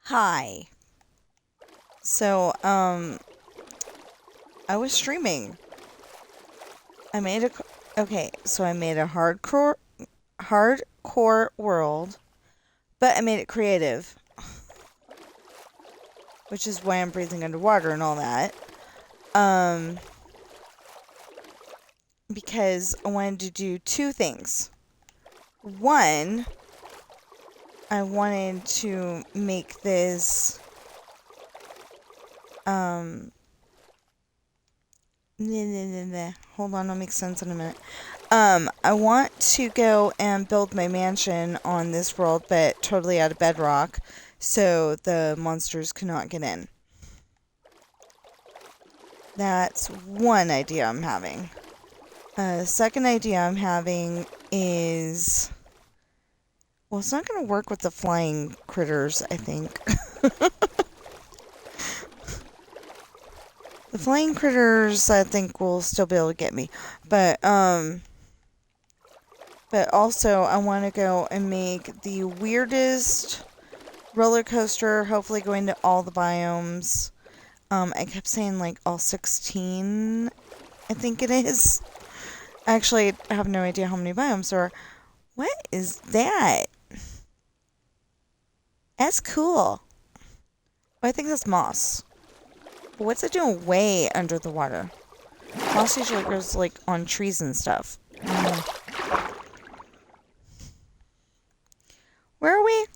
Hi. So, I was streaming. I made a okay, so I made a hardcore world, but I made it creative, which is why I'm breathing underwater and all that. Um, because I wanted to do two things. One, I wanted to make this um hold on, I'll make sense in a minute. I want to go and build my mansion on this world, but totally out of bedrock, so the monsters cannot get in. That's one idea I'm having. The second idea I'm having is, well, it's not going to work with the flying critters, I think. The flying critters, I think, will still be able to get me, but also I want to go and make the weirdest roller coaster, hopefully going to all the biomes. I kept saying like all 16, I think it is. Actually, I have no idea how many biomes there are. What is that? That's cool. Oh, I think that's moss. But what's it doing way under the water? Moss usually grows like on trees and stuff. Where are we?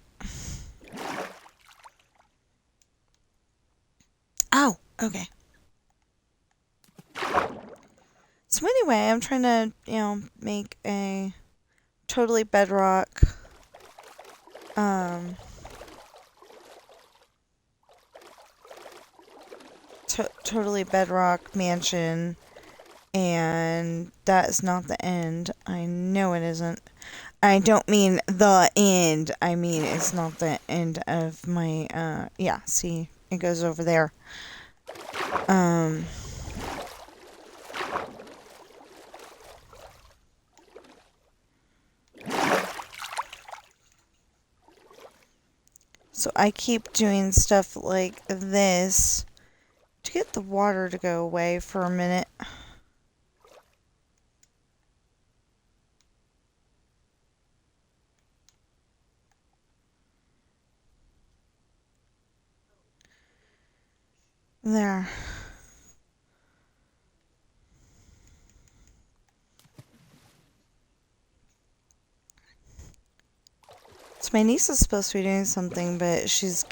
Oh, okay. So anyway, I'm trying to, make a totally bedrock, totally bedrock mansion, and that is not the end. I know it isn't. I don't mean the end. I mean it's not the end of my, yeah, see, it goes over there. So I keep doing stuff like this to get the water to go away for a minute. There. So my niece is supposed to be doing something, but she's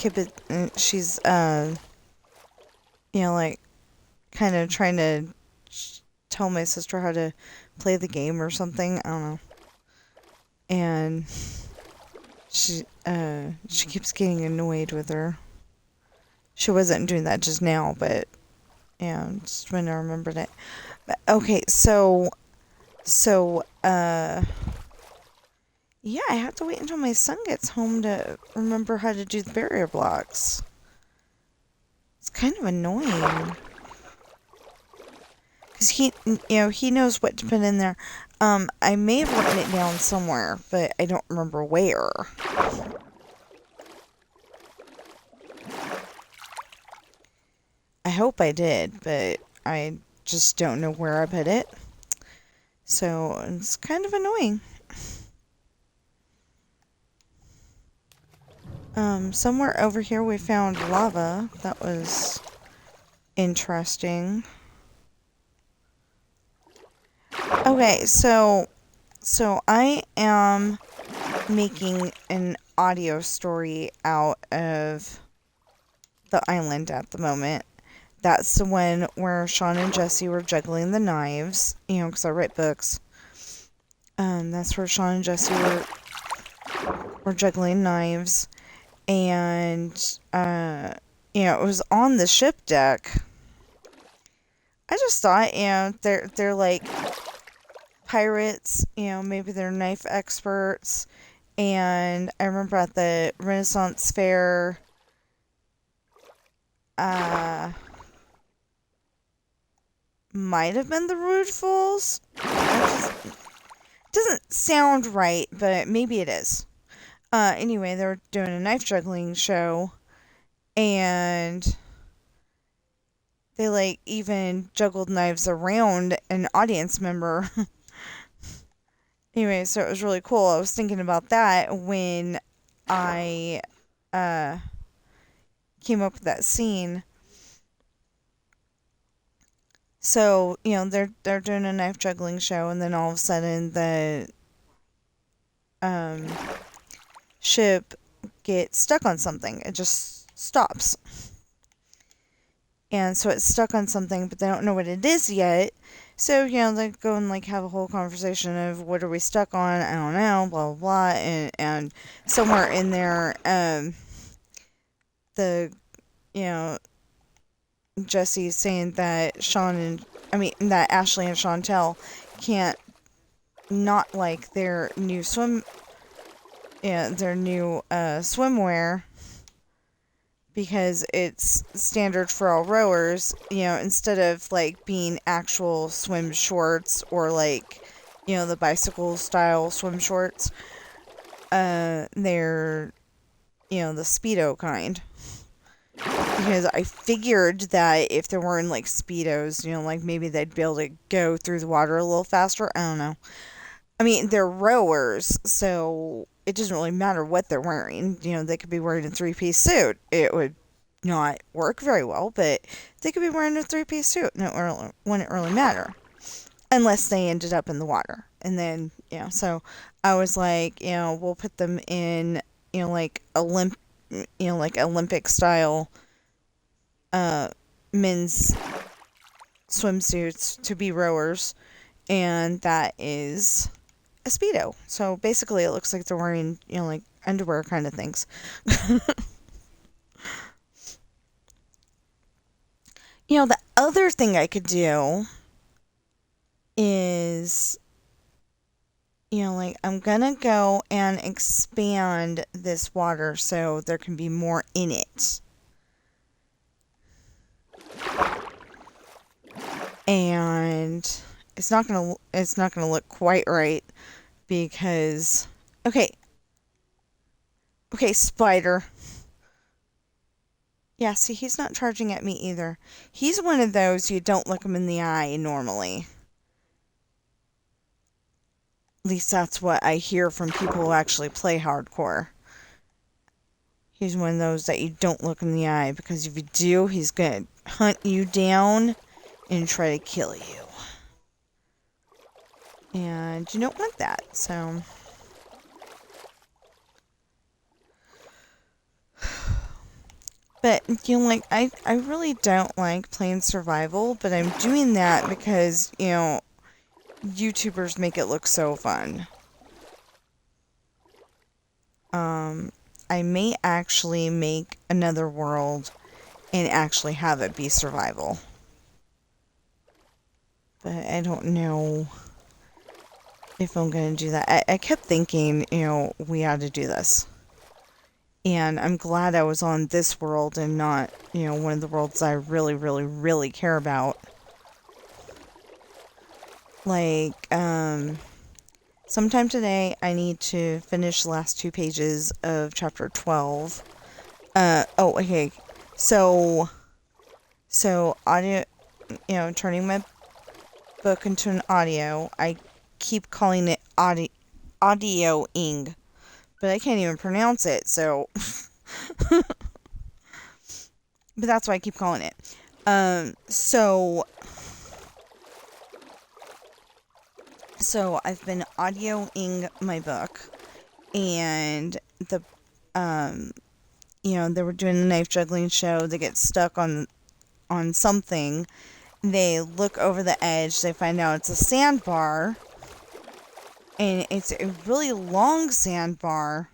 like kind of trying to tell my sister how to play the game or something. I don't know. And she keeps getting annoyed with her. She wasn't doing that just now, but yeah, just when I remembered it. But okay, so yeah, I have to wait until my son gets home to remember how to do the barrier blocks. It's kind of annoying. Because he knows what to put in there. I may have written it down somewhere, but I don't remember where. I hope I did, but I just don't know where I put it. So it's kind of annoying. Somewhere over here we found lava. That was interesting. Okay, so I am making an audio story out of the island at the moment. That's the one where Sean and Jesse were juggling the knives, because I write books. That's where Sean and Jesse were juggling knives, and it was on the ship deck. I just thought, they're like pirates, maybe they're knife experts. And I remember at the Renaissance Fair, might have been the Rude Fools. Doesn't sound right, but maybe it is. Anyway, they were doing a knife juggling show, And they like even juggled knives around an audience member. Anyway, so it was really cool. I was thinking about that when I came up with that scene. So, they're doing a knife juggling show, and then all of a sudden the ship gets stuck on something. It just stops. And so it's stuck on something, but they don't know what it is yet. So, they go and like have a whole conversation of what are we stuck on? I don't know, blah blah blah. And somewhere in there, the Jesse's saying that that Ashley and Chantel can't not like their new swimwear because it's standard for all rowers, instead of like being actual swim shorts or like, the bicycle style swim shorts, they're, the Speedo kind. Because I figured that if there weren't like Speedos, like maybe they'd be able to go through the water a little faster. I don't know. I mean, they're rowers, so it doesn't really matter what they're wearing. They could be wearing a three-piece suit. It would not work very well, but they could be wearing a three-piece suit, and it wouldn't really matter. Unless they ended up in the water. And then, so I was like, we'll put them in, like Olympic style men's swimsuits to be rowers, and that is a Speedo. So basically it looks like they're wearing, like underwear kind of things. The other thing I could do is, like I'm gonna go and expand this water so there can be more in it. And it's not gonna look quite right because okay, Spider. Yeah, see, he's not charging at me either. He's one of those you don't look him in the eye normally. At least that's what I hear from people who actually play hardcore. He's one of those that you don't look in the eye, because if you do, he's gonna hunt you down and try to kill you. And you don't want that, so... But, like, I really don't like playing survival, but I'm doing that because, YouTubers make it look so fun. I may actually make another world and actually have it be survival. But I don't know if I'm going to do that. I kept thinking, we ought to do this. And I'm glad I was on this world and not, one of the worlds I really, really, really care about. Like, sometime today, I need to finish the last 2 pages of chapter 12. Okay. So audio, turning my book into an audio, I keep calling it audioing. But I can't even pronounce it, so... But that's why I keep calling it. So I've been audioing my book, and they were doing a knife juggling show. They get stuck on something. They look over the edge. They find out it's a sandbar. And it's a really long sandbar.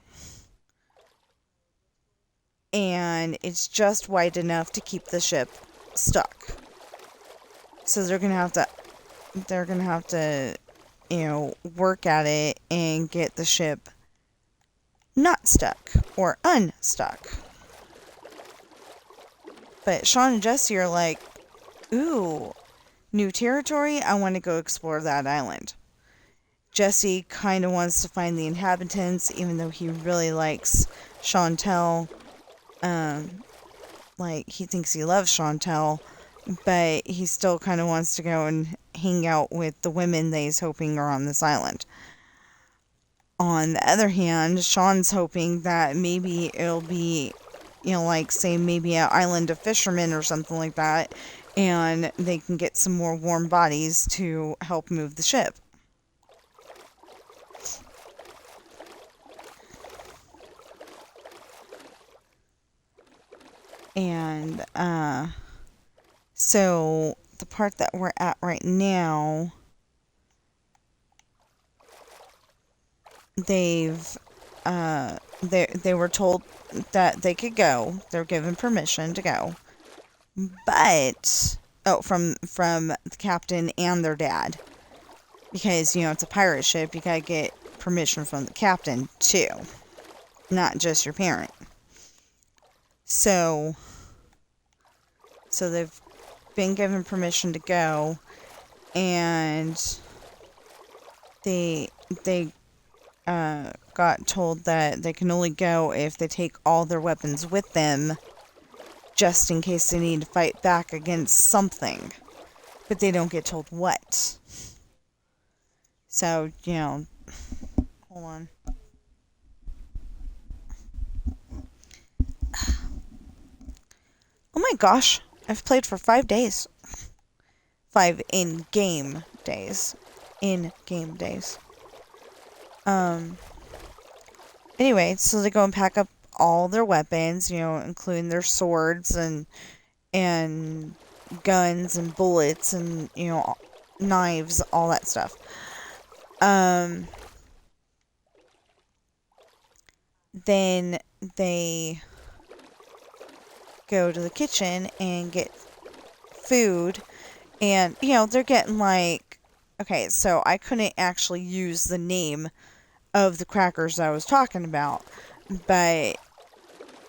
And it's just wide enough to keep the ship stuck. So they're gonna have to, work at it and get the ship not stuck or unstuck. But Sean and Jesse are like, ooh, new territory? I want to go explore that island. Jesse kind of wants to find the inhabitants, even though he really likes Chantel. like, he thinks he loves Chantel, but he still kind of wants to go and hang out with the women that he's hoping are on this island. On the other hand, Sean's hoping that maybe it'll be, like, say, maybe an island of fishermen or something like that, and they can get some more warm bodies to help move the ship. And, so the part that we're at right now, they were told that they could go. They're given permission to go. But, from the captain and their dad. Because, it's a pirate ship, you gotta get permission from the captain, too. Not just your parent. So they've been given permission to go, and they got told that they can only go if they take all their weapons with them, just in case they need to fight back against something. But they don't get told what. So, hold on. Oh my gosh, I've played for 5 days. 5 in-game days. In-game days. Anyway, so they go and pack up all their weapons, including their swords and guns and bullets and, knives, all that stuff. Then they go to the kitchen and get food, and, they're getting, like, okay, so I couldn't actually use the name of the crackers I was talking about, but,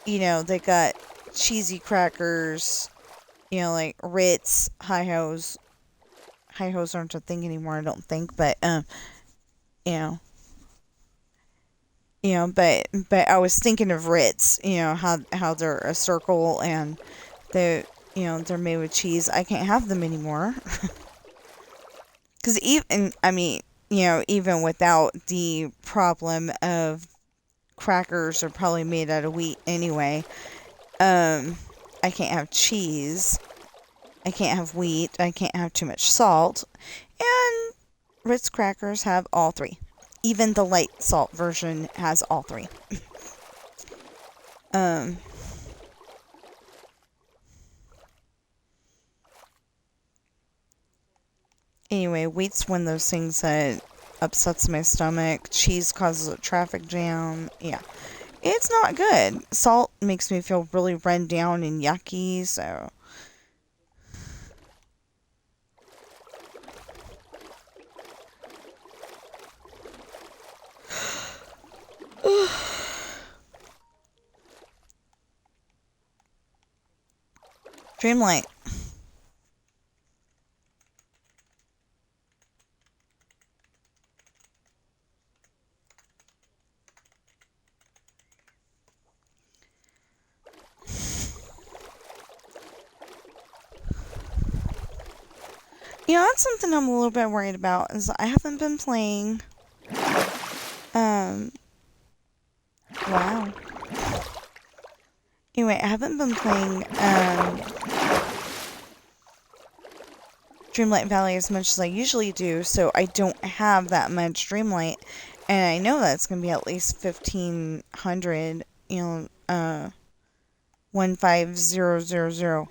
they got cheesy crackers, like Ritz, Hi-Ho's. Hi-Ho's aren't a thing anymore, I don't think, but, but I was thinking of Ritz, how they're a circle and they're made with cheese. I can't have them anymore. Because even without the problem of crackers are probably made out of wheat anyway, I can't have cheese. I can't have wheat. I can't have too much salt. And Ritz crackers have all 3. Even the light salt version has all 3. Anyway, wheat's one of those things that upsets my stomach. Cheese causes a traffic jam. Yeah. It's not good. Salt makes me feel really run down and yucky, so... Dreamlight. That's something I'm a little bit worried about, is I haven't been playing, wow. Anyway, I haven't been playing, Dreamlight Valley as much as I usually do, so I don't have that much Dreamlight, and I know that's going to be at least 1,500, 15000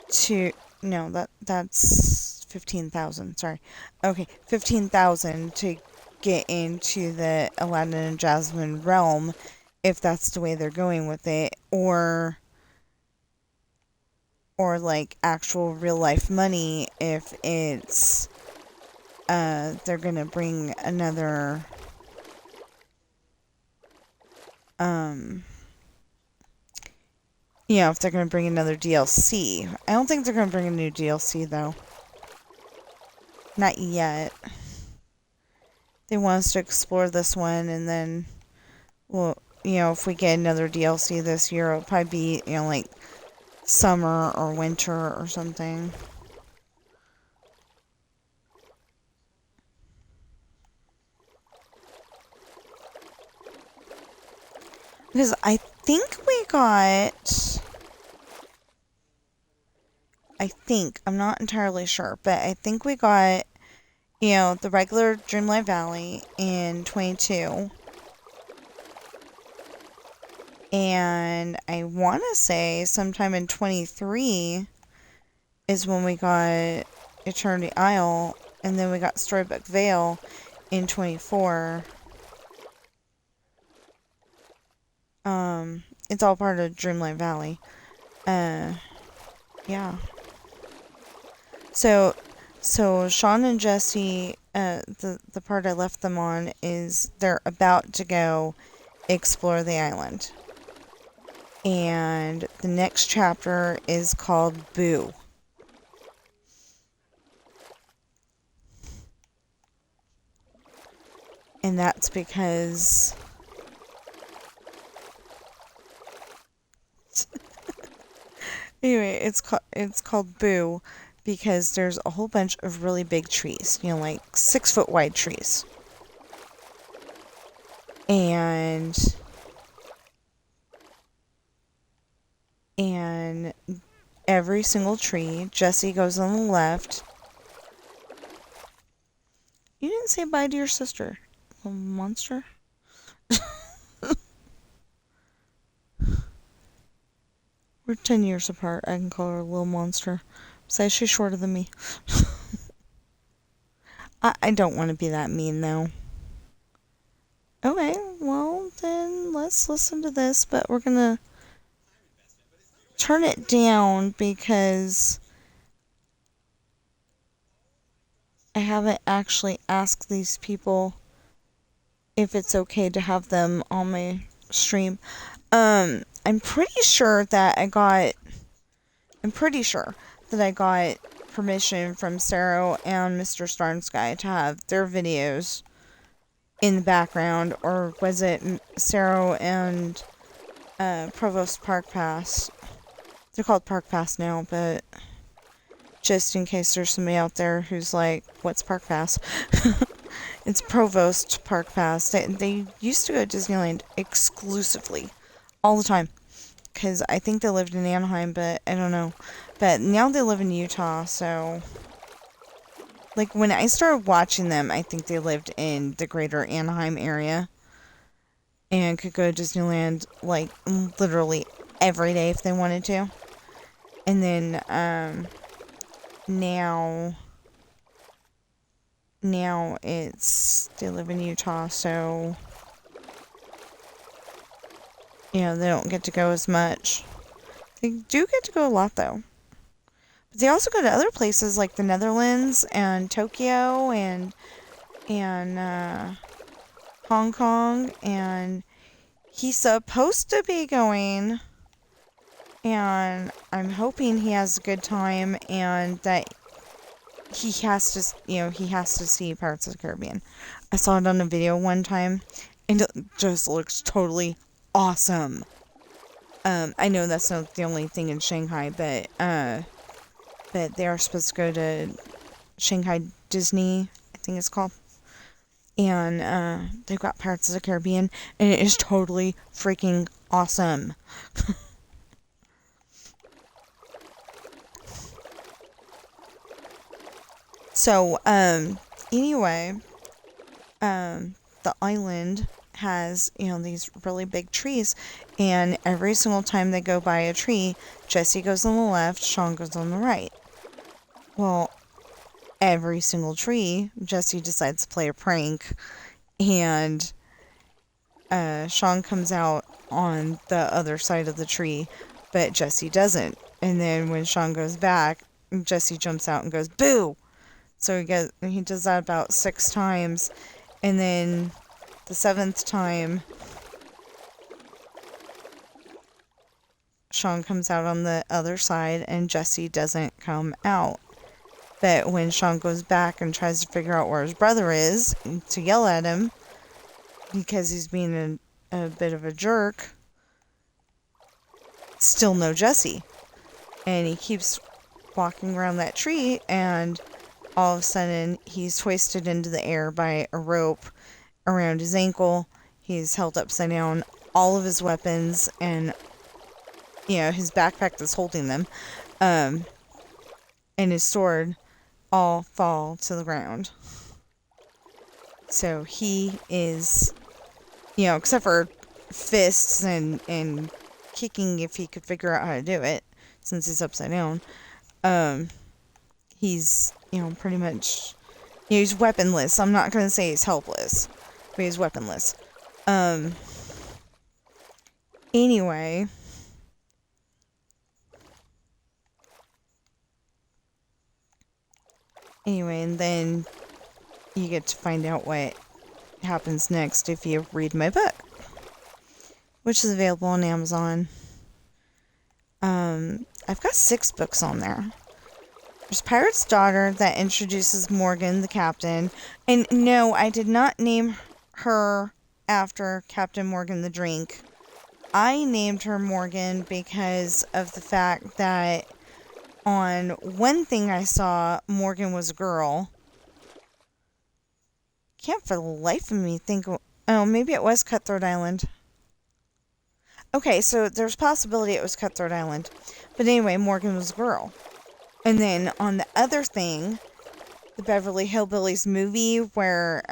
to, no, that's 15,000, sorry. Okay, 15,000 to get into the Aladdin and Jasmine realm, if that's the way they're going with it, or like actual real life money if it's they're gonna bring another if they're gonna bring another DLC. I don't think they're gonna bring a new DLC though. Not yet. They want us to explore this one, and then, well, if we get another DLC this year, it'll probably be, like summer or winter or something. Because I think I'm not entirely sure, but I think we got, the regular Dreamlight Valley in 22. And I want to say sometime in 23 is when we got Eternity Isle, and then we got Storybook Vale in 24. It's all part of Dreamlight Valley. Yeah. So Sean and Jesse, the part I left them on is they're about to go explore the island. And the next chapter is called Boo. And that's because anyway, it's called Boo because there's a whole bunch of really big trees, like 6-foot wide trees. And every single tree, Jesse goes on the left. You didn't say bye to your sister, little monster. We're 10 years apart. I can call her a little monster. Besides, she's shorter than me. I don't want to be that mean, though. Okay, well, then let's listen to this, but we're gonna turn it down because I haven't actually asked these people if it's okay to have them on my stream. I'm pretty sure that I got permission from Sarah and Mr. Starnsky to have their videos in the background, or was it Sarah and Provost Park Pass? They're called Park Pass now, but just in case there's somebody out there who's like, what's Park Pass? It's Provost Park Pass. They used to go to Disneyland exclusively, all the time. Because I think they lived in Anaheim, but I don't know. But now they live in Utah, so... Like, when I started watching them, I think they lived in the greater Anaheim area. And could go to Disneyland, like, literally every day if they wanted to. And then, now they live in Utah, so... they don't get to go as much. They do get to go a lot, though. But they also go to other places like the Netherlands and Tokyo and Hong Kong. And he's supposed to be going. And I'm hoping he has a good time and that he has to see Pirates of the Caribbean. I saw it on a video one time and it just looks totally awesome. I know that's not the only thing in Shanghai, but they are supposed to go to Shanghai Disney, I think it's called. And they've got Pirates of the Caribbean, and it is totally freaking awesome. So, anyway, the island has, these really big trees, and every single time they go by a tree, Jesse goes on the left, Sean goes on the right. Well, every single tree, Jesse decides to play a prank, and Sean comes out on the other side of the tree, but Jesse doesn't. And then when Sean goes back, Jesse jumps out and goes, boo! So he does that about 6 times, and then the 7th time, Sean comes out on the other side and Jesse doesn't come out. But when Sean goes back and tries to figure out where his brother is to yell at him because he's being a bit of a jerk, still no Jesse. And he keeps walking around that tree, and all of a sudden he's hoisted into the air by a rope around his ankle. He's held upside down. All of his weapons and, his backpack that's holding them, and his sword all fall to the ground. So he is, except for fists and kicking if he could figure out how to do it, since he's upside down, he's, pretty much, he's weaponless. I'm not going to say he's helpless, but he's weaponless. Anyway, and then you get to find out what happens next if you read my book, which is available on Amazon. I've got 6 books on there. There's Pirate's Daughter that introduces Morgan, the captain. And no, I did not name her after Captain Morgan the drink. I named her Morgan because of the fact that on one thing I saw, Morgan was a girl. Can't for the life of me think... Oh, maybe it was Cutthroat Island. Okay, so there's a possibility it was Cutthroat Island. But anyway, Morgan was a girl. And then on the other thing, the Beverly Hillbillies movie where,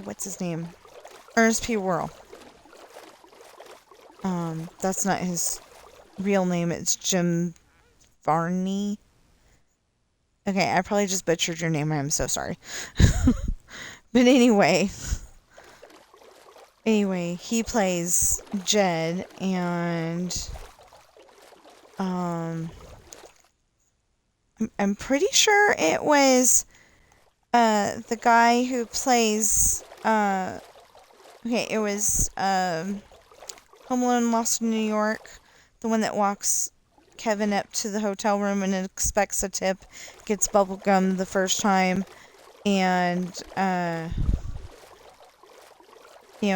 what's his name? Ernest P. Worrell. That's not his real name. It's Jim Varney. Okay, I probably just butchered your name. I'm so sorry. But anyway, he plays Jed, and I'm pretty sure it was the guy who plays it was Home Alone Lost in New York, the one that walks Kevin up to the hotel room and expects a tip, gets bubblegum the first time, and he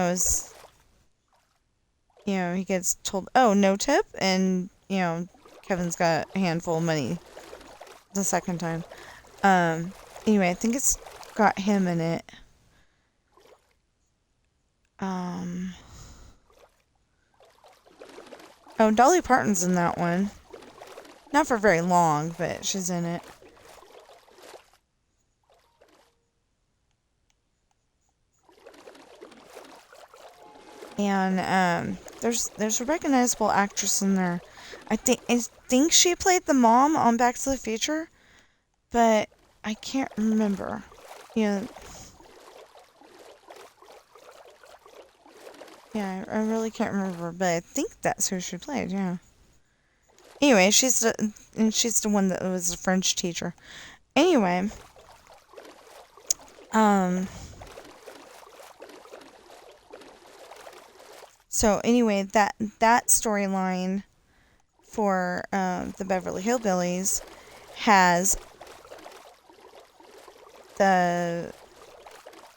gets told, oh, no tip, and Kevin's got a handful of money the second time. Anyway, I think it's got him in it. Oh, Dolly Parton's in that one. Not for very long, but she's in it. And there's a recognizable actress in there. I think she played the mom on Back to the Future, but I can't remember. Yeah, I really can't remember, but I think that's who she played. Yeah. Anyway, she's the one that was a French teacher. Anyway, so anyway, that storyline for the Beverly Hillbillies has the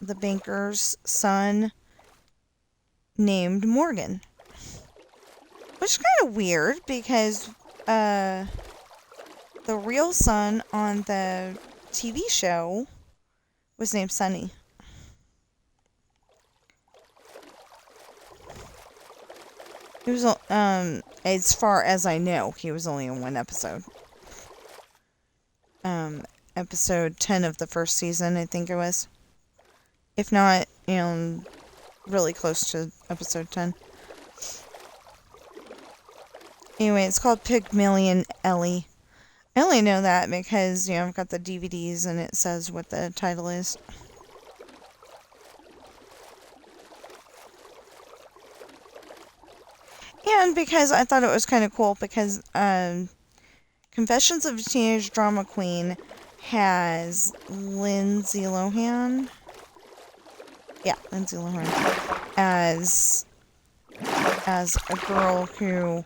banker's son named Morgan, which is kind of weird because the real son on the TV show was named Sonny. He was, as far as I know, he was only in one episode. Episode 10 of the first season, I think it was. If not, really close to episode 10. Anyway, it's called Pygmalion Ellie. I only know that because, I've got the DVDs and it says what the title is. And because I thought it was kind of cool because Confessions of a Teenage Drama Queen has Lindsay Lohan. Yeah, Lindsay Lohan. As a girl who,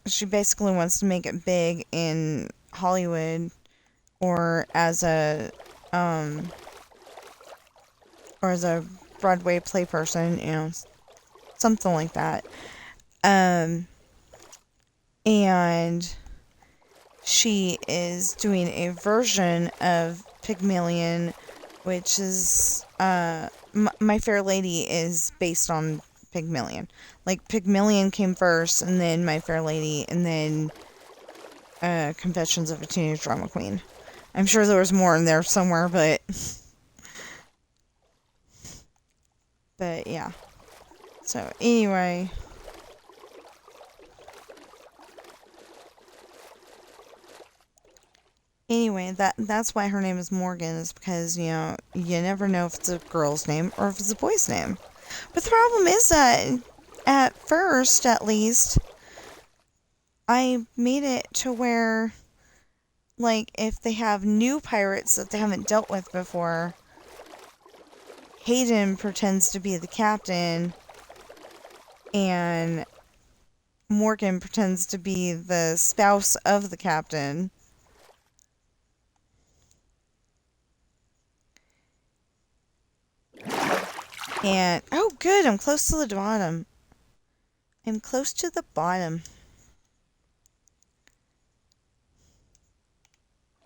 she basically wants to make it big in Hollywood or as a Broadway play person, something like that. Um, and she is doing a version of Pygmalion, which is, My Fair Lady is based on Pygmalion. Like, Pygmalion came first, and then My Fair Lady, and then, Confessions of a Teenage Drama Queen. I'm sure there was more in there somewhere, but yeah. So, anyway. Anyway, that's why her name is Morgan, is because, you know, you never know if it's a girl's name or if it's a boy's name. But the problem is that, at first, at least, I made it to where, like, if they have new pirates that they haven't dealt with before, Hayden pretends to be the captain, and Morgan pretends to be the spouse of the captain. And, oh good, I'm close to the bottom. I'm close to the bottom.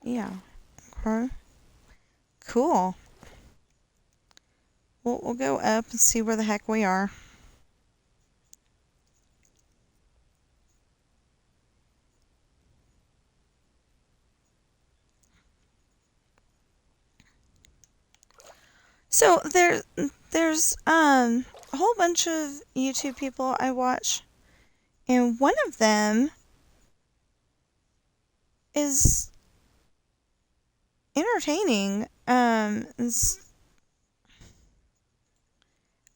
Yeah. Okay. Cool. We'll go up and see where the heck we are. So there's a whole bunch of YouTube people I watch, and one of them is entertaining. I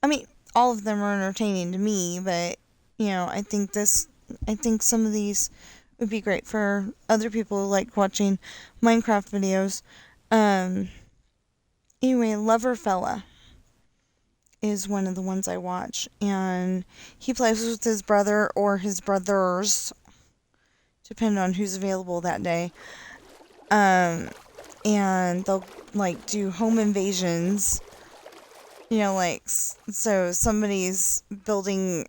mean, all of them are entertaining to me, but you know, I think some of these would be great for other people who like watching Minecraft videos. Anyway, Loverfella is one of the ones I watch, and he plays with his brother or his brothers, depending on who's available that day. And they'll like do home invasions. You know, like, so somebody's building,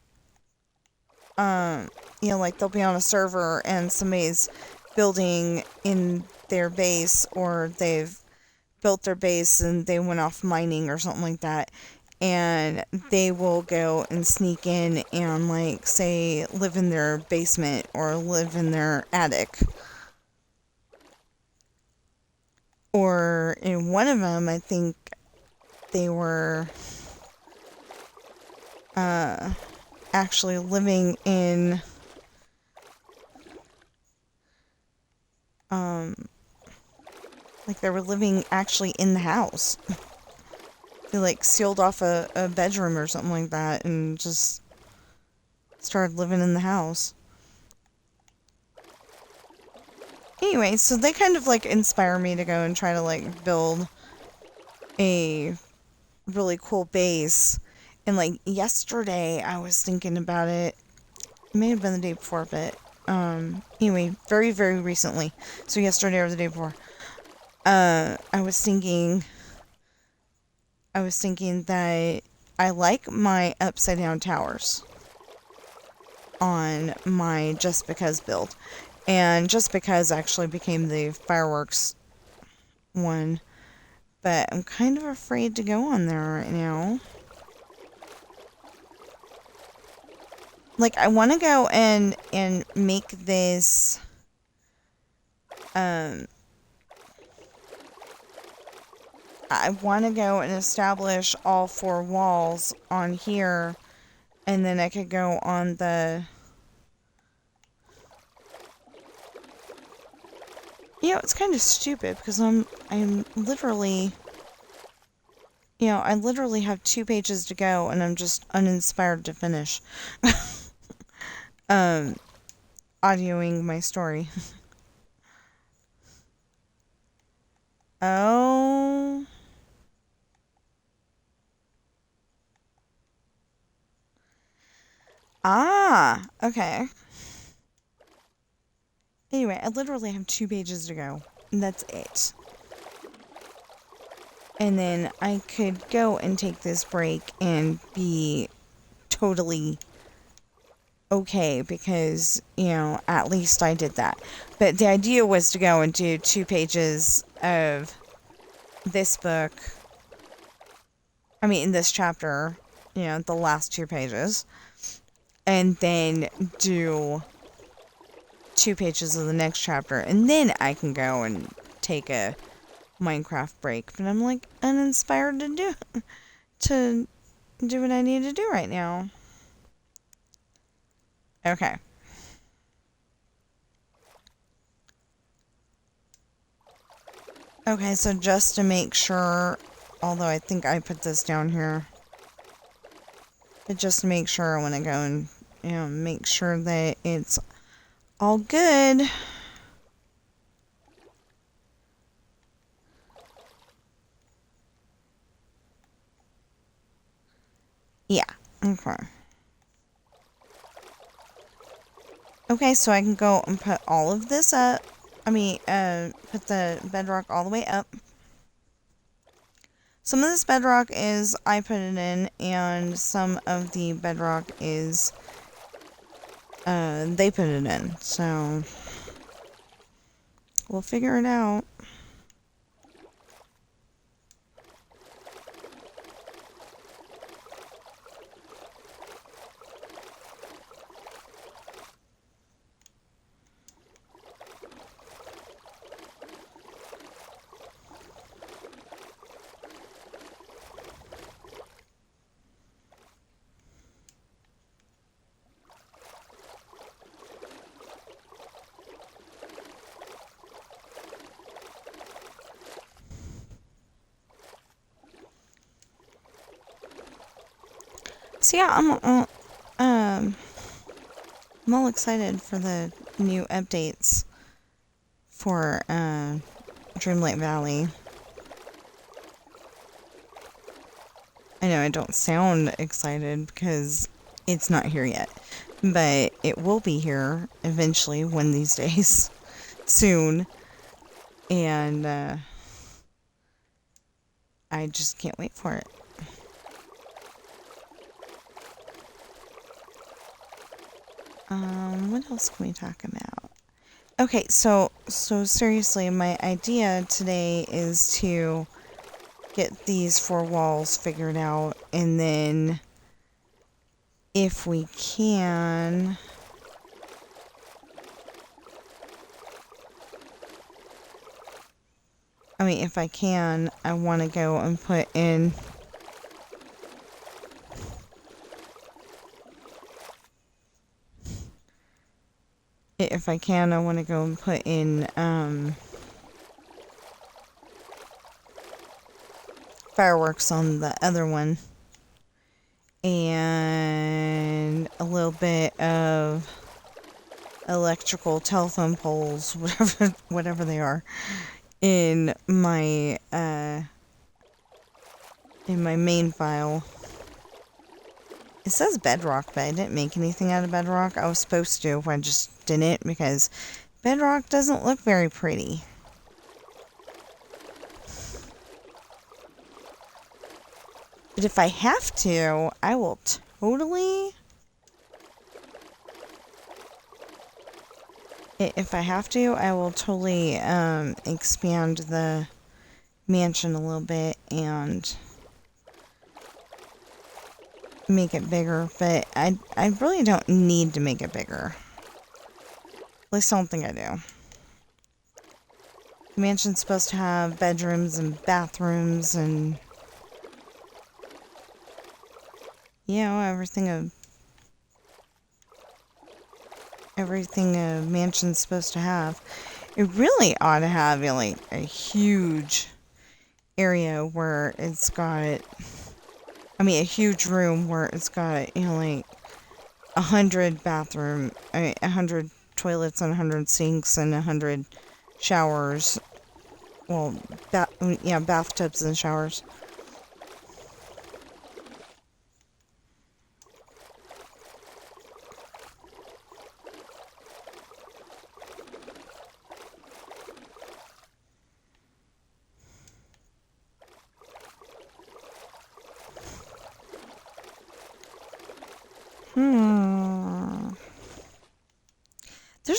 you know, like they'll be on a server and somebody's building in their base, or they've built their base and they went off mining or something like that. And they will go and sneak in and, like, say, live in their basement or live in their attic. Or in one of them, I think they were actually living in like they were living actually in the house. They like sealed off a bedroom or something like that and just started living in the house. Anyway, so they kind of like inspire me to go and try to like build a really cool base. And like yesterday I was thinking about it. It may have been the day before, but anyway, very, very recently. So yesterday or the day before. I was thinking that I like my upside down towers on my Just Because build. And Just Because actually became the fireworks one. But I'm kind of afraid to go on there right now. Like, I want to go and make this, I want to go and establish all 4 walls on here, and then I could go on the, you know, it's kind of stupid because I'm literally, you know, I literally have 2 pages to go and I'm just uninspired to finish. Audioing my story. Oh. Ah, okay. Anyway, I literally have 2 pages to go, and that's it. And then I could go and take this break and be totally okay because, at least I did that. But the idea was to go and do 2 pages of this book. I mean, in this chapter, the last 2 pages. And then do 2 pages of the next chapter. And then I can go and take a Minecraft break. But I'm like uninspired to do what I need to do right now. Okay. Okay, so just to make sure, although I think I put this down here, but just to make sure I want to go and, make sure that it's all good. Yeah, okay. Okay, so I can go and put all of this up. Put the bedrock all the way up. Some of this bedrock is I put it in, and some of the bedrock is they put it in. So we'll figure it out. So yeah, I'm all excited for the new updates for Dreamlight Valley. I know I don't sound excited because it's not here yet, but it will be here eventually, one of these days, soon, and I just can't wait for it. What else can we talk about? Okay, so seriously, my idea today is to get these 4 walls figured out, and then if we can, if I can, I want to go and put in if I can, I want to go and put in fireworks on the other one, and a little bit of electrical telephone poles, whatever they are, in my main file. It says bedrock, but I didn't make anything out of bedrock. I was supposed to, I just didn't, because bedrock doesn't look very pretty. But if I have to, I will totally... If I have to, I will totally expand the mansion a little bit and make it bigger, but I really don't need to make it bigger. At least I don't think I do. The mansion's supposed to have bedrooms and bathrooms and, everything a mansion's supposed to have. It really ought to have like a huge area where it's got, a huge room where it's got, like 100 100 toilets and 100 sinks and 100 showers. Well, bathtubs and showers.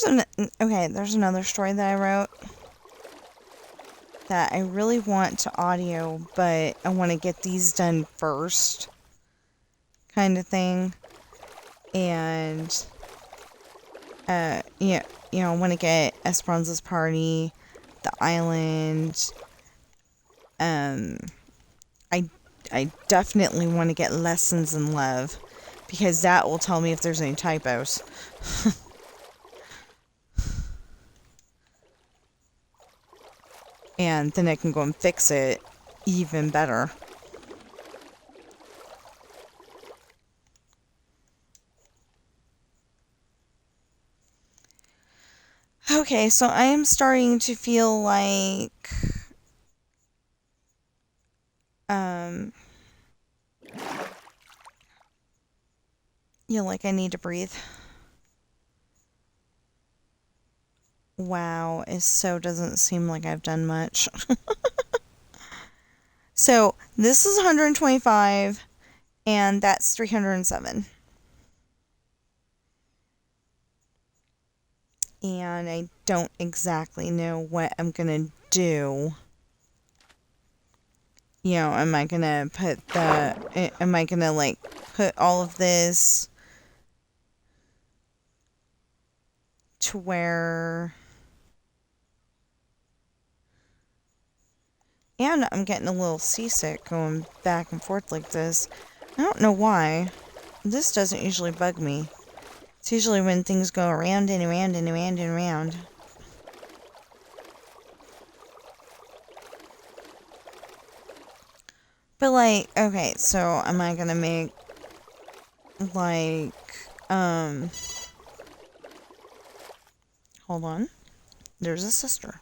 there's another story that I wrote that I really want to audio, but I want to get these done first, kind of thing. And yeah, I want to get Esperanza's Party, the island. I definitely want to get Lessons in Love, because that will tell me if there's any typos. And then I can go and fix it even better. Okay, so I am starting to feel like like I need to breathe. Wow, it so doesn't seem like I've done much. So, this is 125, and that's 307. And I don't exactly know what I'm gonna do. Am I gonna put all of this to where... And I'm getting a little seasick going back and forth like this. I don't know why. This doesn't usually bug me. It's usually when things go around and around and around and around. But okay, so am I gonna make hold on. There's a sister.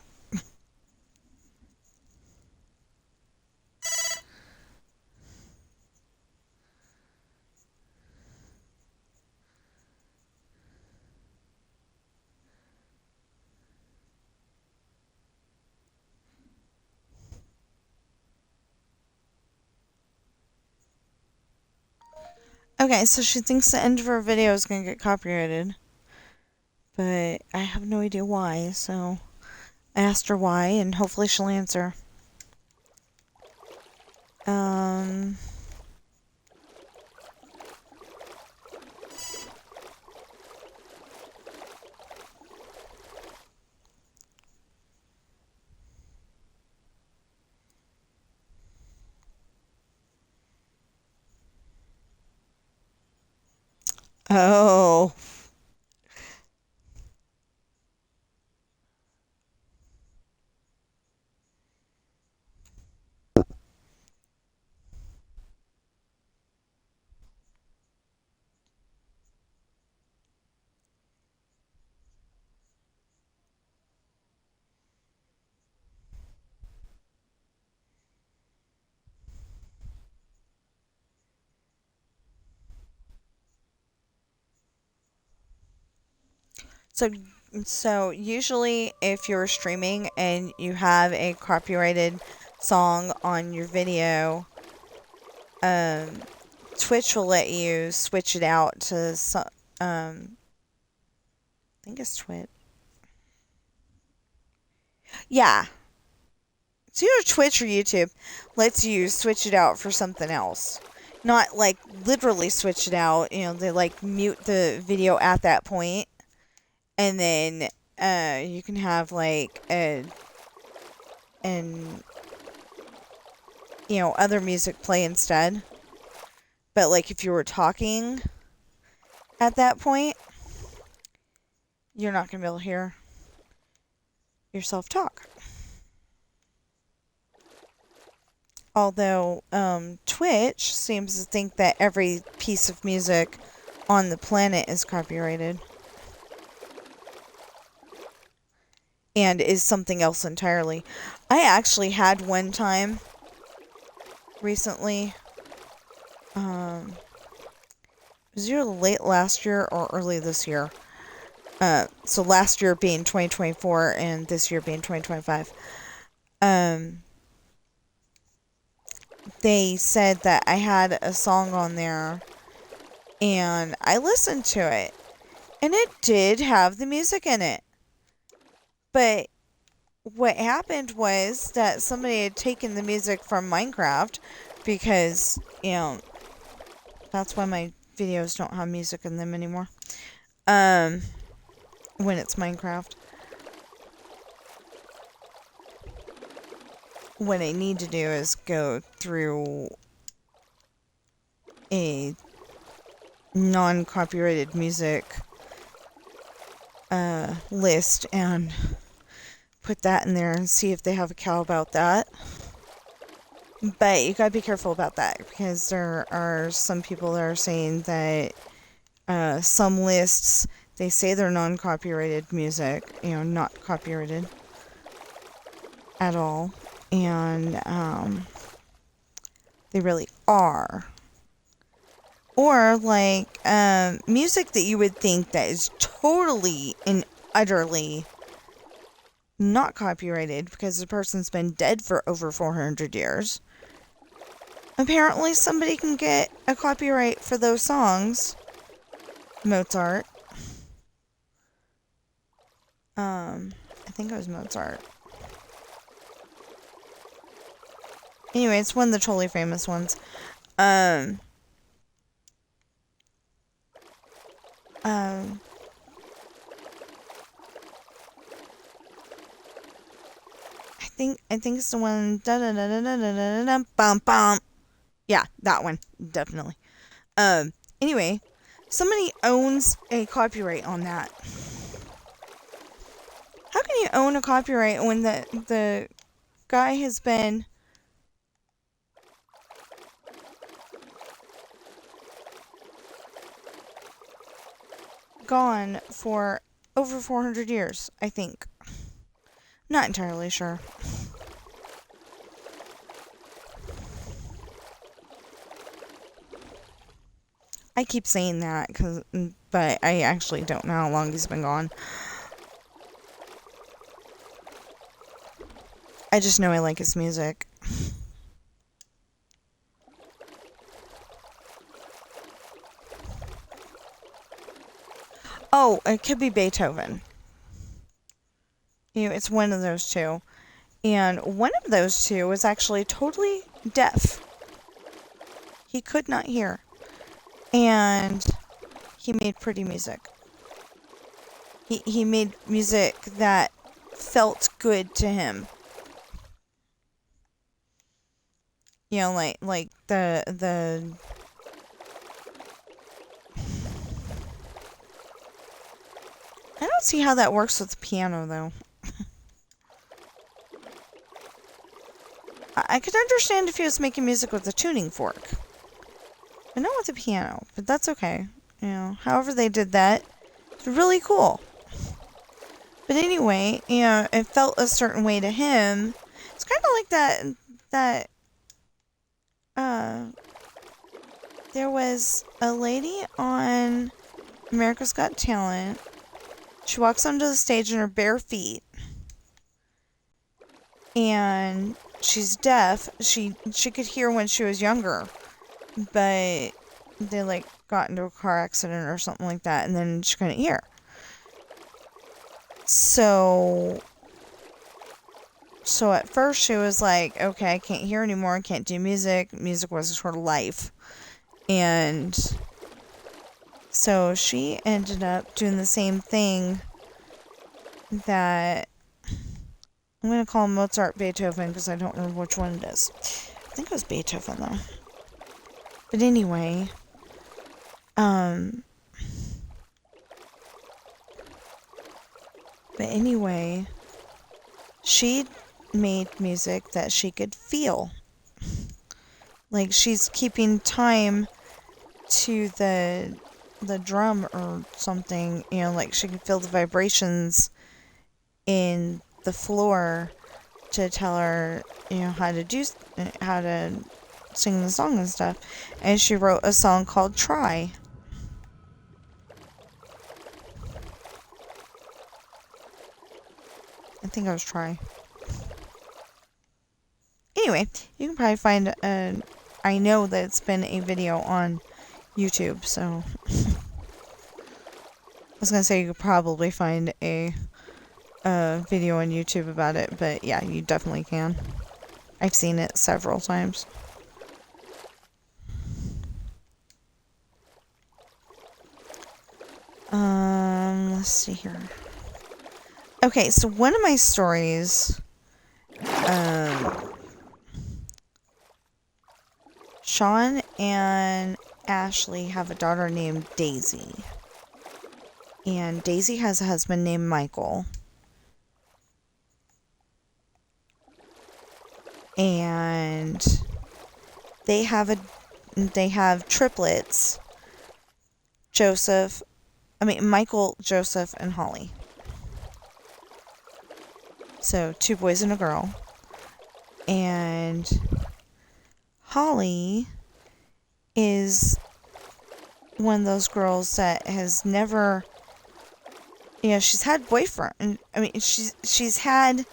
Okay, so she thinks the end of her video is gonna get copyrighted. But I have no idea why, so I asked her why, and hopefully she'll answer. Oh. So usually if you're streaming and you have a copyrighted song on your video, Twitch will let you switch it out to some, I think it's Twitch. Yeah. It's either Twitch or YouTube lets you switch it out for something else. Not literally switch it out, they mute the video at that point. And then you can have other music play instead. But if you were talking at that point, you're not going to be able to hear yourself talk. Although Twitch seems to think that every piece of music on the planet is copyrighted. And is something else entirely. I actually had one time recently, it was either late last year or early this year. So last year being 2024 and this year being 2025. They said that I had a song on there and I listened to it. And it did have the music in it. But what happened was that somebody had taken the music from Minecraft because, that's why my videos don't have music in them anymore. When it's Minecraft. What I need to do is go through a non-copyrighted music list and put that in there and see if they have a cow about that. But you gotta be careful about that because there are some people that are saying that some lists, they say they're non-copyrighted music, not copyrighted at all, and they really are. Or like music that you would think that is totally and utterly not copyrighted because the person's been dead for over 400 years. Apparently somebody can get a copyright for those songs. Mozart. I think it was Mozart. Anyway, it's one of the totally famous ones. I think it's the one da da da da da da da bum bum. Yeah, that one, definitely. Anyway, somebody owns a copyright on that. How can you own a copyright when the guy has been gone for over 400 years, I think. Not entirely sure. I keep saying that, but I actually don't know how long he's been gone. I just know I like his music. Oh, it could be Beethoven. It's one of those two. And one of those two was actually totally deaf. He could not hear. And he made pretty music. He made music that felt good to him. Like the I don't see how that works with the piano, though. I could understand if he was making music with a tuning fork. But not with a piano. But that's okay. However they did that, it's really cool. But anyway, it felt a certain way to him. It's kind of like that there was a lady on America's Got Talent. She walks onto the stage in her bare feet. And she's deaf. She could hear when she was younger. But they got into a car accident or something like that, and then she couldn't hear. So at first she was like, okay, I can't hear anymore, I can't do music. Music was her life. And so she ended up doing the same thing that I'm going to call Mozart Beethoven because I don't remember which one it is. I think it was Beethoven, though. But anyway, she made music that she could feel. Like she's keeping time to the drum or something, like she can feel the vibrations in the floor to tell her, how to sing the song and stuff. And she wrote a song called Try. I think it was Try. Anyway, you can probably find I know that it's been a video on YouTube, so was gonna say you could probably find a video on YouTube about it, but yeah, you definitely can. I've seen it several times. Let's see here. Okay, so one of my stories, Sean and Ashley have a daughter named Daisy. And Daisy has a husband named Michael. And they have triplets. Michael, Joseph, and Holly. So 2 boys and a girl. And Holly is one of those girls that has never, she's had boyfriend. She's had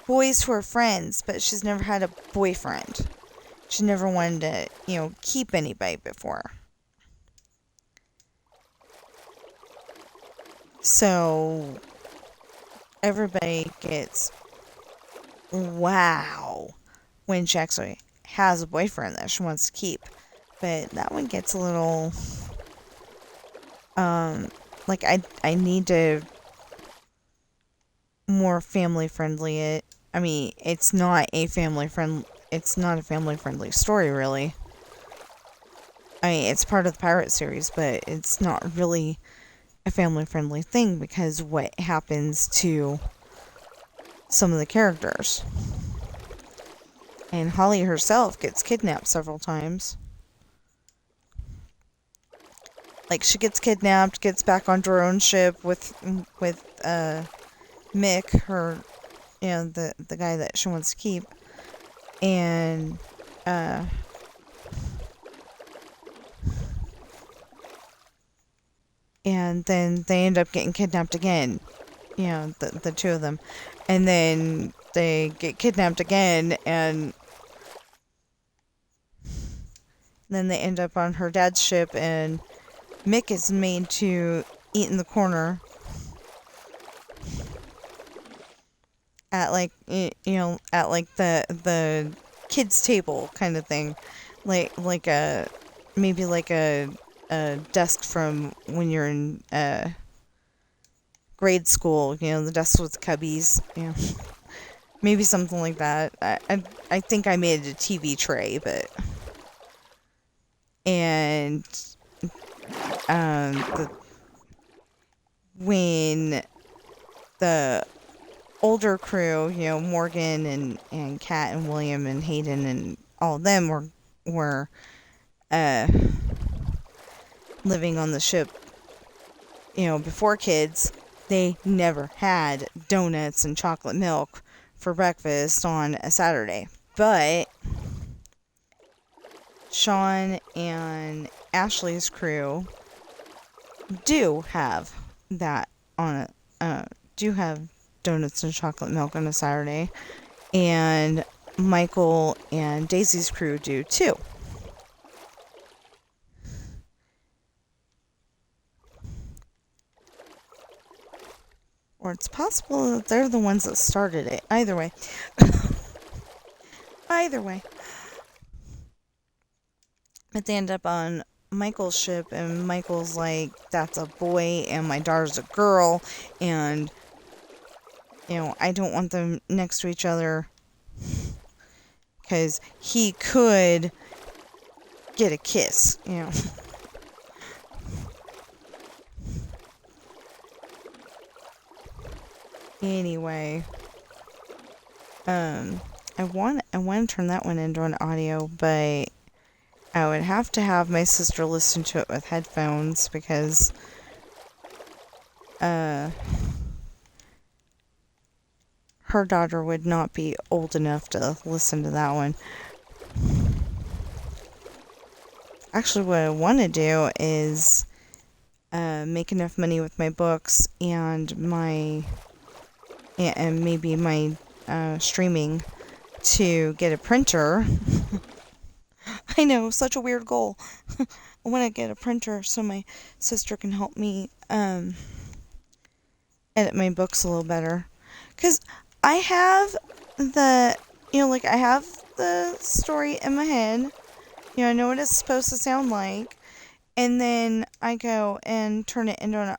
boys who are friends, but she's never had a boyfriend. She never wanted to, keep anybody before. So everybody gets wow when she actually has a boyfriend that she wants to keep. But that one gets a little I need to more family friendly it. It's not a family friendly story, really. It's part of the Pirate series, but it's not really a family friendly thing because what happens to some of the characters. And Holly herself gets kidnapped several times. She gets kidnapped, gets back onto her own ship with Mick, her, the guy that she wants to keep, and then they end up getting kidnapped again, the 2 of them, and then they get kidnapped again, and then they end up on her dad's ship, and Mick is made to eat in the corner at the kids table kind of thing, maybe like a desk from when you're in grade school, the desks with cubbies, maybe something like that. I think I made it a TV tray, but and when the older crew, Morgan and Kat and William and Hayden and all of them were living on the ship, before kids, they never had donuts and chocolate milk for breakfast on a Saturday. But Sean and Ashley's crew do have that do have donuts and chocolate milk on a Saturday, and Michael and Daisy's crew do too. Or it's possible that they're the ones that started it. Either way. Either way. But they end up on Michael's ship, and Michael's like, that's a boy, and my daughter's a girl, and, I don't want them next to each other, because he could get a kiss, Anyway, I want to turn that one into an audio, but I would have to have my sister listen to it with headphones because her daughter would not be old enough to listen to that one. Actually, what I want to do is make enough money with my books and maybe my streaming to get a printer. I know, such a weird goal. I want to get a printer so my sister can help me edit my books a little better. Because I have the, like I have the story in my head. I know what it's supposed to sound like. And then I go and turn it into an,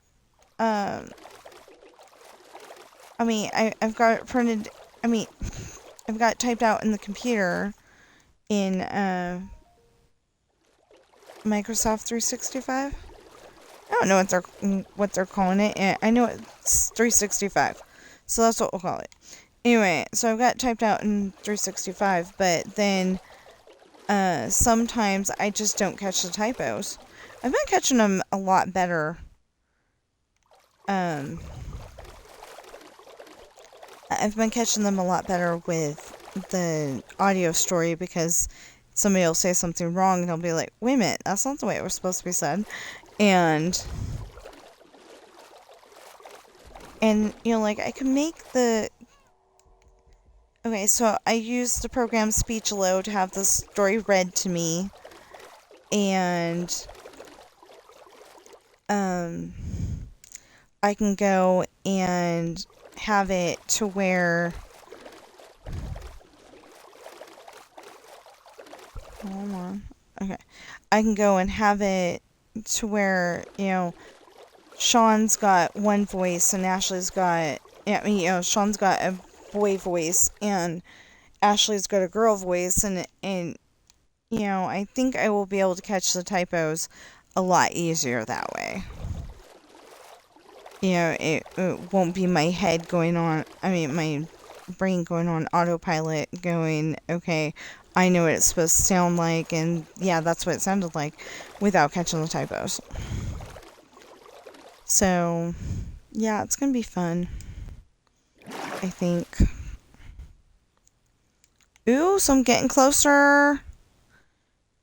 I've got it printed, I've got it typed out in the computer in, Microsoft 365. I don't know what they're calling it. I know it's 365, so that's what we'll call it. Anyway, so I've got it typed out in 365, but then sometimes I just don't catch the typos. I've been catching them a lot better. I've been catching them a lot better with the audio story because somebody will say something wrong and they'll be like, wait a minute, that's not the way it was supposed to be said. And like I can make the... Okay, so I use the program Speechelo to have the story read to me. And I can go and have it to where... Hold on. Okay. I can go and have it to where, Sean's got one voice and Ashley's got... Sean's got a boy voice and Ashley's got a girl voice, and I think I will be able to catch the typos a lot easier that way. It won't be my head going on, my brain going on autopilot going, okay, I know what it's supposed to sound like, and yeah, that's what it sounded like, without catching the typos. So, yeah, it's gonna be fun, I think. Ooh, so I'm getting closer.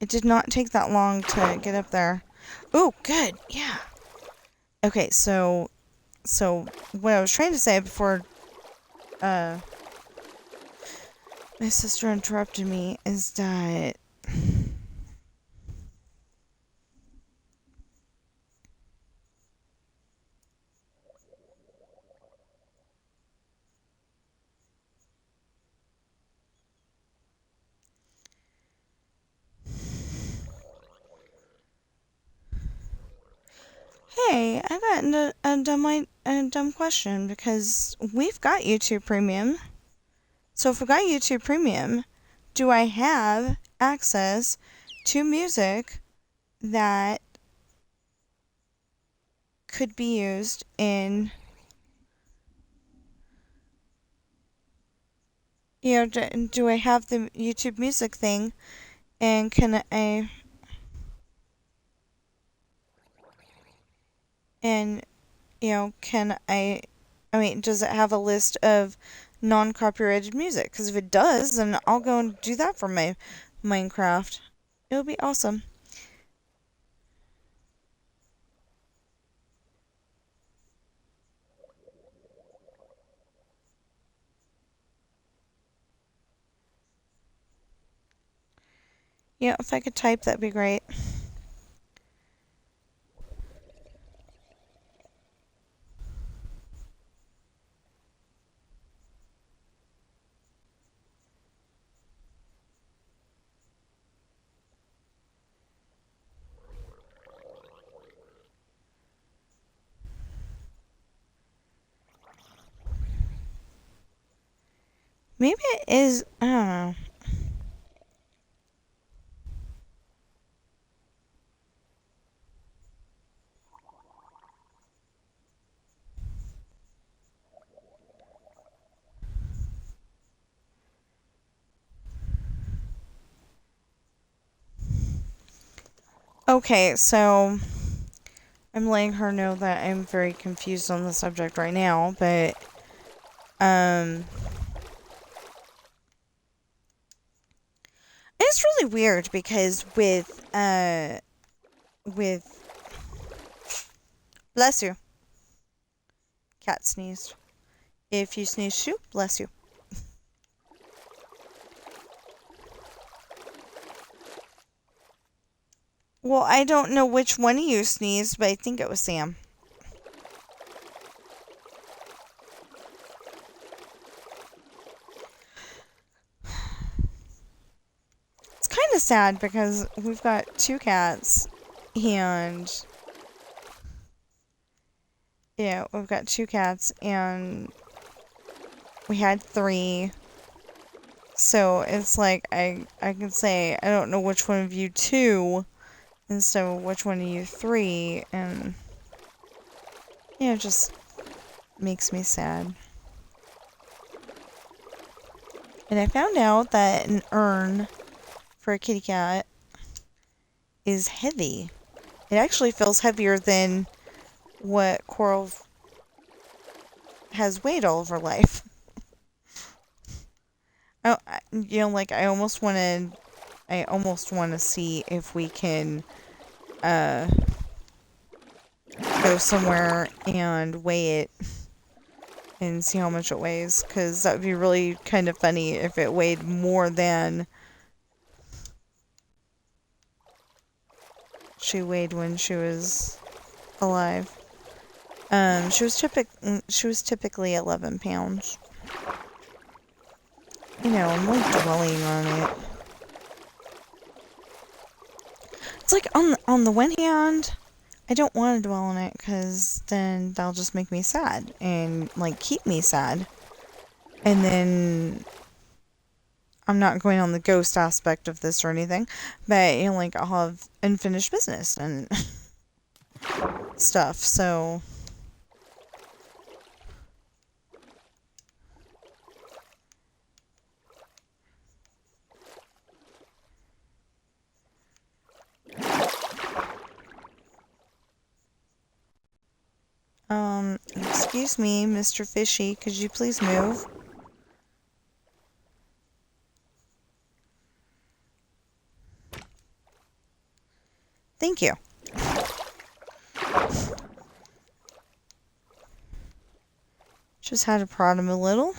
It did not take that long to get up there. Ooh, good, yeah. Okay, so what I was trying to say before my sister interrupted me is that hey, I got a dumb question, because we've got YouTube Premium. So if we got YouTube Premium, do I have access to music that could be used in, do I have the YouTube Music thing, and can I, and, does it have a list of non-copyrighted music? Because if it does, then I'll go and do that for my Minecraft. It'll be awesome. Yeah, if I could type, that'd be great. Maybe it is, I don't know. Okay, so I'm letting her know that I'm very confused on the subject right now, but it's really weird because with bless you. Cat sneezed. If you sneeze too, bless you. Well, I don't know which one of you sneezed, but I think it was Sam. kind of sad because we've got 2 cats and yeah, we've got 2 cats and we had 3. So it's like I can say I don't know which one of you 2 instead of which one of you 3, and it just makes me sad. And I found out that an urn for a kitty cat is heavy. It actually feels heavier than what Coral has weighed all of her life. I almost want to see if we can go somewhere and weigh it and see how much it weighs, because that would be really kind of funny if it weighed more than she weighed when she was alive. She was typically 11 pounds. I'm like dwelling on it. It's like on the one hand, I don't want to dwell on it because then that'll just make me sad and like keep me sad. And then I'm not going on the ghost aspect of this or anything, but like I'll have unfinished business and stuff. So excuse me, Mr. Fishy, could you please move? Thank you. Just had to prod him a little.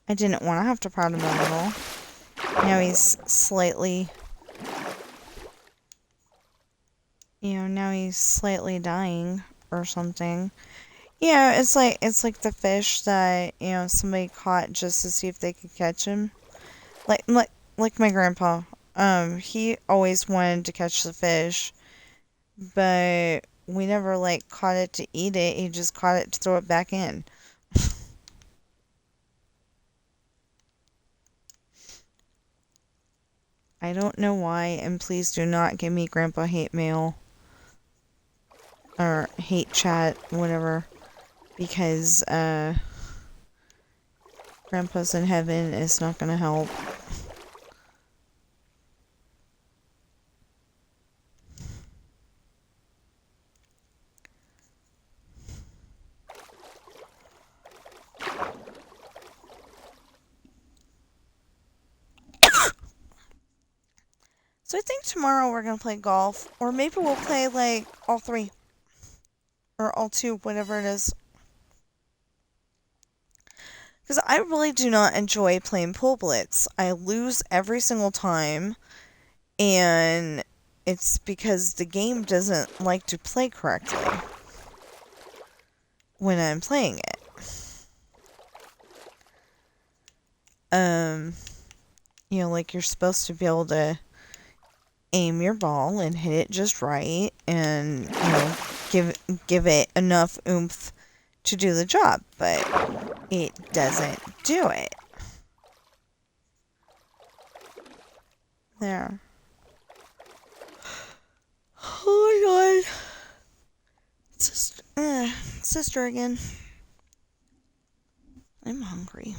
I didn't want to have to prod him a little. Now he's slightly... now he's slightly dying or something. Yeah, it's like the fish that, somebody caught just to see if they could catch him. Like my grandpa. He always wanted to catch the fish, but we never caught it to eat it. He just caught it to throw it back in. I don't know why, and please do not give me grandpa hate mail or hate chat, whatever, because grandpa's in heaven. It's not gonna help. So I think tomorrow we're going to play golf. Or maybe we'll play, all 3. Or all 2, whatever it is. Because I really do not enjoy playing Pool Blitz. I lose every single time. And it's because the game doesn't like to play correctly when I'm playing it. You're supposed to be able to aim your ball and hit it just right and, give it enough oomph to do the job, but it doesn't do it. There. Oh my god. Sister again. I'm hungry.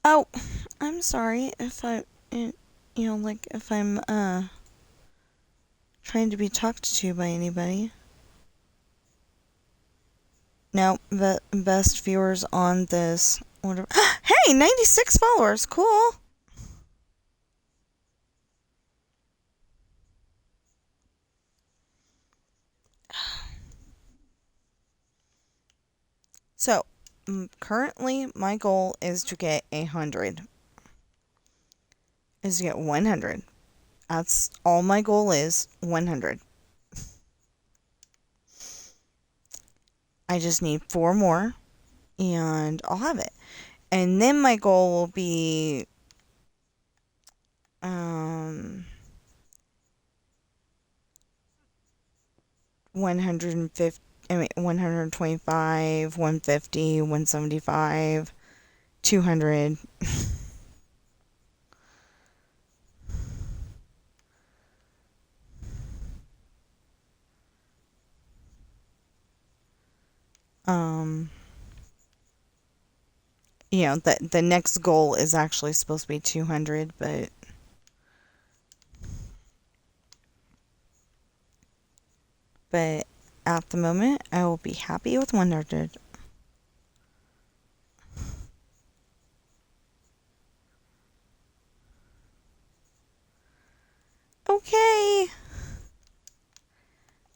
Oh, I'm sorry if if I'm, trying to be talked to by anybody. No, the best viewers on this. Whatever. Hey, 96 followers. Cool. So, currently my goal is to get 100. Is to get 100. That's all my goal is, 100. I just need 4 more and I'll have it. And then my goal will be 150, 125, 150, 175, 200. The next goal is actually supposed to be 200, but at the moment, I will be happy with 100. Okay.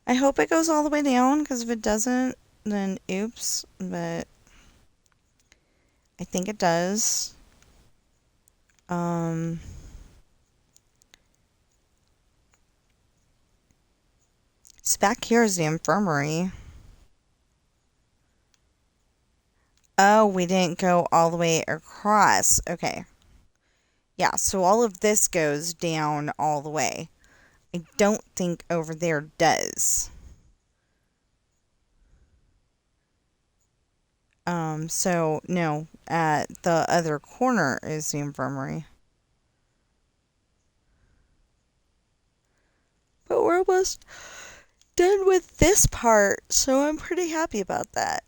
I hope it goes all the way down, because if it doesn't, then oops, but I think it does. So back here is the infirmary. Oh, we didn't go all the way across. Okay. Yeah, so all of this goes down all the way. I don't think over there does. So no, at the other corner is the infirmary. But we're almost done with this part, so I'm pretty happy about that.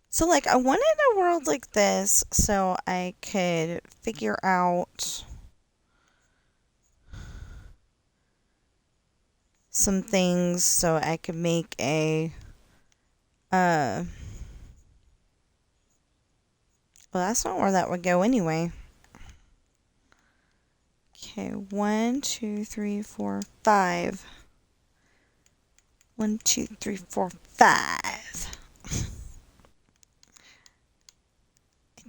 So, like, I wanted a world like this so I could figure out some things so I could make a, well, that's not where that would go anyway. Okay, 1, 2, 3, 4, 5. 1, 2, 3, 4, 5.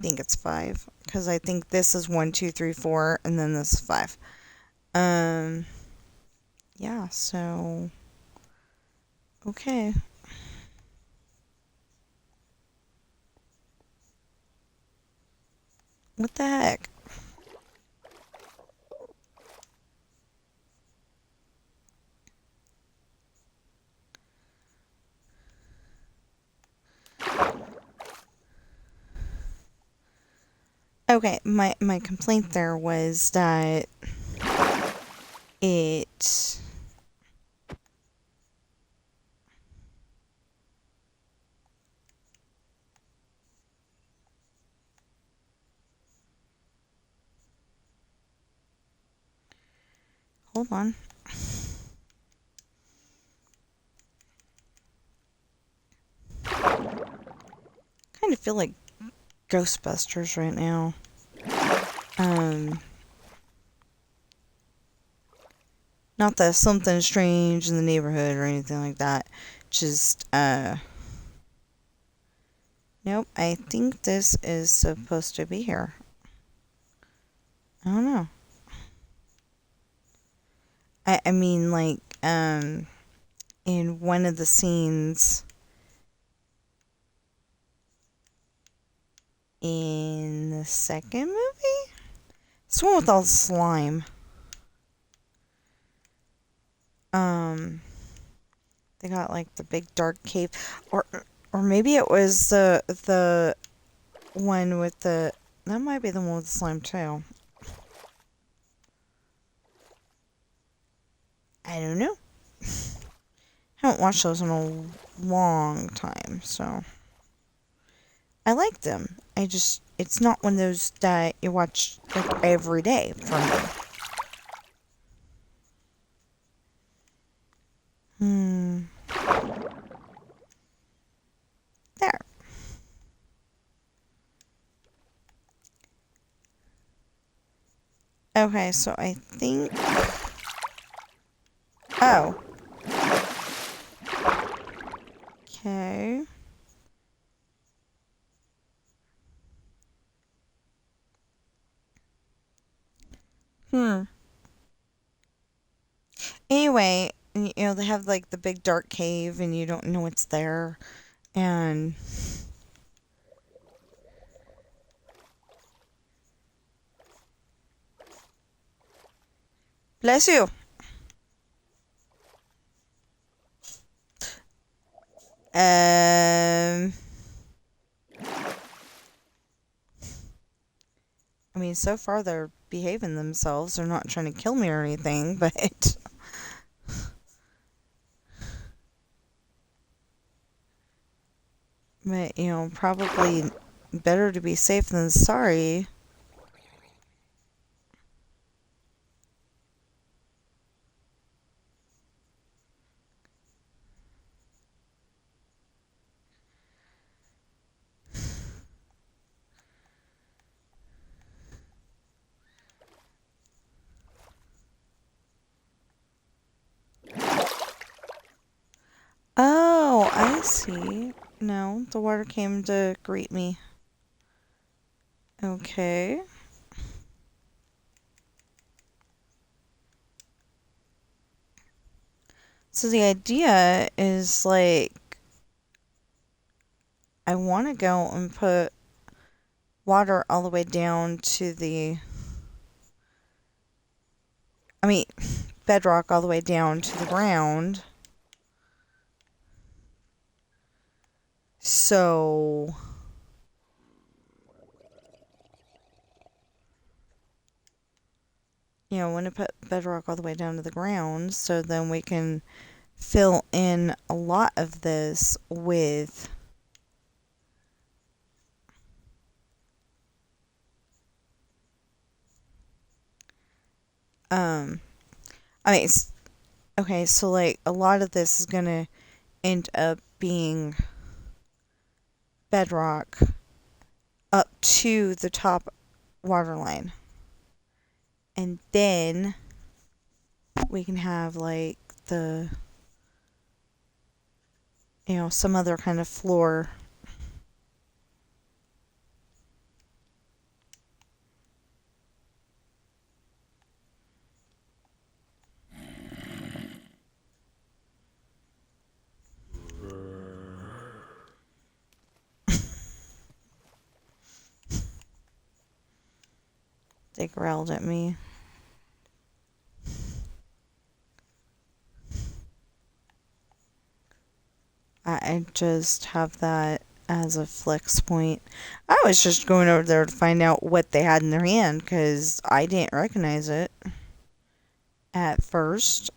I think it's 5, because I think this is 1, 2, 3, 4, and then this is 5. Yeah, so, okay. What the heck? Okay, my complaint there was that it... Hold on. Kind of feel like Ghostbusters right now. Not that something strange in the neighborhood or anything like that. Just, nope, I think this is supposed to be here. I don't know. I mean, like, in one of the scenes in the second movie? It's the one with all the slime. They got, like, the big dark cave. Or maybe it was the one with the... That might be the one with the slime, too. I don't know. Haven't watched those in a long time, so... I like them. It's not one of those that you watch, like, every day for me. There. Okay, so I think... Oh. Okay. Anyway, you know, they have like the big dark cave and you don't know what's there. And bless you. I mean, so far they're behaving themselves. They're not trying to kill me or anything, but but you know, probably better to be safe than sorry. Oh, I see. No, the water came to greet me. Okay. So the idea is like I want to go and put water all the way down to bedrock all the way down to the ground. So, you know, I want to put bedrock all the way down to the ground so then we can fill in a lot of this with um I mean okay, so like a lot of this is going to end up being bedrock up to the top water line. And then we can have like the you know, some other kind of floor. They growled at me. I just have that as a flex point. I was just going over there to find out what they had in their hand because I didn't recognize it at first.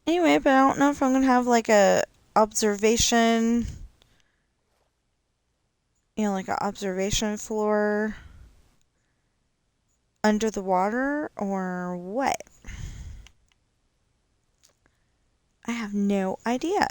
Anyway, but I don't know if I'm gonna have like a observation, you know, like an observation floor under the water or what. I have no idea.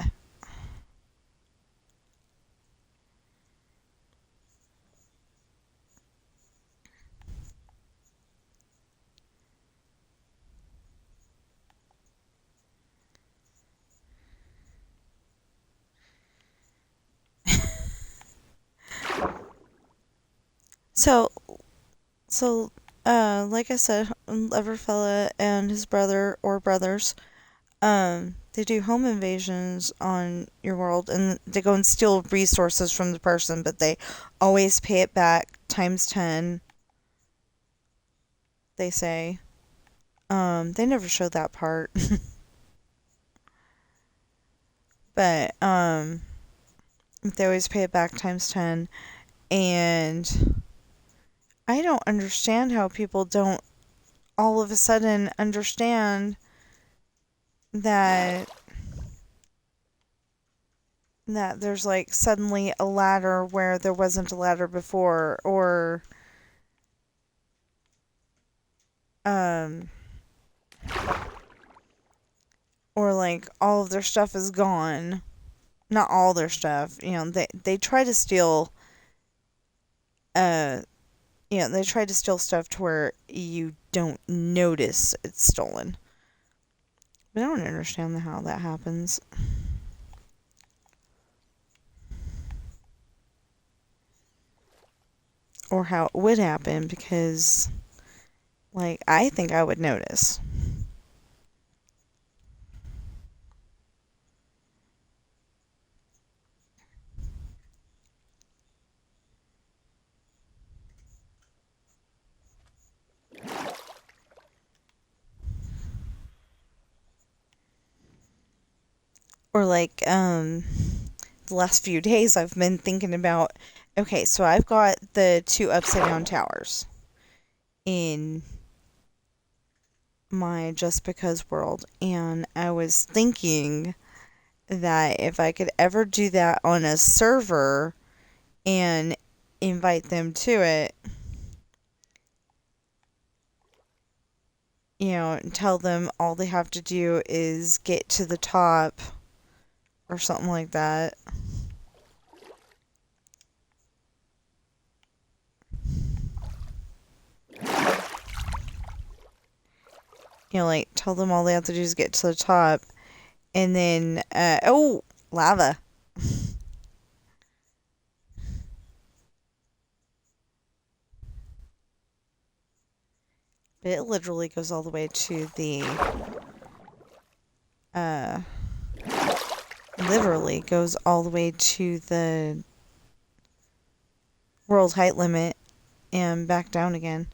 So, like I said, Leverfella and his brother or brothers, they do home invasions on your world, and they go and steal resources from the person, but they always pay it back times 10. They say. They never show that part, but they always pay it back times 10, and I don't understand how people don't all of a sudden understand that there's like suddenly a ladder where there wasn't a ladder before, um or like all of their stuff is gone. Not all their stuff, you know, they try to steal uh, they try to steal stuff to where you don't notice it's stolen. But I don't understand how that happens. Or how it would happen, because, like, I think I would notice. Or, like, the last few days I've been thinking about, okay, so I've got the 2 upside down towers in my Just Because world, and I was thinking that if I could ever do that on a server and invite them to it, and tell them all they have to do is get to the top or something like that. Like, tell them all they have to do is get to the top, and then, oh, lava. It literally goes all the way to the, uh, literally goes all the way to the world height limit and back down again.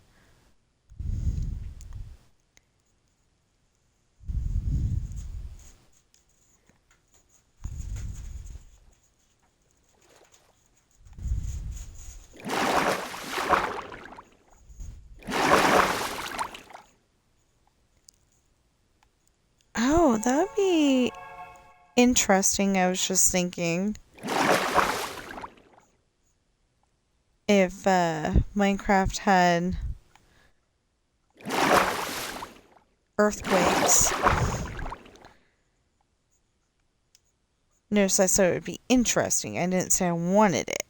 Oh, that would be interesting. I was just thinking if Minecraft had earthquakes. Notice I said it would be interesting. I didn't say I wanted it.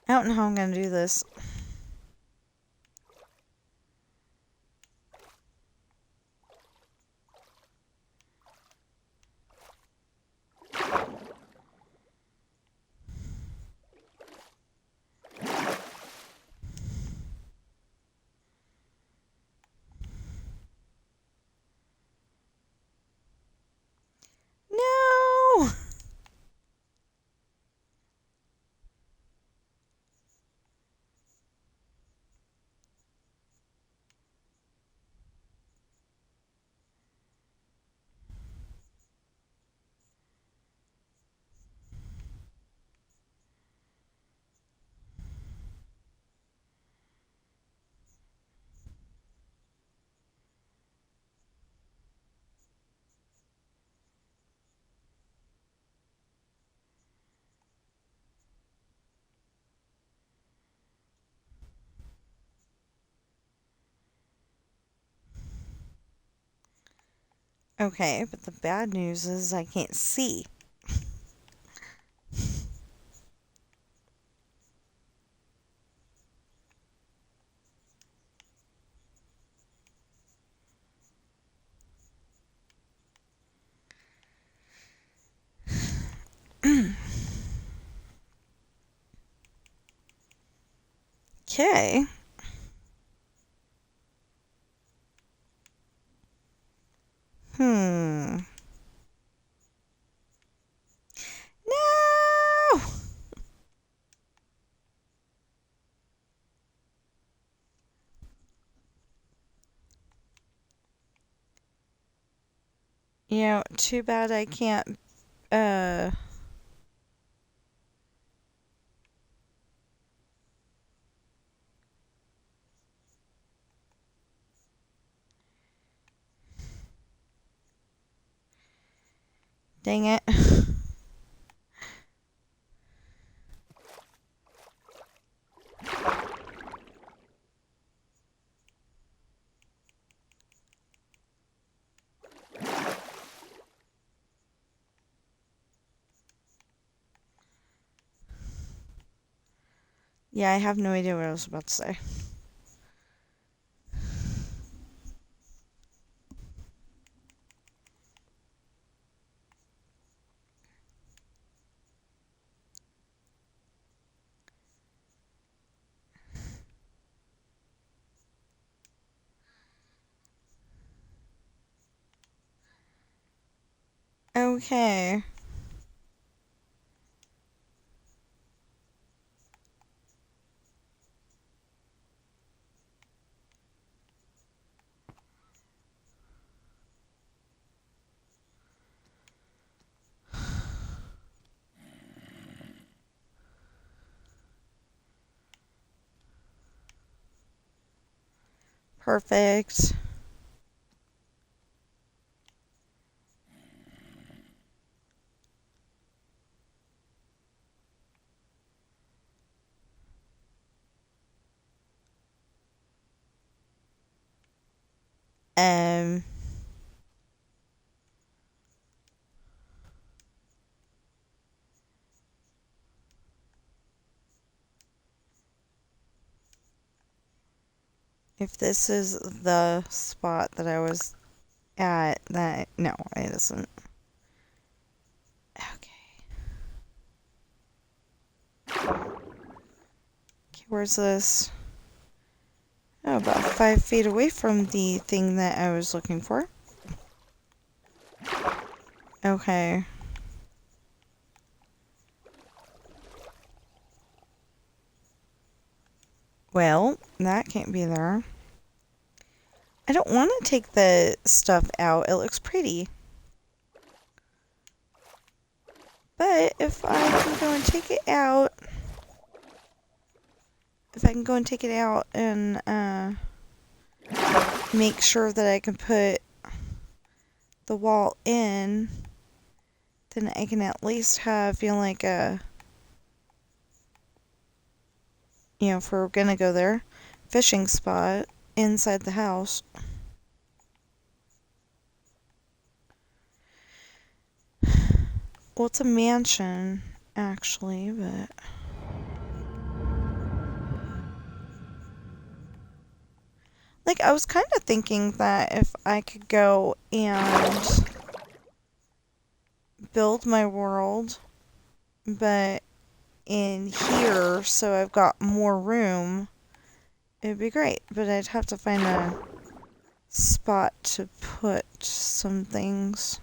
I don't know how I'm going to do this. No! Okay, but the bad news is I can't see. Okay. Hmm. No! Too bad I can't, uh... Dang it. Yeah, I have no idea what I was about to say. Okay. Perfect. Um, if this is the spot that I was at, that, no, it isn't. Okay. Okay, where's this? Oh, about 5 feet away from the thing that I was looking for. Okay. Well, that can't be there. I don't want to take the stuff out. It looks pretty. But if I can go and take it out, and make sure that I can put the wall in, then I can at least have, like a, if we're gonna go there, fishing spot inside the house. Well, it's a mansion, actually, but... Like, I was kind of thinking that if I could go and build my world, but in here, so I've got more room, it'd be great. But I'd have to find a spot to put some things.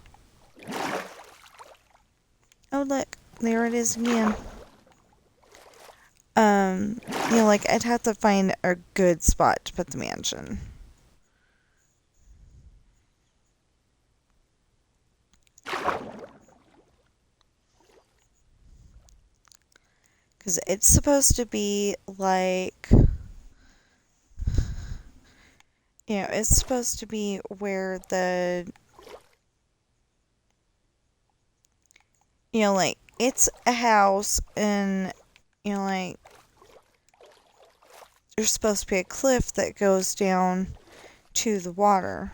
Oh, look, there it is again. Like, I'd have to find a good spot to put the mansion. Because it's supposed to be like... it's supposed to be where the... like, it's a house, and, like, there's supposed to be a cliff that goes down to the water.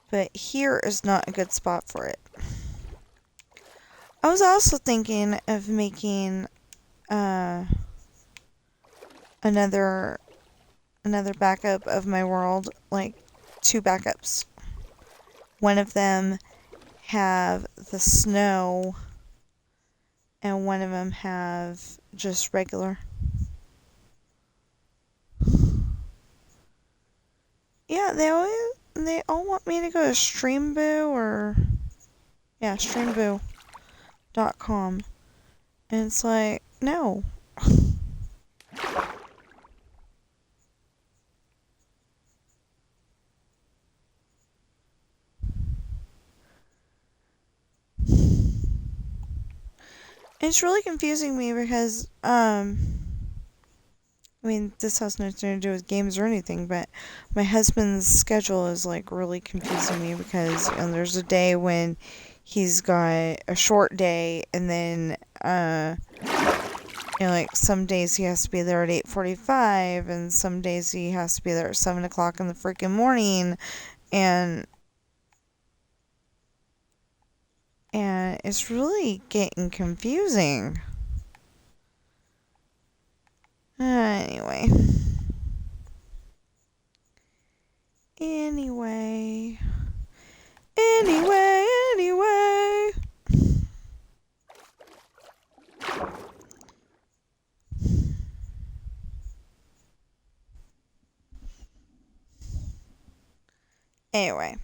But here is not a good spot for it. I was also thinking of making another backup of my world, like 2 backups. One of them have the snow, and one of them have just regular. Yeah, they all want me to go to Streamboo, or streamboo.com. And it's like, no. It's really confusing me because I mean, this has nothing to do with games or anything, but my husband's schedule is like really confusing me because there's a day when he's got a short day, and then like some days he has to be there at 8:45, and some days he has to be there at 7 o'clock in the freaking morning, and it's really getting confusing. Anyway. Anyway. Anyway.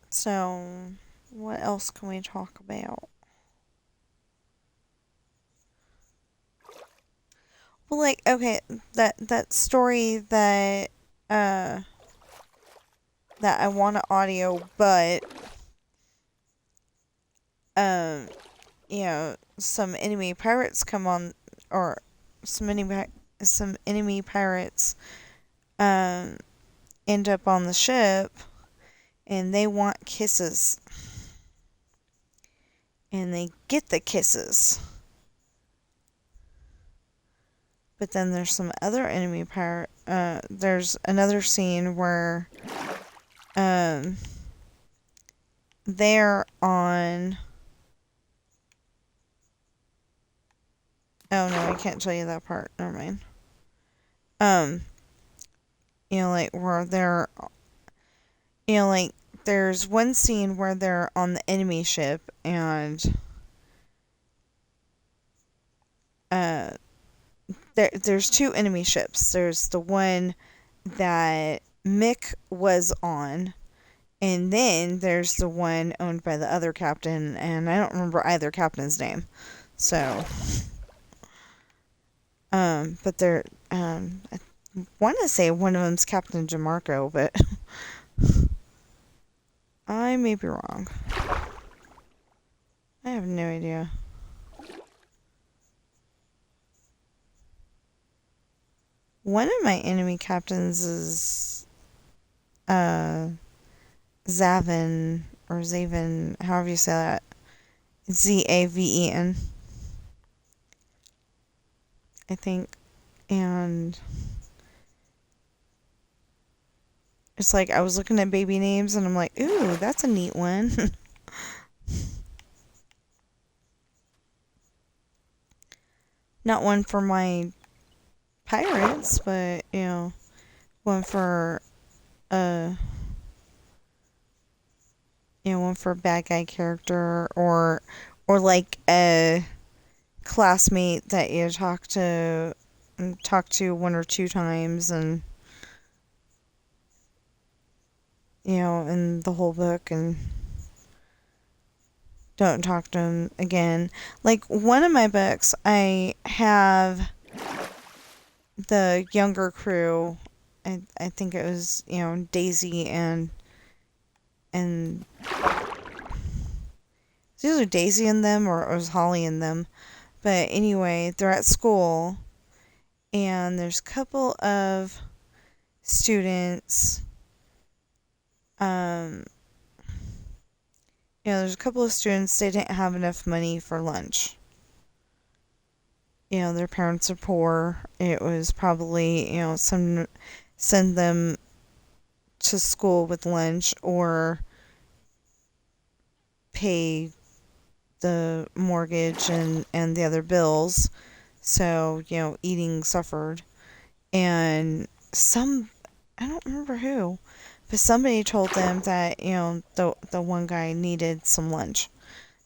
So, what else can we talk about? Well, like, okay, that story that that I want to audio, but um, some enemy pirates come on, or some enemy pirates um end up on the ship, and they want kisses, and they get the kisses. But then there's some other enemy pirate. There's another scene where they're on. Oh no, I can't tell you that part. Never mind. Like where they're, like there's one scene where they're on the enemy ship, and there's two enemy ships. There's the one that Mick was on, and then there's the one owned by the other captain, and I don't remember either captain's name. So, but they're, I want to say one of them's Captain Jamarco, but I may be wrong. I have no idea. One of my enemy captains is, Zaven, or Zaven, however you say that. Zaven, I think. And it's like I was looking at baby names, and I'm like, ooh, that's a neat one. Not one for my pirates, but one for uh one for a bad guy character, or like a classmate that you talk to one or two times, and in the whole book, and don't talk to him again. Like one of my books, I have the younger crew. I think it was Daisy and it's either Daisy and them, or it was Holly and them. But anyway, they're at school, and there's a couple of students. There's a couple of students, they didn't have enough money for lunch. Their parents are poor. It was probably, send them to school with lunch, or pay the mortgage and the other bills. So, eating suffered. And I don't remember who, but somebody told them that, the one guy needed some lunch.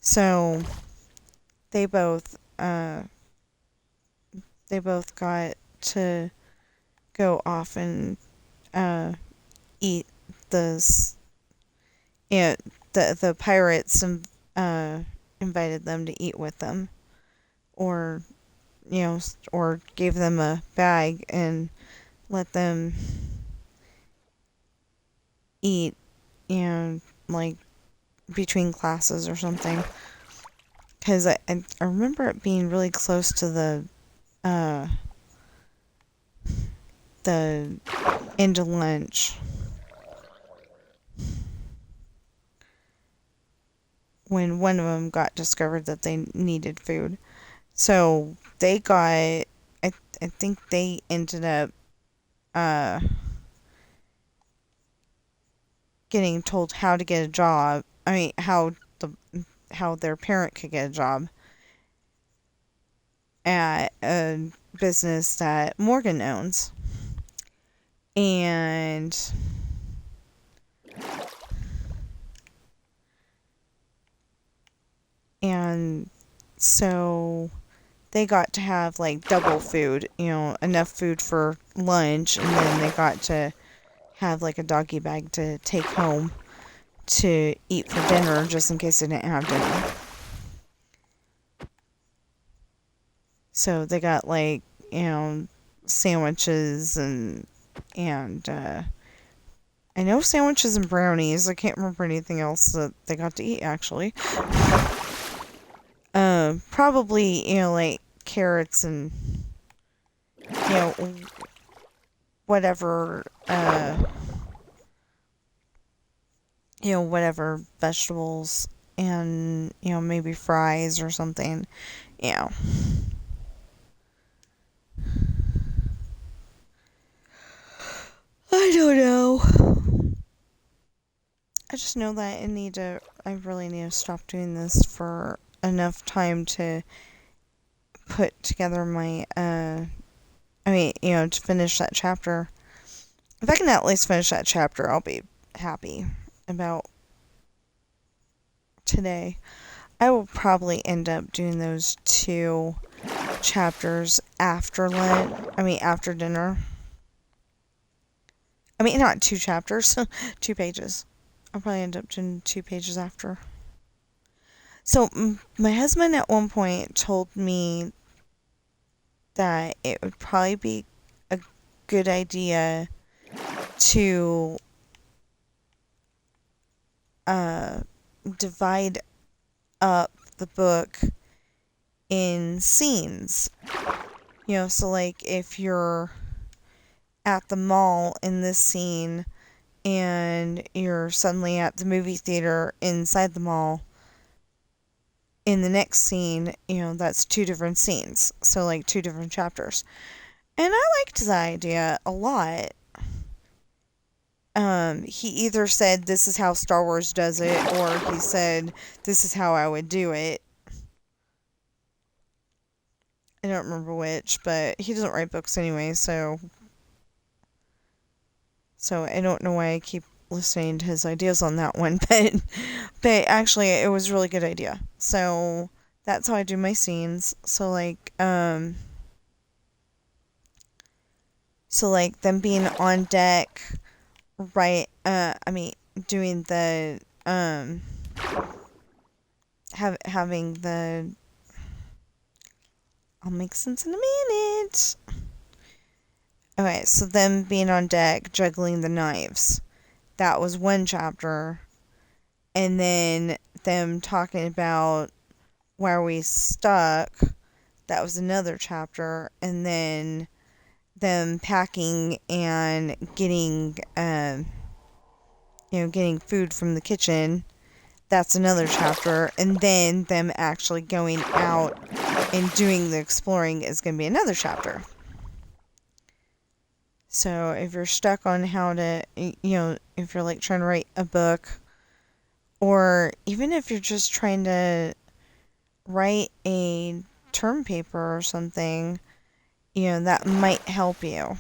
So they both got to go off and eat this. The pirates invited them to eat with them, or or gave them a bag and let them eat, like between classes or something. Because I remember it being really close to the the into lunch when one of them got discovered that they needed food. So they got, I think they ended up getting told how to get a job. I mean, how their parent could get a job at a business that Morgan owns. And so they got to have like double food, enough food for lunch, and then they got to have like a doggy bag to take home to eat for dinner just in case they didn't have dinner. So they got like, sandwiches and I know sandwiches and brownies. I can't remember anything else that they got to eat actually. Probably, like carrots and whatever whatever vegetables and maybe fries or something. I don't know. I just know that I really need to stop doing this for enough time to put together my, to finish that chapter. If I can at least finish that chapter, I'll be happy about today. I will probably end up doing those 2 chapters after after dinner. Not 2 chapters, 2 pages. I'll probably end up doing 2 pages after. So, my husband at one point told me that it would probably be a good idea to divide up the book in scenes. So like if you're at the mall in this scene and you're suddenly at the movie theater inside the mall in the next scene, that's 2 different scenes. So like 2 different chapters. And I liked that idea a lot. He either said this is how Star Wars does it, or he said this is how I would do it. I don't remember which, but he doesn't write books anyway, so I don't know why I keep listening to his ideas on that one, but actually it was a really good idea. So that's how I do my scenes. So like them being on deck, right, doing the having the I'll make sense in a minute. Okay, so them being on deck, juggling the knives. That was 1 chapter. And then them talking about where we stuck. That was another chapter. And then them packing and getting, getting food from the kitchen. That's another chapter. And then them actually going out and doing the exploring is going to be another chapter. So if you're stuck on how to, if you're like trying to write a book, or even if you're just trying to write a term paper or something, that might help you.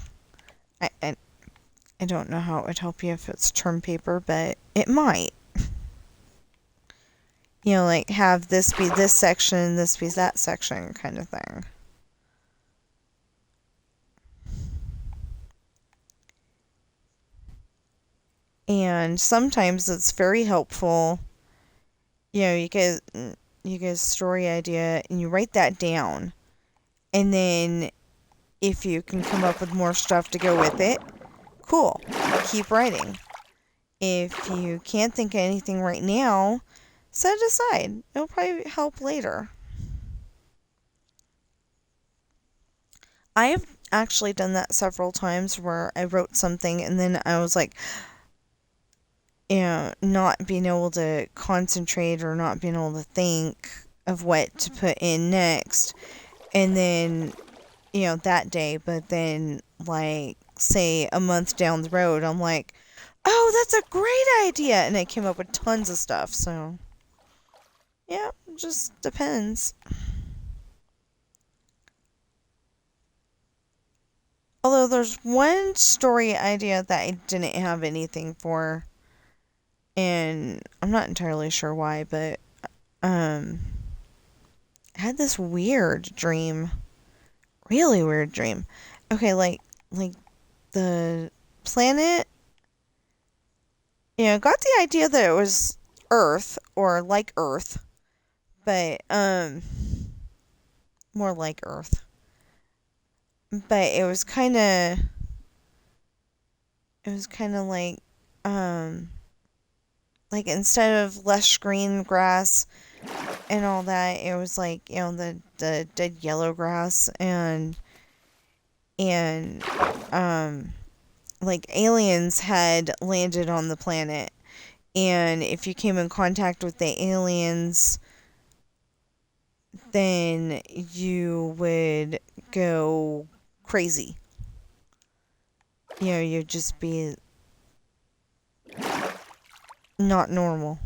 I don't know how it would help you if it's term paper, but it might. Like have this be this section, this be that section kind of thing. And sometimes it's very helpful. You get a story idea and you write that down. And then if you can come up with more stuff to go with it, cool. Keep writing. If you can't think of anything right now, set it aside. It'll probably help later. actually done that several times where I wrote something and then I was like, not being able to concentrate or not being able to think of what to put in next. And then, that day, but then, like, say a month down the road, I'm like, oh, that's a great idea. And I came up with tons of stuff. So, yeah, it just depends. Although there's one story idea that I didn't have anything for, and I'm not entirely sure why, but I had this weird dream, really weird dream. Okay, like the planet, got the idea that it was Earth or like Earth, but more like Earth. But it was kind of like instead of lush green grass and all that, it was like, the dead yellow grass and like aliens had landed on the planet, and if you came in contact with the aliens, then you would go crazy. You'd just be not normal.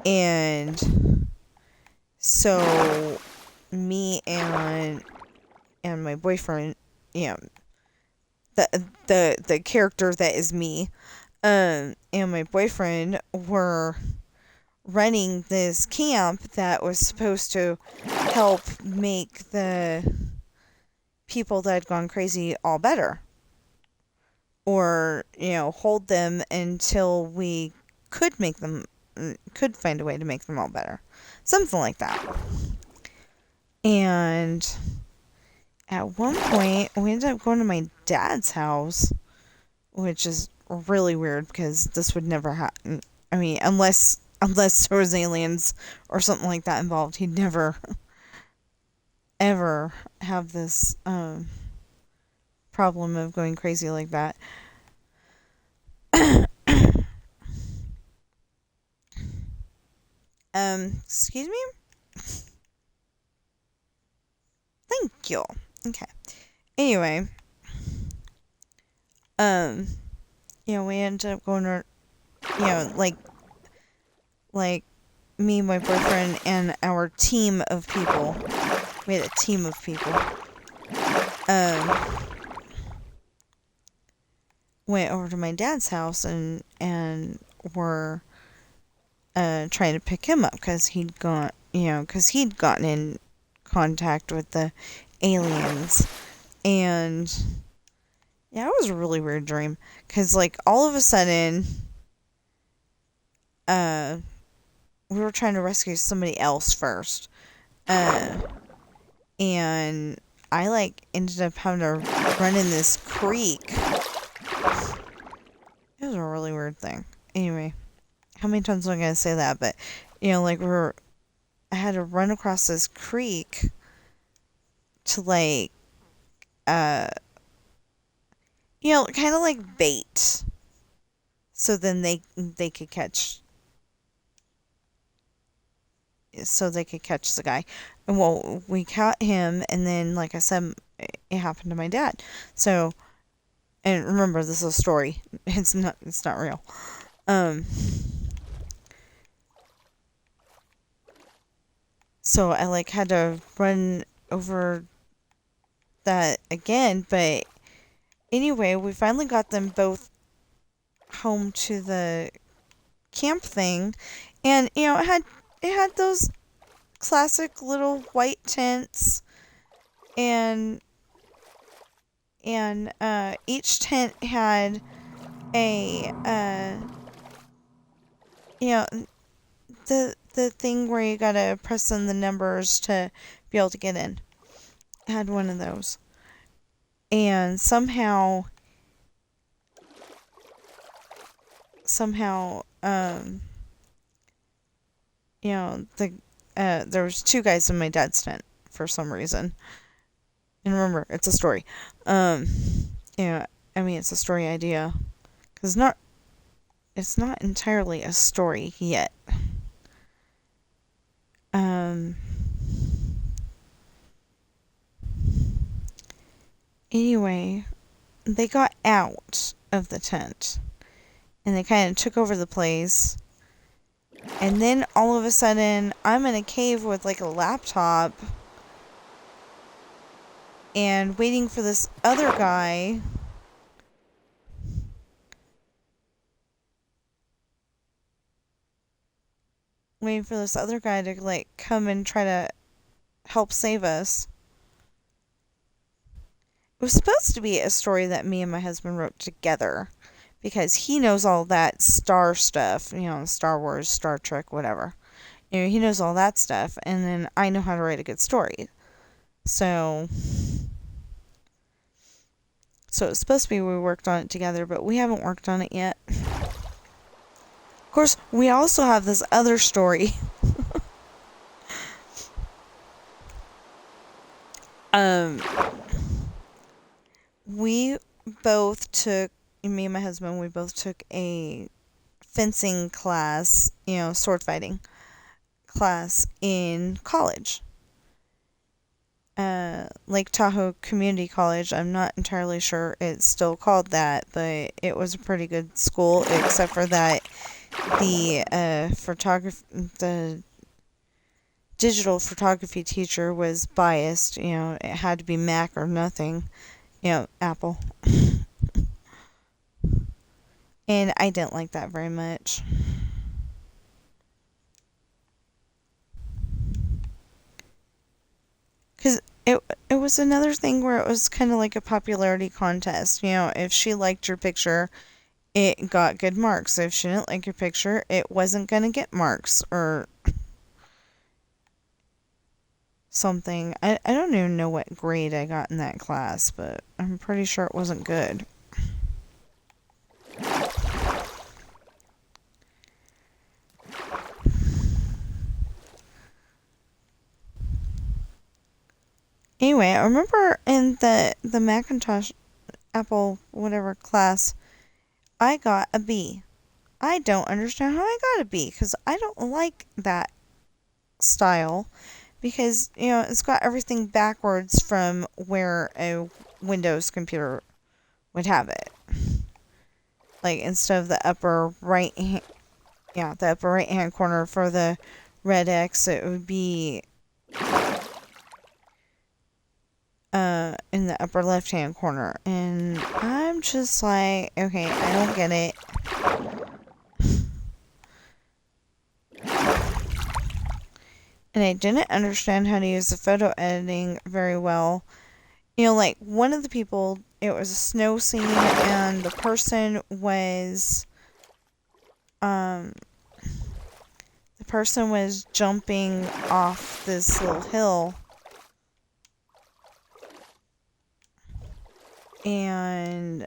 And so me and my boyfriend, the character that is me, and my boyfriend were running this camp that was supposed to help make the people that had gone crazy all better. Or, hold them until we could find a way to make them all better. Something like that. And at one point, we ended up going to my dad's house, which is really weird because this would never happen. I mean, unless there was aliens or something like that involved, he'd never ever have this problem of going crazy like that. Excuse me? Thank you. Okay. Anyway, we ended up going to, like me, my boyfriend, and our team of people. We had a team of people. Went over to my dad's house and were trying to pick him up because he'd gotten in contact with the aliens. And yeah, it was a really weird dream because, like, all of a sudden we were trying to rescue somebody else first, and I, like, ended up having to run in this creek. It was a really weird thing. Anyway, how many times am I gonna say that? But I had to run across this creek to, like, kind of like bait, so then they could catch the guy. And well, we caught him, and then, like I said, it happened to my dad. So, and remember, this is a story. It's not real. So I, like, had to run over that again, but anyway, we finally got them both home to the camp thing, and it had those classic little white tents, and each tent had a the thing where you gotta press in the numbers to be able to get in. It had one of those, and somehow there was two guys in my dad's tent for some reason. And remember, it's a story. Um, yeah, I mean, it's a story idea. Because it's not entirely a story yet. Um, anyway, they got out of the tent. And they kind of took over the place. And then all of a sudden, I'm in a cave with like a laptop. And waiting for this other guy. Waiting for this other guy to like come and try to help save us. It was supposed to be a story that me and my husband wrote together because he knows all that Star stuff, Star Wars, Star Trek, whatever. He knows all that stuff, and then I know how to write a good story. So it's supposed to be we worked on it together, but we haven't worked on it yet. Of course, we also have this other story. We both took, me and my husband, we both took a fencing class, sword fighting class in college. Lake Tahoe Community College. I'm not entirely sure it's still called that, but it was a pretty good school, except for that the digital photography teacher was biased. It had to be Mac or nothing. Apple. And I didn't like that very much. Because it was another thing where it was kind of like a popularity contest. If she liked your picture, it got good marks. If she didn't like your picture, it wasn't going to get marks or something. I don't even know what grade I got in that class, but I'm pretty sure it wasn't good. Anyway, I remember in the Macintosh Apple whatever class, I got a B. I don't understand how I got a B because I don't like that style because it's got everything backwards from where a Windows computer would have it. Like instead of the upper right hand, the upper right hand corner for the red X, it would be in the upper left hand corner. And I'm just like, okay, I don't get it. And I didn't understand how to use the photo editing very well. Like one of the people, it was a snow scene and the person was jumping off this little hill, and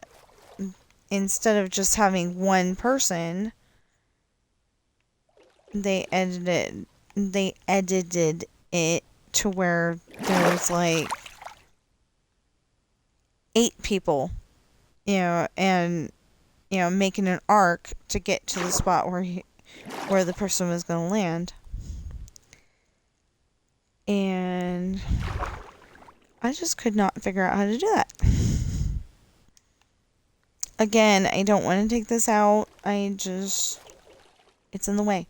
instead of just having one person, they edited it to where there's like 8 people, and making an arc to get to the spot where the person was going to land. And I just could not figure out how to do that. Again, I don't want to take this out. It's in the way.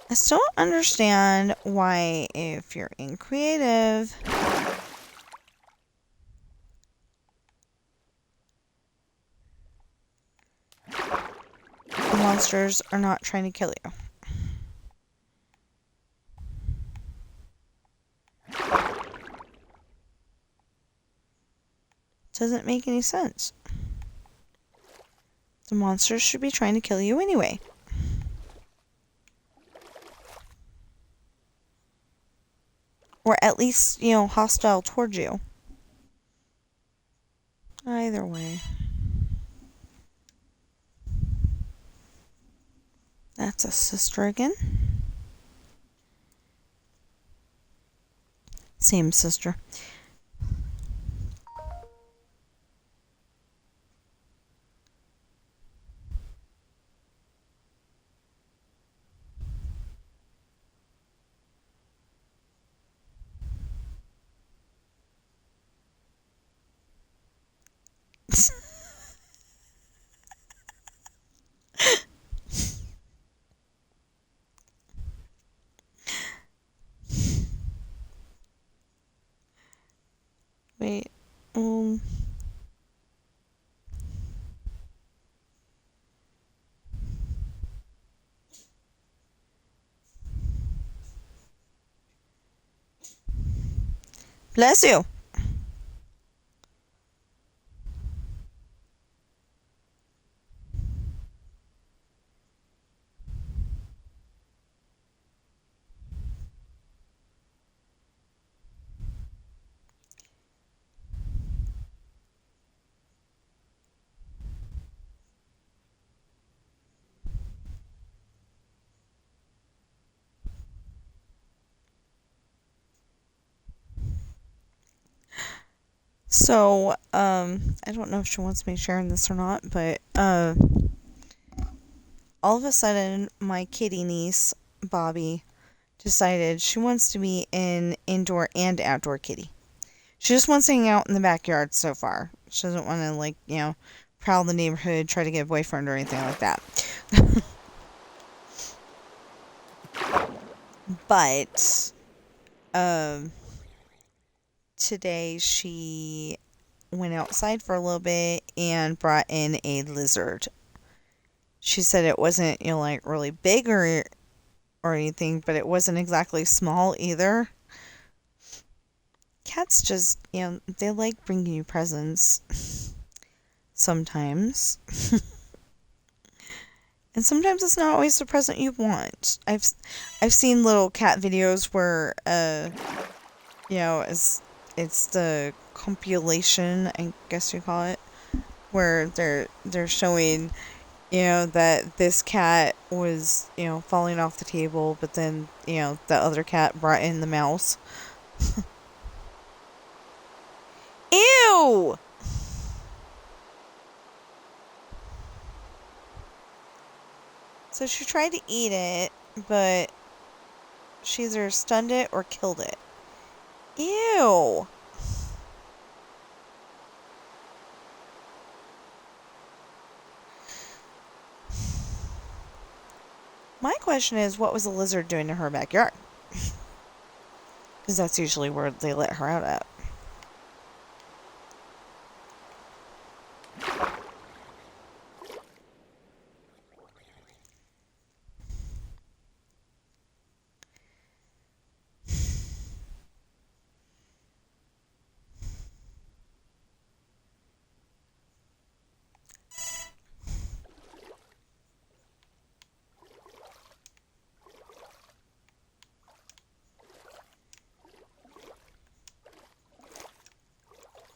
I still don't understand why, if you're in creative, the monsters are not trying to kill you. Doesn't make any sense. The monsters should be trying to kill you anyway. Or at least, hostile towards you. Either way. That's a sister again. Same, sister. Wait. Um. Bless you. So, I don't know if she wants me sharing this or not, but, all of a sudden, my kitty niece, Bobby, decided she wants to be an indoor and outdoor kitty. She just wants to hang out in the backyard so far. She doesn't want to, like, prowl the neighborhood, try to get a boyfriend or anything like that. But, today she went outside for a little bit and brought in a lizard. She said it wasn't, like really big or anything, but it wasn't exactly small either. Cats just, they like bringing you presents sometimes. And sometimes it's not always the present you want. I've seen little cat videos where it's the compilation, I guess you call it, where they're showing, that this cat was, falling off the table, but then, the other cat brought in the mouse. Ew! So she tried to eat it, but she either stunned it or killed it. Ew! My question is, what was the lizard doing to her backyard? Because that's usually where they let her out at.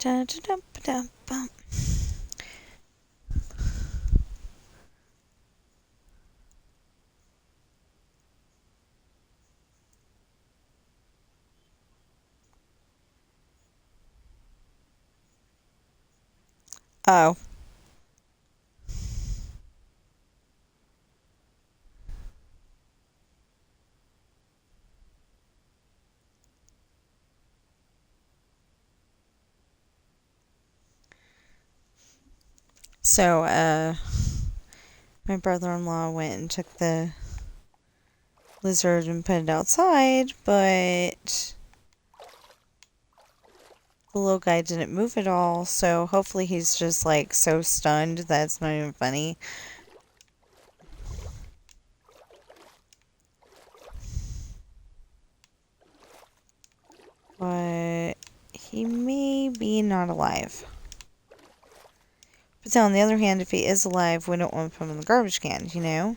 Da-da-da-ba-da-bum. Oh. So, my brother-in-law went and took the lizard and put it outside, but the little guy didn't move at all, so hopefully he's just, like, so stunned that it's not even funny. But he may be not alive. But then on the other hand, if he is alive, we don't want to put him in the garbage can, I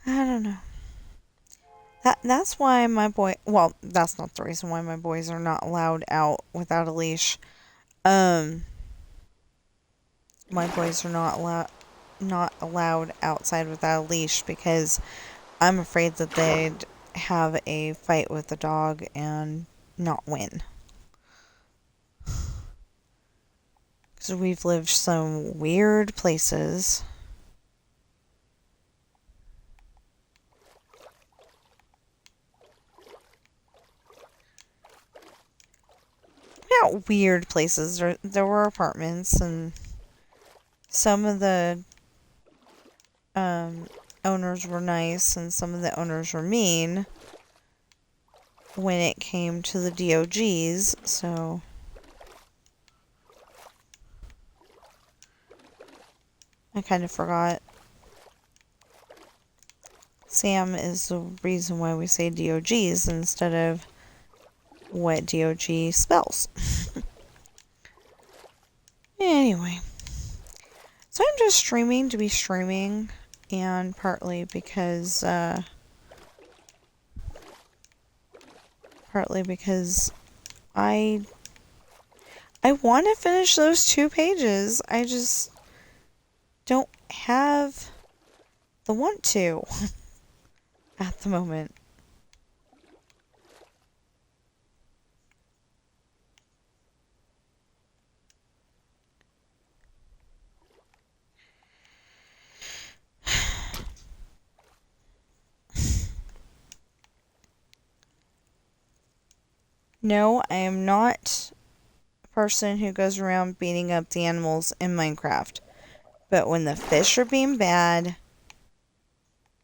don't know. That's why that's not the reason why my boys are not allowed out without a leash. My boys are not allowed. not allowed outside without a leash because I'm afraid that they'd have a fight with the dog and not win. Because we've lived some weird places. Not weird places. There were apartments, and some of the owners were nice, and some of the owners were mean when it came to the DOGs. So I kind of forgot. Sam is the reason why we say DOGs instead of what DOG spells. Anyway, so I'm just streaming to be streaming, and partly because I want to finish those 2 pages. I just don't have the want to at the moment. No, I am not a person who goes around beating up the animals in Minecraft. But when the fish are being bad,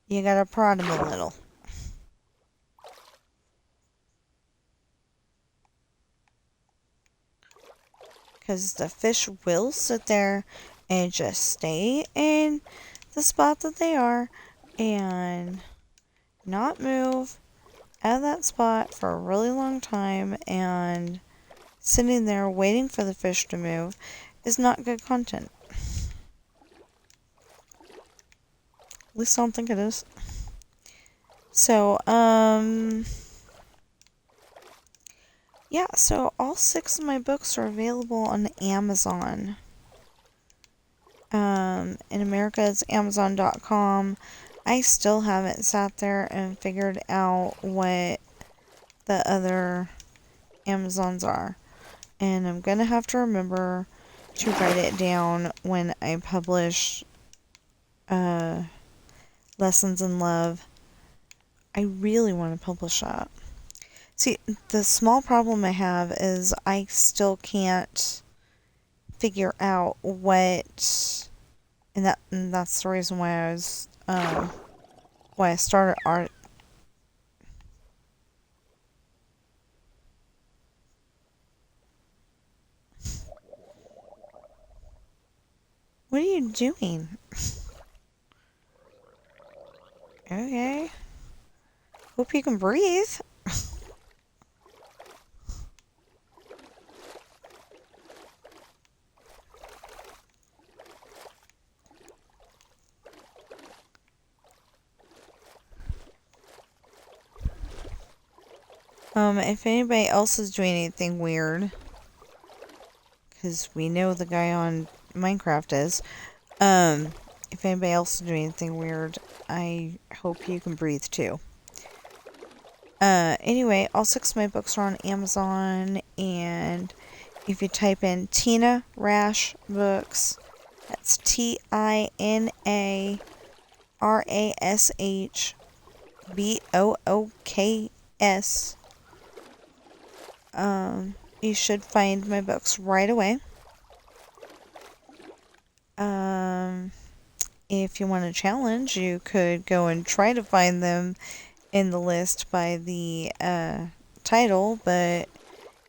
you gotta prod them a little. Because the fish will sit there and just stay in the spot that they are and not move out of that spot for a really long time, and sitting there waiting for the fish to move is not good content. At least I don't think it is. So, yeah, so all 6 of my books are available on Amazon. In America, it's Amazon.com. I still haven't sat there and figured out what the other Amazons are. And I'm gonna have to remember to write it down when I publish Lessons in Love. I really want to publish that. See, the small problem I have is I still can't figure out what, and that's the reason why I started art. What are you doing? Okay. Hope you can breathe. If anybody else is doing anything weird, because we know the guy on Minecraft is, if anybody else is doing anything weird, I hope you can breathe too. Anyway, all 6 of my books are on Amazon, and if you type in Tina Rash Books, that's TINARASHBOOKS, you should find my books right away. If you want a challenge, you could go and try to find them in the list by the title, but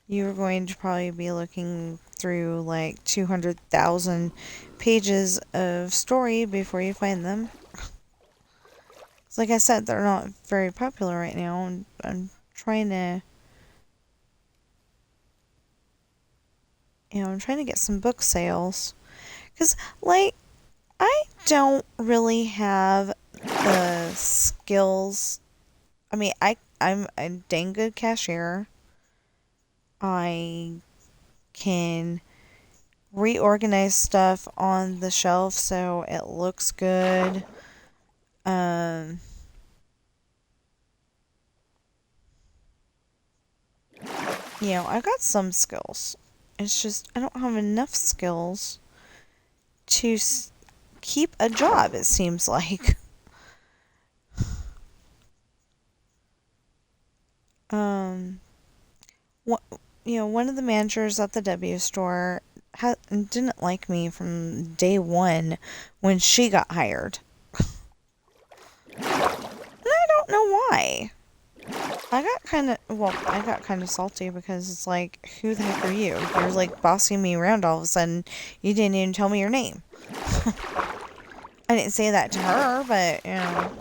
you're going to probably be looking through like 200,000 pages of story before you find them. Like I said, they're not very popular right now, and I'm trying to get some book sales. Because, like, I don't really have the skills. I mean, I'm a dang good cashier. I can reorganize stuff on the shelf so it looks good. Um, I got some skills. It's just I don't have enough skills to keep a job, it seems like. Um, what, one of the managers at the W store didn't like me from day one when she got hired. And I don't know why. I got kind of salty because it's like, who the heck are you? You're like bossing me around all of a sudden. You didn't even tell me your name. I didn't say that to her, but, um,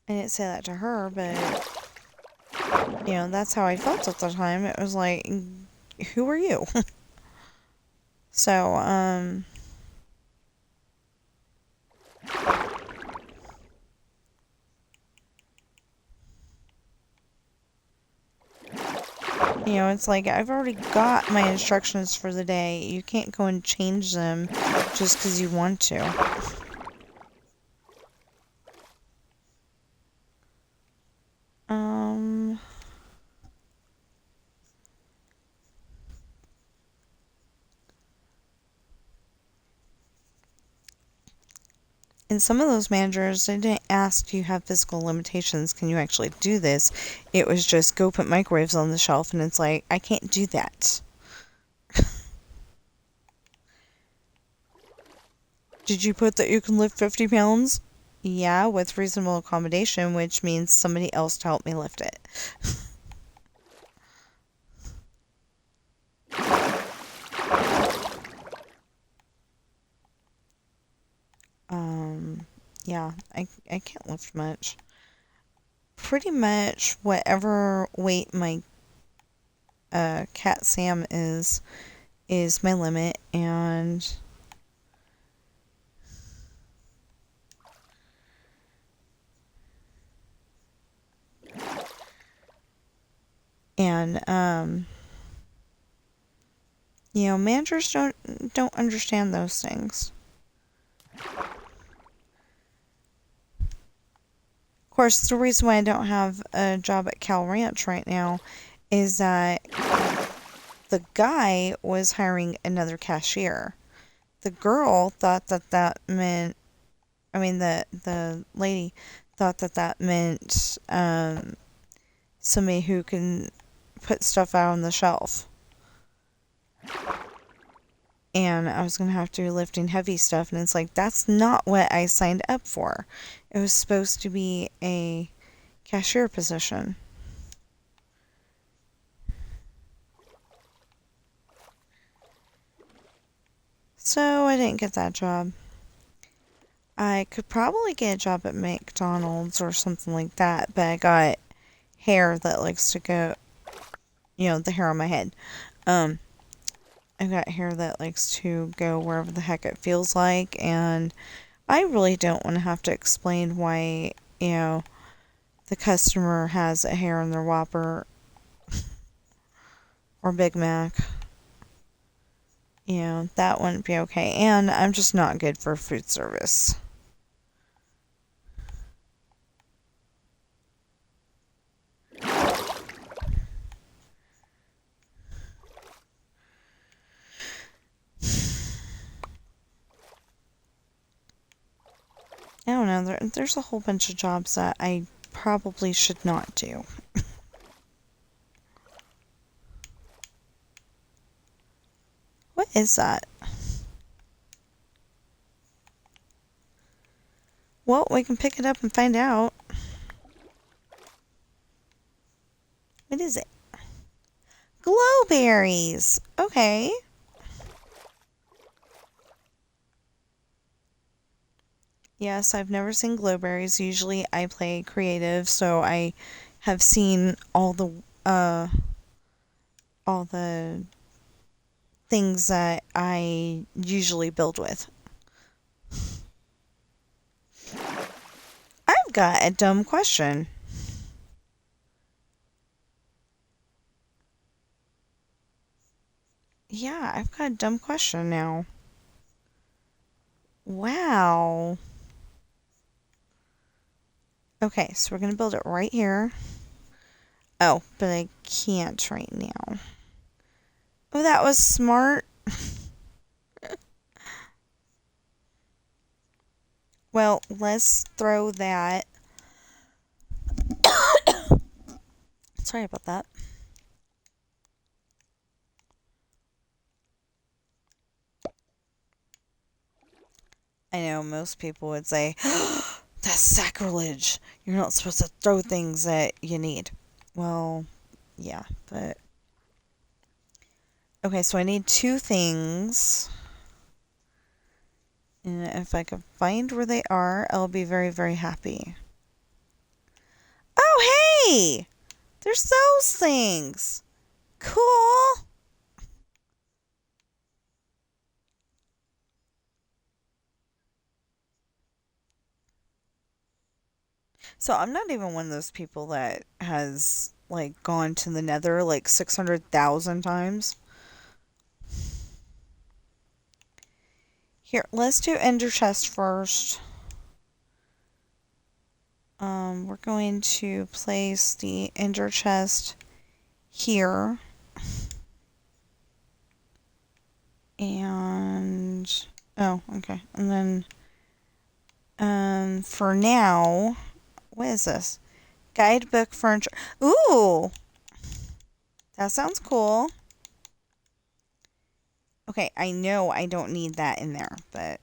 I didn't say that to her, but, that's how I felt at the time. It was like, who are you? So, it's like I've already got my instructions for the day. You can't go and change them just because you want to. Um, and some of those managers, they didn't ask, do you have physical limitations? Can you actually do this? It was just go put microwaves on the shelf, and it's like, I can't do that. Did you put that you can lift 50 pounds? Yeah, with reasonable accommodation, which means somebody else to help me lift it. Yeah, I can't lift much. Pretty much whatever weight my cat Sam is my limit, and managers don't understand those things. Of course, the reason why I don't have a job at Cal Ranch right now is that the guy was hiring another cashier. The girl thought that meant, I mean, the lady thought that meant somebody who can put stuff out on the shelf. And I was going to have to be lifting heavy stuff, and it's like, that's not what I signed up for. It was supposed to be a cashier position. So I didn't get that job. I could probably get a job at McDonald's or something like that, but I got hair that likes to go, the hair on my head. I got hair that likes to go wherever the heck it feels like, and I really don't want to have to explain why, the customer has a hair in their Whopper or Big Mac. That wouldn't be okay. And I'm just not good for food service. I don't know. There's a whole bunch of jobs that I probably should not do. What is that? Well, we can pick it up and find out. What is it? Glowberries! Okay. Yes, I've never seen glowberries. Usually I play creative, so I have seen all the things that I usually build with. I've got a dumb question. Yeah, I've got a dumb question now. Wow. Okay, so we're gonna build it right here. Oh, but I can't right now. Oh, that was smart. Well, let's throw that. Sorry about that. I know most people would say, that's sacrilege. You're not supposed to throw things that you need. Well, yeah, but. Okay, so I need two things. And if I can find where they are, I'll be very, very happy. Oh, hey! There's those things. Cool. So I'm not even one of those people that has like gone to the nether like 600,000 times. Here, let's do ender chest first. We're going to place the ender chest here. And oh, okay. And then for now, what is this? Guidebook furniture. Ooh! That sounds cool. Okay, I know I don't need that in there, but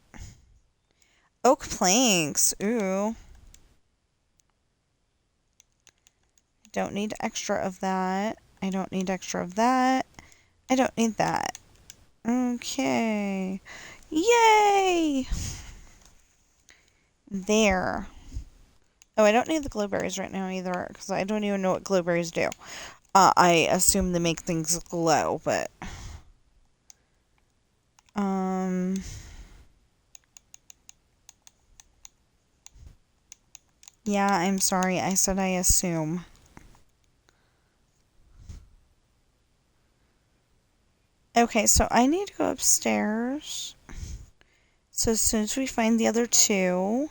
oak planks. Ooh. Don't need extra of that. I don't need extra of that. I don't need that. Okay. Yay! There. Oh, I don't need the glowberries right now either, because I don't even know what glowberries do. I assume they make things glow, but... Yeah, I'm sorry. I said I assume. Okay, so I need to go upstairs. So as soon as we find the other two...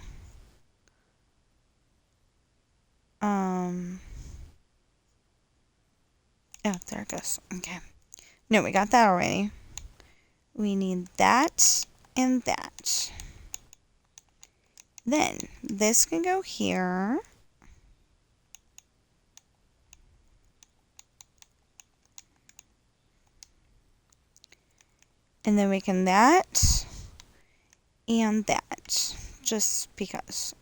Oh, there it goes. Okay. No, we got that already. We need that and that. Then, this can go here. And then we can that and that. Just because.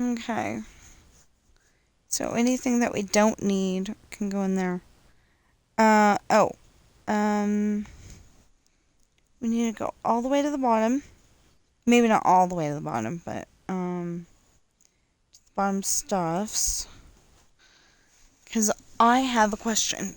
Okay. So anything that we don't need can go in there. Oh. We need to go all the way to the bottom. Maybe not all the way to the bottom, but, bottom stuffs. Because I have a question.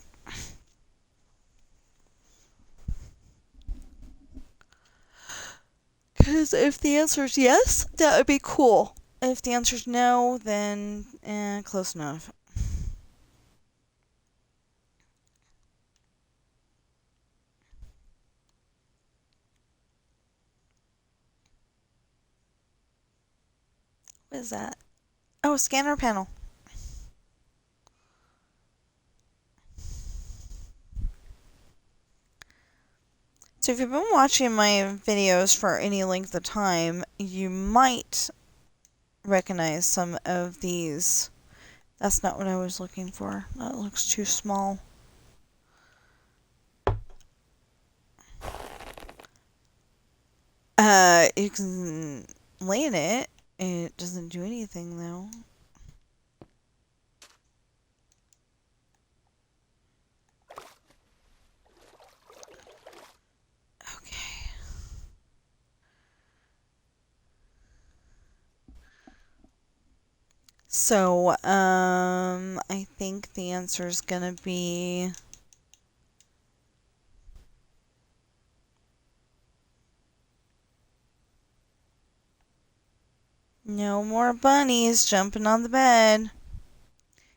Because if the answer is yes, that would be cool. If the answer is no, then, close enough. What is that? Oh, scanner panel. So if you've been watching my videos for any length of time, you might recognize some of these. That's not what I was looking for. That looks too small. You can lay in it. It doesn't do anything though. Okay. So, I think the answer is gonna be No more bunnies jumping on the bed.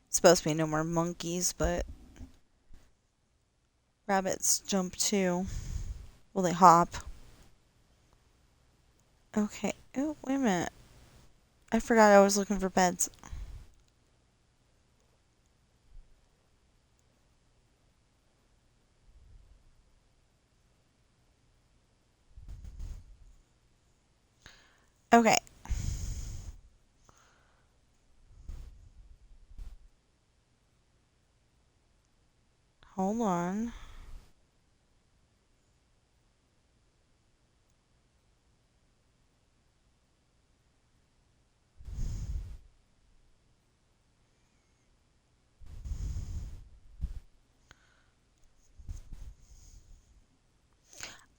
It's supposed to be no more monkeys, but rabbits jump too. Well, they hop. Okay. Oh, wait a minute. I forgot I was looking for beds. Okay. Hold on.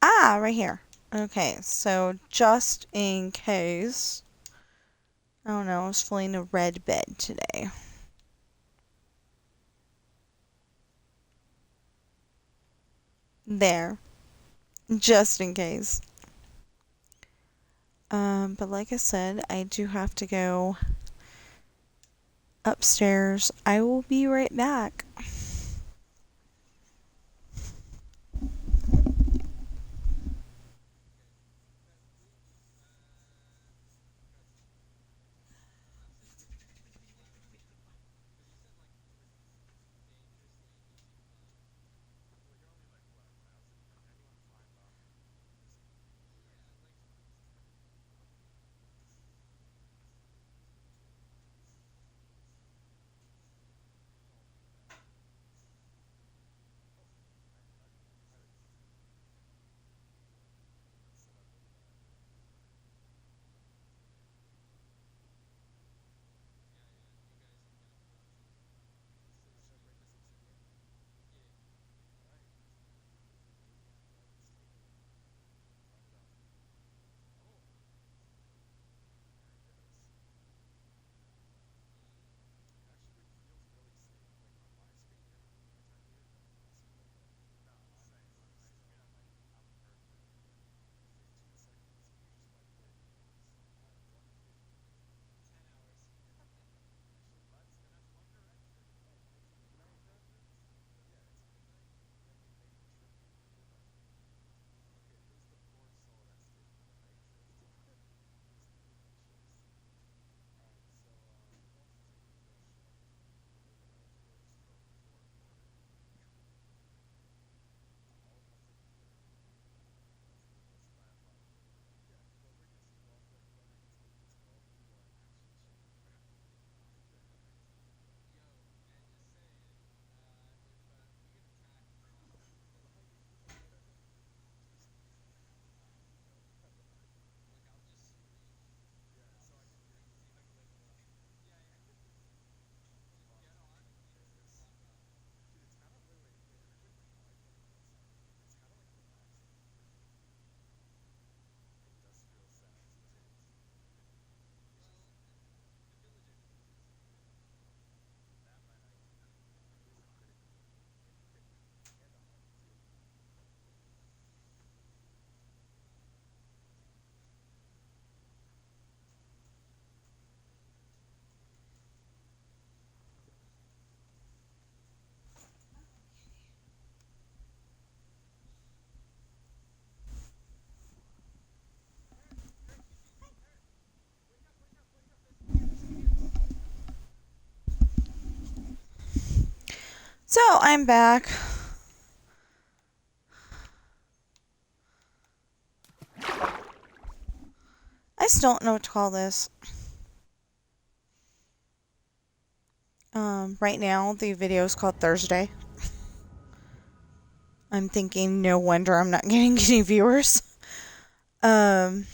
Ah, right here. Okay, so just in case. I don't know, I was feeling a red bed today. There. Just in case. But like I said, I do have to go upstairs. I will be right back. So I'm back. I still don't know what to call this. Right now the video is called Thursday. I'm thinking, no wonder I'm not getting any viewers. Um,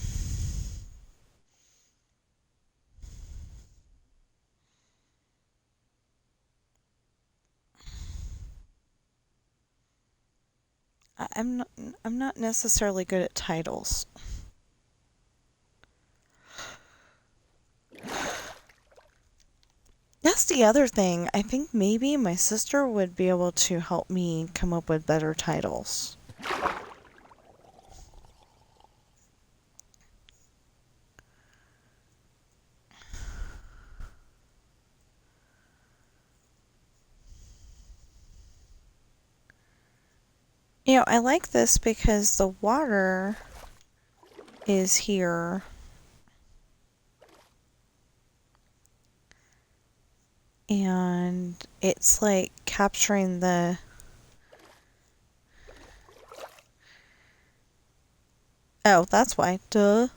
I'm not necessarily good at titles. That's the other thing. I think maybe my sister would be able to help me come up with better titles. I like this because the water is here. And it's like capturing the... Oh, that's why. Duh.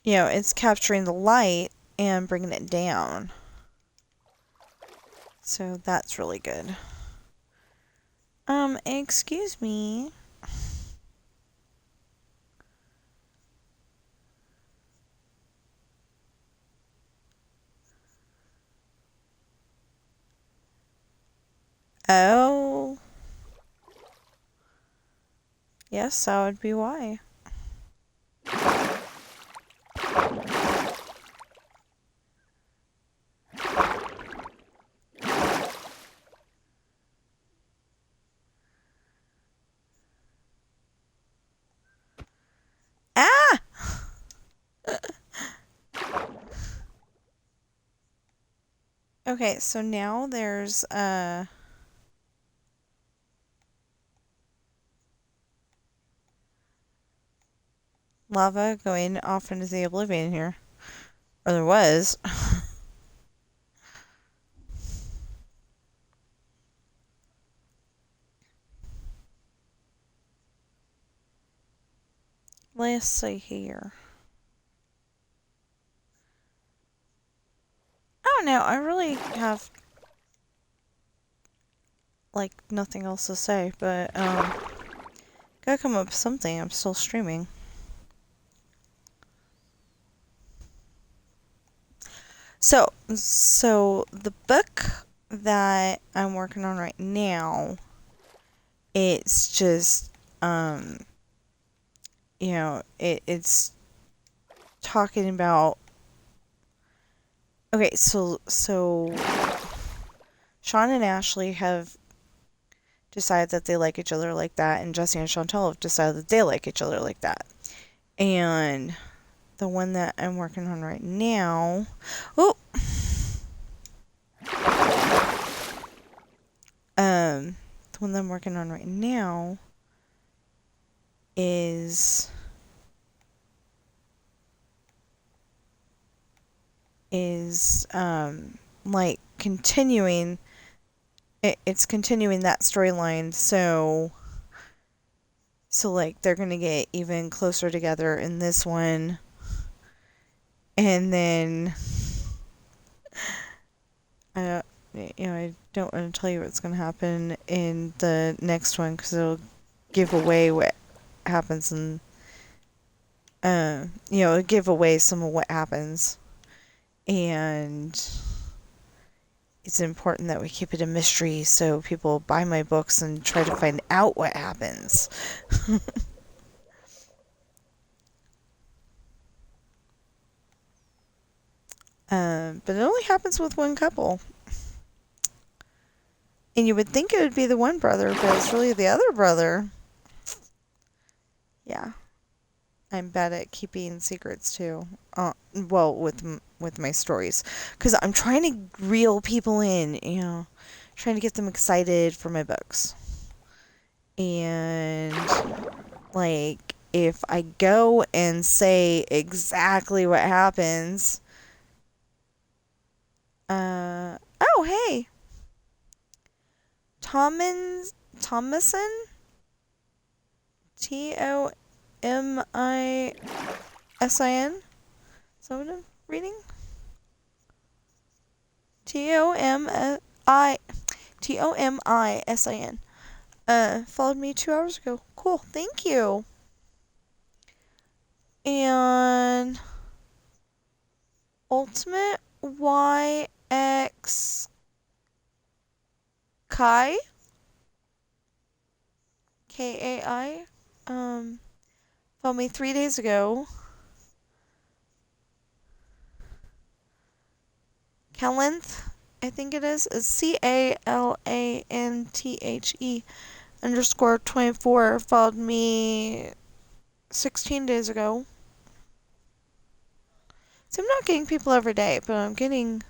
It's capturing the light and bringing it down. So that's really good. Excuse me. Oh. Yes, that would be why. Ah! Okay, so now there's, lava going off into the oblivion here. Or there was. Let's see here. I don't know. I really have, like, nothing else to say, but, gotta come up with something. I'm still streaming. So the book that I'm working on right now, it's just, it's talking about... Okay, so Sean and Ashley have decided that they like each other like that, and Jesse and Chantal have decided that they like each other like that. And the one that I'm working on right now... Oh! The one that I'm working on right now is like continuing... It's continuing that storyline, so like they're gonna get even closer together in this one, and then I don't want to tell you what's gonna happen in the next one because it'll give away what happens, and give away some of what happens, and it's important that we keep it a mystery so people buy my books and try to find out what happens. But it only happens with one couple. And you would think it would be the one brother, but it's really the other brother. Yeah. I'm bad at keeping secrets too. Well, with my stories, because I'm trying to reel people in, trying to get them excited for my books. And like, if I go and say exactly what happens, oh hey, Thomason, Tomisin. Is that what I'm reading? Tomisin. Followed me 2 hours ago. Cool, thank you. And Ultimate YX Kai, Kai, followed me 3 days ago. Calanth, I think it is CALANTHE_24, followed me 16 days ago. So I'm not getting people every day, but I'm getting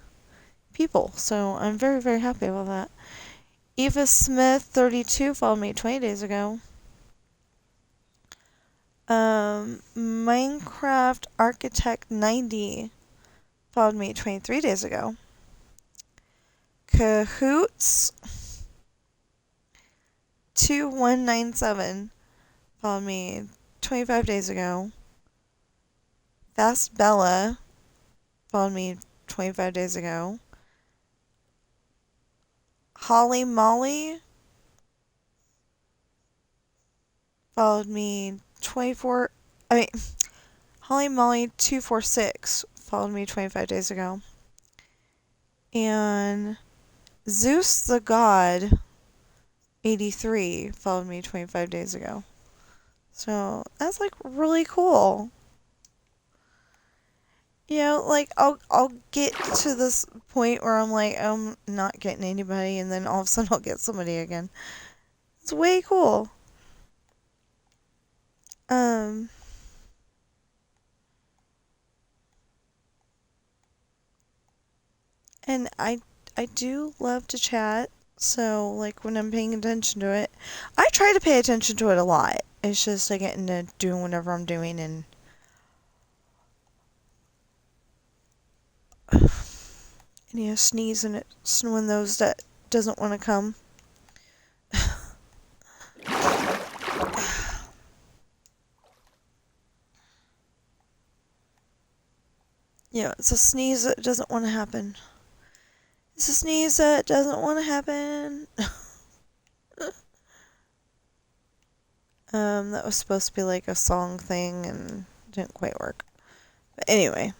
people, so I'm very, very happy about that. Eva Smith 32 followed me 20 days ago. Minecraft Architect 90 followed me 23 days ago. Cahoots 2197 followed me 25 days ago. Fast Bella followed me 25 days ago. Holly Molly followed me Holly Molly 246 followed me 25 days ago. And Zeus the God 83 followed me 25 days ago. So that's like really cool. You know, like I'll get to this point where I'm like, I'm not getting anybody, and then all of a sudden I'll get somebody again. It's way cool. And I do love to chat, so like when I'm paying attention to it, I try to pay attention to it a lot. It's just I get into doing whatever I'm doing and sneeze and it's one of those that doesn't want to come. It's a sneeze that doesn't want to happen. It's a sneeze that doesn't want to happen. That was supposed to be like a song thing and didn't quite work. But anyway.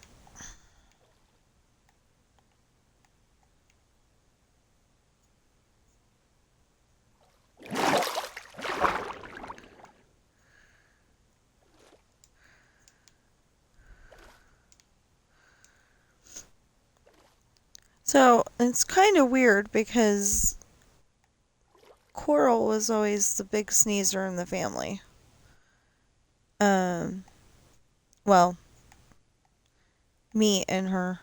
So, it's kind of weird because Coral was always the big sneezer in the family. Well, me and her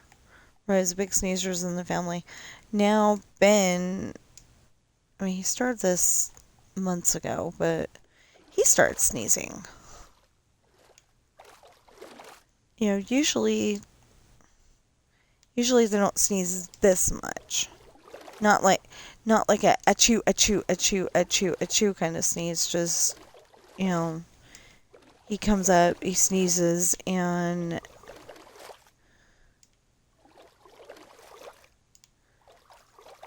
were always big sneezers in the family. Now, Ben, he started this months ago, but he started sneezing. Usually they don't sneeze this much. Not like a achoo, achoo, achoo, achoo, achoo kind of sneeze. Just, he comes up, he sneezes, and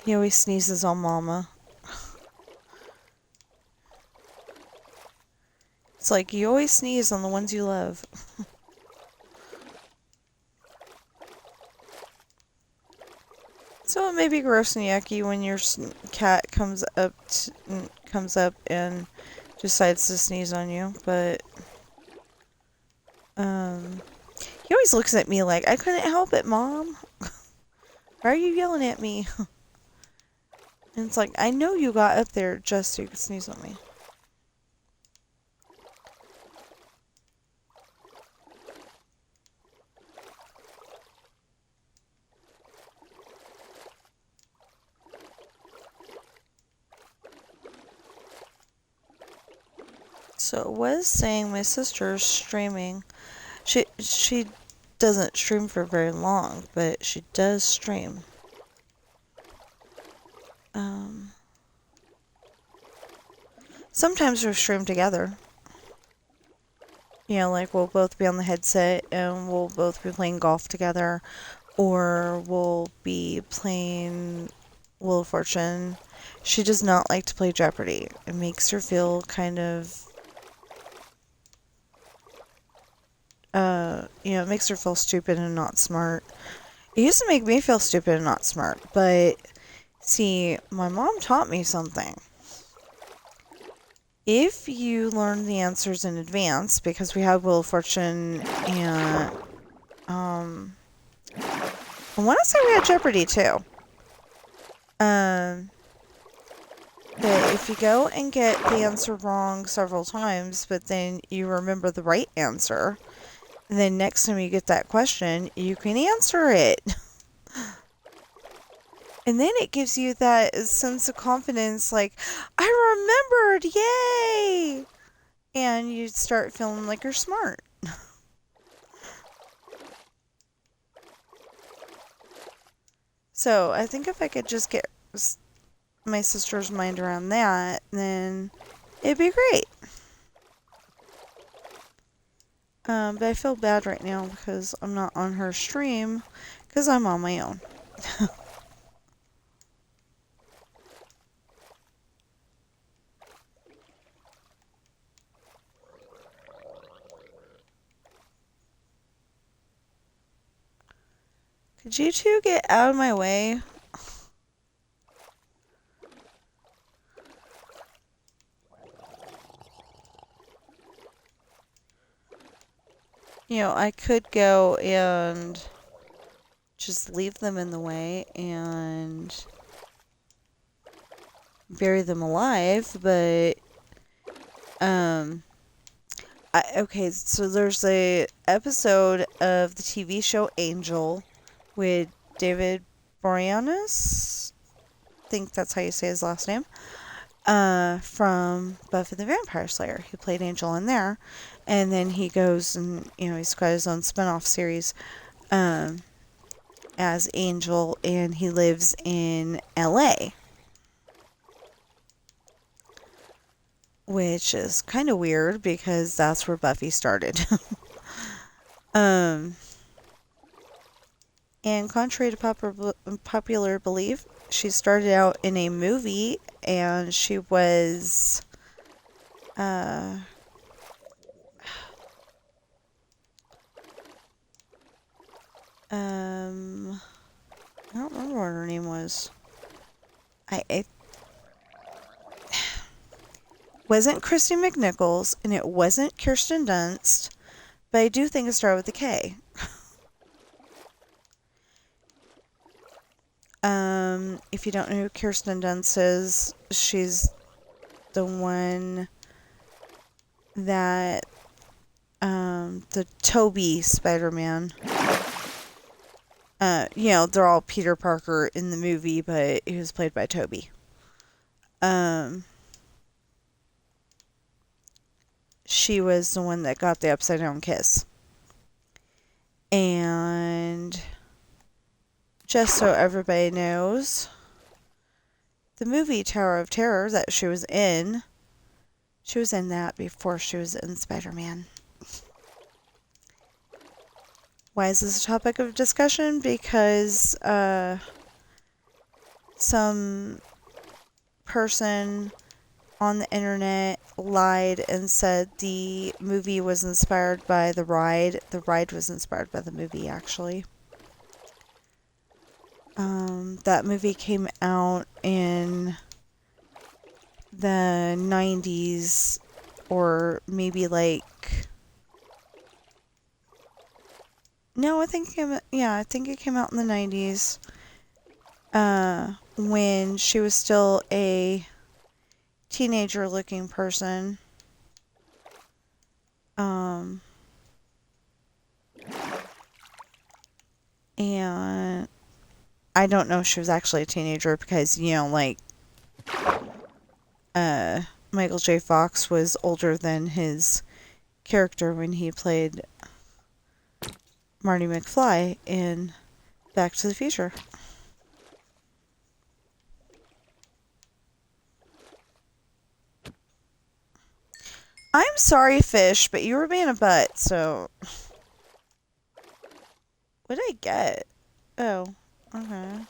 he always sneezes on Mama. It's like you always sneeze on the ones you love. So it may be gross and yucky when your cat comes up and decides to sneeze on you, but he always looks at me like, I couldn't help it, Mom. Why are you yelling at me? And it's like, I know you got up there just so you could sneeze on me. So it was saying my sister's streaming. She doesn't stream for very long, but she does stream. Sometimes we'll stream together. Like we'll both be on the headset and we'll both be playing golf together, or we'll be playing Wheel of Fortune. She does not like to play Jeopardy. It makes her feel kind of it makes her feel stupid and not smart. It used to make me feel stupid and not smart, but see, my mom taught me something. If you learn the answers in advance, because we have Wheel of Fortune and I want to say we had Jeopardy too. But if you go and get the answer wrong several times, but then you remember the right answer, and then next time you get that question, you can answer it. And then it gives you that sense of confidence, like, I remembered, yay! And you start feeling like you're smart. So I think if I could just get my sister's mind around that, then it'd be great. But I feel bad right now because I'm not on her stream because I'm on my own. Could you two get out of my way? You know, I could go and just leave them in the way and bury them alive, but okay, so there's a episode of the TV show Angel with David Boreanaz. I think that's how you say his last name. From Buffy the Vampire Slayer. He played Angel in there. And then he goes and, he's got his own spin-off series as Angel, and he lives in LA. Which is kind of weird because that's where Buffy started. And contrary to popular belief, she started out in a movie and she was I don't remember what her name was. It wasn't Christy McNichols and it wasn't Kirsten Dunst, but I do think it started with a K. If you don't know who Kirsten Dunst is, she's the one that, the Tobey Spider-Man. They're all Peter Parker in the movie, but he was played by Tobey. She was the one that got the upside down kiss. And just so everybody knows, the movie Tower of Terror that she was in that before she was in Spider-Man. Why is this a topic of discussion? Because some person on the internet lied and said the movie was inspired by the ride. The ride was inspired by the movie, actually. That movie came out in the 90s, or maybe no, I think it came out in the 90s, when she was still a teenager looking person. And I don't know if she was actually a teenager because, Michael J. Fox was older than his character when he played Marty McFly in Back to the Future. I'm sorry, Fish, but you were being a butt, so... What did I get? Oh, okay.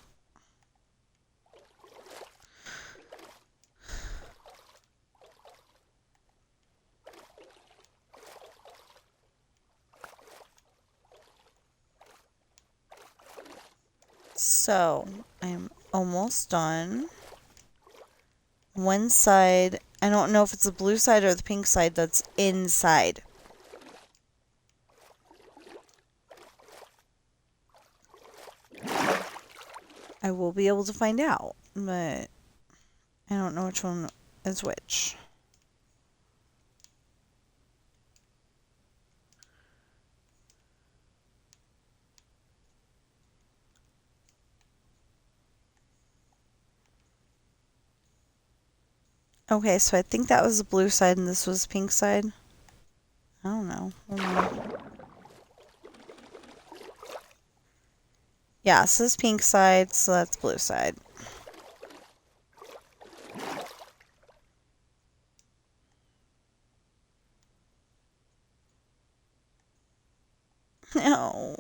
So, I'm almost done. One side, I don't know if it's the blue side or the pink side that's inside. I will be able to find out, but I don't know which one is which. Okay, so I think that was the blue side and this was the pink side. I don't know. Hold on. Yeah, so this is pink side, so that's blue side. No.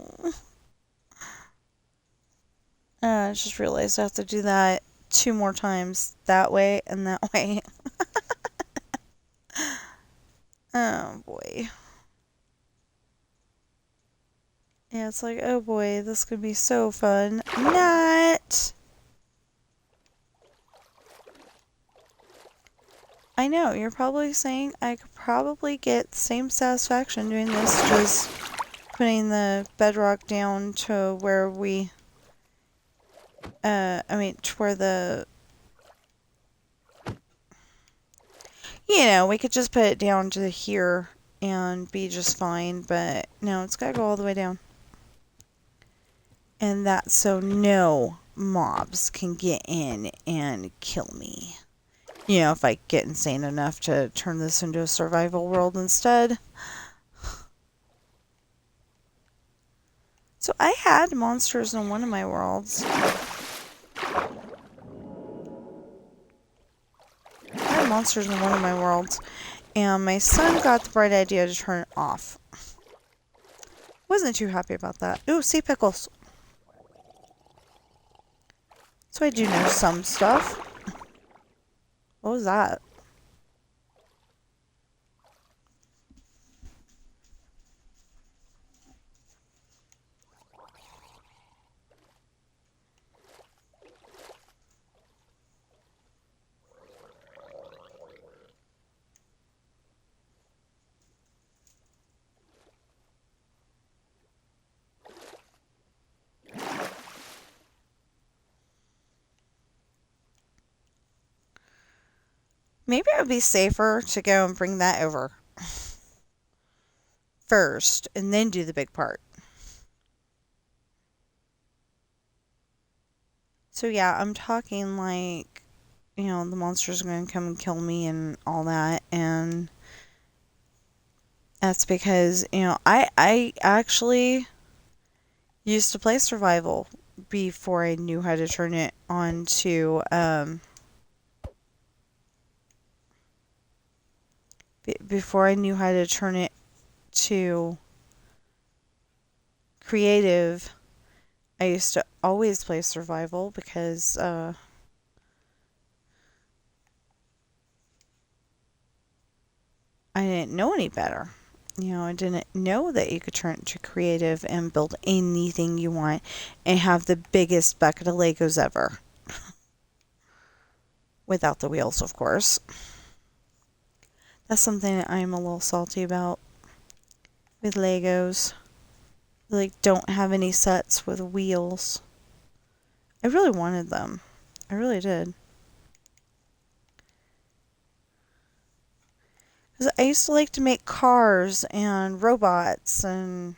I just realized I have to do that 2 more times. That way and that way. Oh boy. Yeah, it's like, oh boy, this could be so fun. Not! I know, you're probably saying I could probably get the same satisfaction doing this, just putting the bedrock down to where we, to where the, we could just put it down to here and be just fine, but no, it's gotta go all the way down. And that's so no mobs can get in and kill me. If I get insane enough to turn this into a survival world instead. So I had monsters in one of my worlds. And my son got the bright idea to turn it off. Wasn't too happy about that. Ooh, sea pickles. So I do know some stuff. What was that? Maybe it would be safer to go and bring that over first and then do the big part. So yeah, I'm talking like, the monsters are going to come and kill me and all that, and that's because, I actually used to play survival before I knew how to turn it on to, before I knew how to turn it to creative. I used to always play survival because, I didn't know any better. I didn't know that you could turn it to creative and build anything you want and have the biggest bucket of Legos ever. Without the wheels, of course. That's something that I'm a little salty about with Legos. They, don't have any sets with wheels. I really wanted them. I really did. Because I used to like to make cars and robots and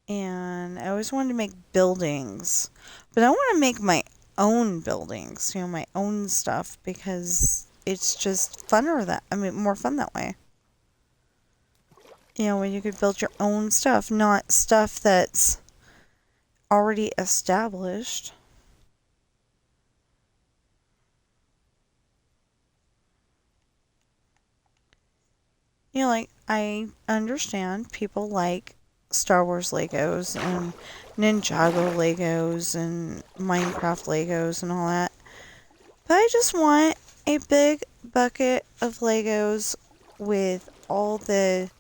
I always wanted to make buildings. But I want to make my own buildings, my own stuff, because it's just more fun that way. When you could build your own stuff, not stuff that's already established. Like, I understand people like Star Wars Legos and Ninjago Legos and Minecraft Legos and all that. But I just want a big bucket of Legos with all the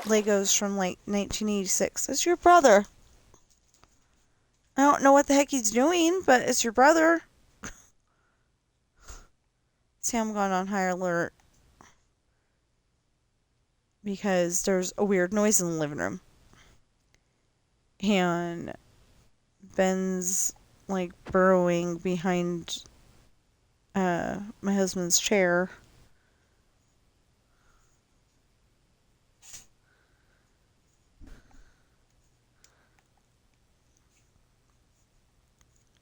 Legos from like 1986. It's your brother. I don't know what the heck he's doing, but it's your brother. See, I'm going on high alert because there's a weird noise in the living room. And Ben's like burrowing behind my husband's chair.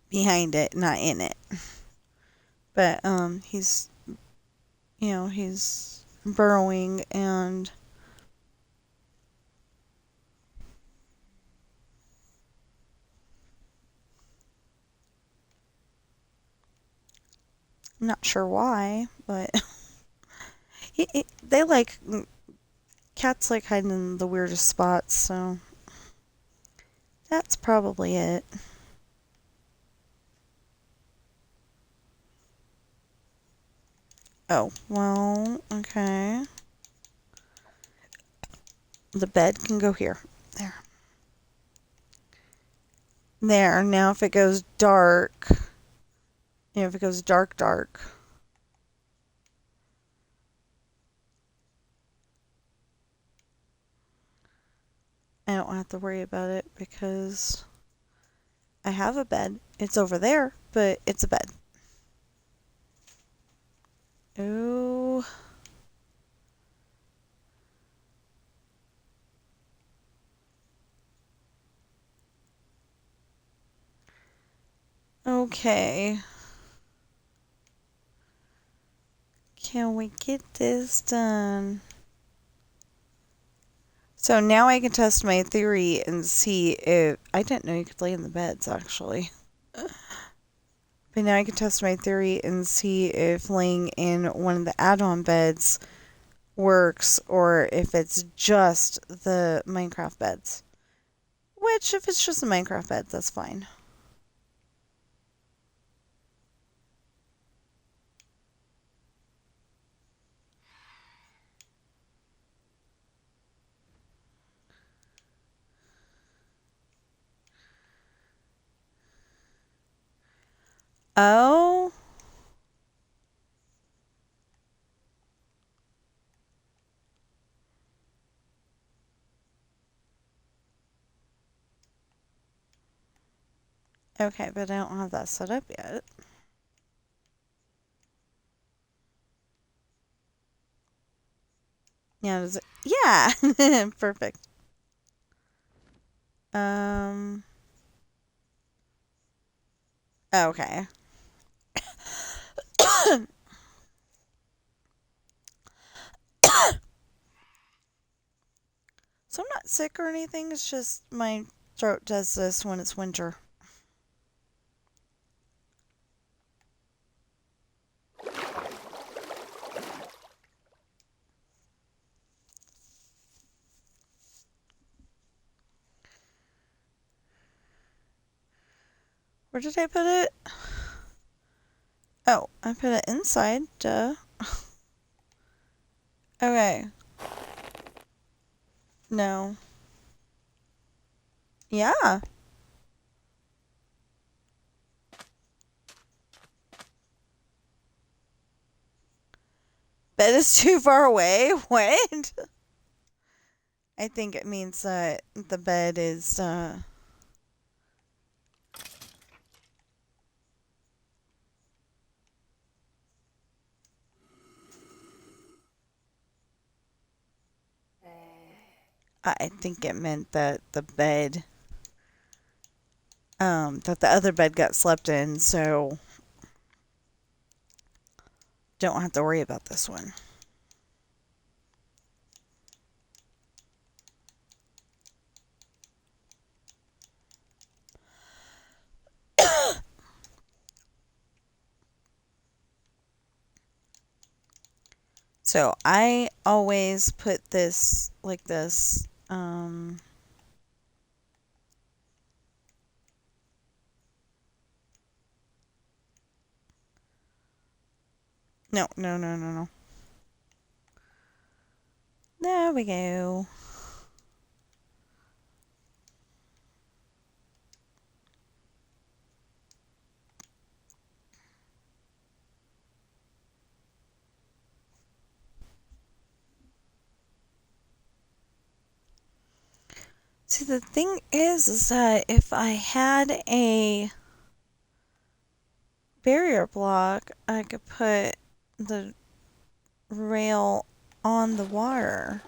behind it, not in it. But he's he's burrowing and I'm not sure why, but they like cats like hiding in the weirdest spots, so that's probably it. Oh, well, okay. The bed can go here. There. There. Now if it goes dark, if it goes dark, I don't have to worry about it because I have a bed. It's over there, but it's a bed. Oh. Okay. Can we get this done? So now I can test my theory and see if... I didn't know you could lay in the beds, actually. But now I can test my theory and see if laying in one of the add-on beds works or if it's just the Minecraft beds. Which, if it's just a Minecraft bed, that's fine. Oh... Okay, but I don't have that set up yet. Yeah, does it? Yeah! Perfect. Okay. So I'm not sick or anything, it's just my throat does this when it's winter. Where did I put it? Oh, I put it inside, duh. Okay. No. Yeah. Bed is too far away? What? I think it means that the bed is, I think it meant that the bed, that the other bed got slept in, so don't have to worry about this one. So I always put this like this. No, no, no, no, no. There we go. See, the thing is that if I had a barrier block, I could put the rail on the water.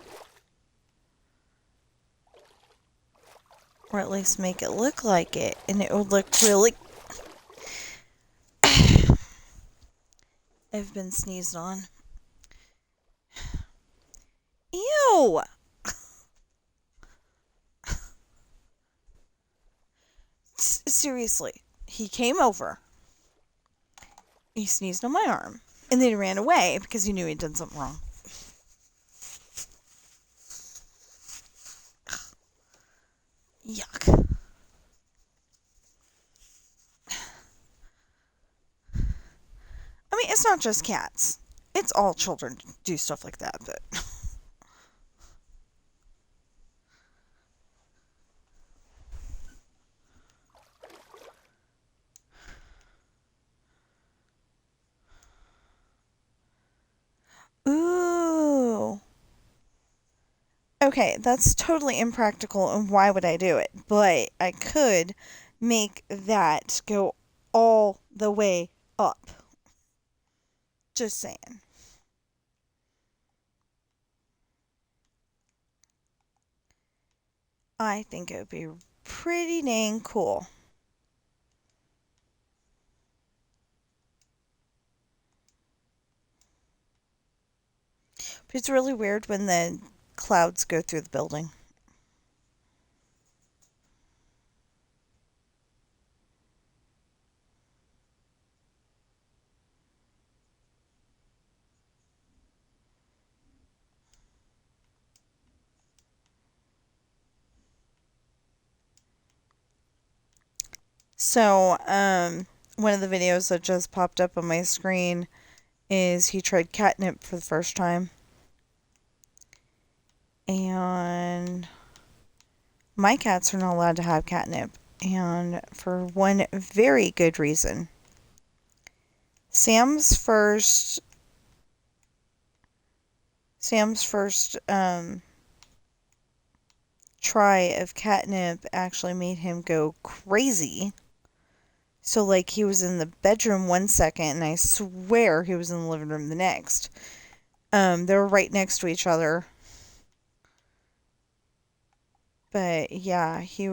Or at least make it look like it. And it would look really... I've been sneezed on. Ew! Seriously. He came over. He sneezed on my arm. And then he ran away because he knew he'd done something wrong. Yuck. I mean, it's not just cats. It's all children do stuff like that, but... Ooh. Okay, that's totally impractical, and why would I do it? But I could make that go all the way up. Just saying. I think it would be pretty dang cool. But it's really weird when the clouds go through the building. So, one of the videos that just popped up on my screen is he tried catnip for the first time. And my cats are not allowed to have catnip. And for one very good reason. Sam's first try of catnip actually made him go crazy. So, like, he was in the bedroom one second, and I swear he was in the living room the next. They were right next to each other. But, yeah, he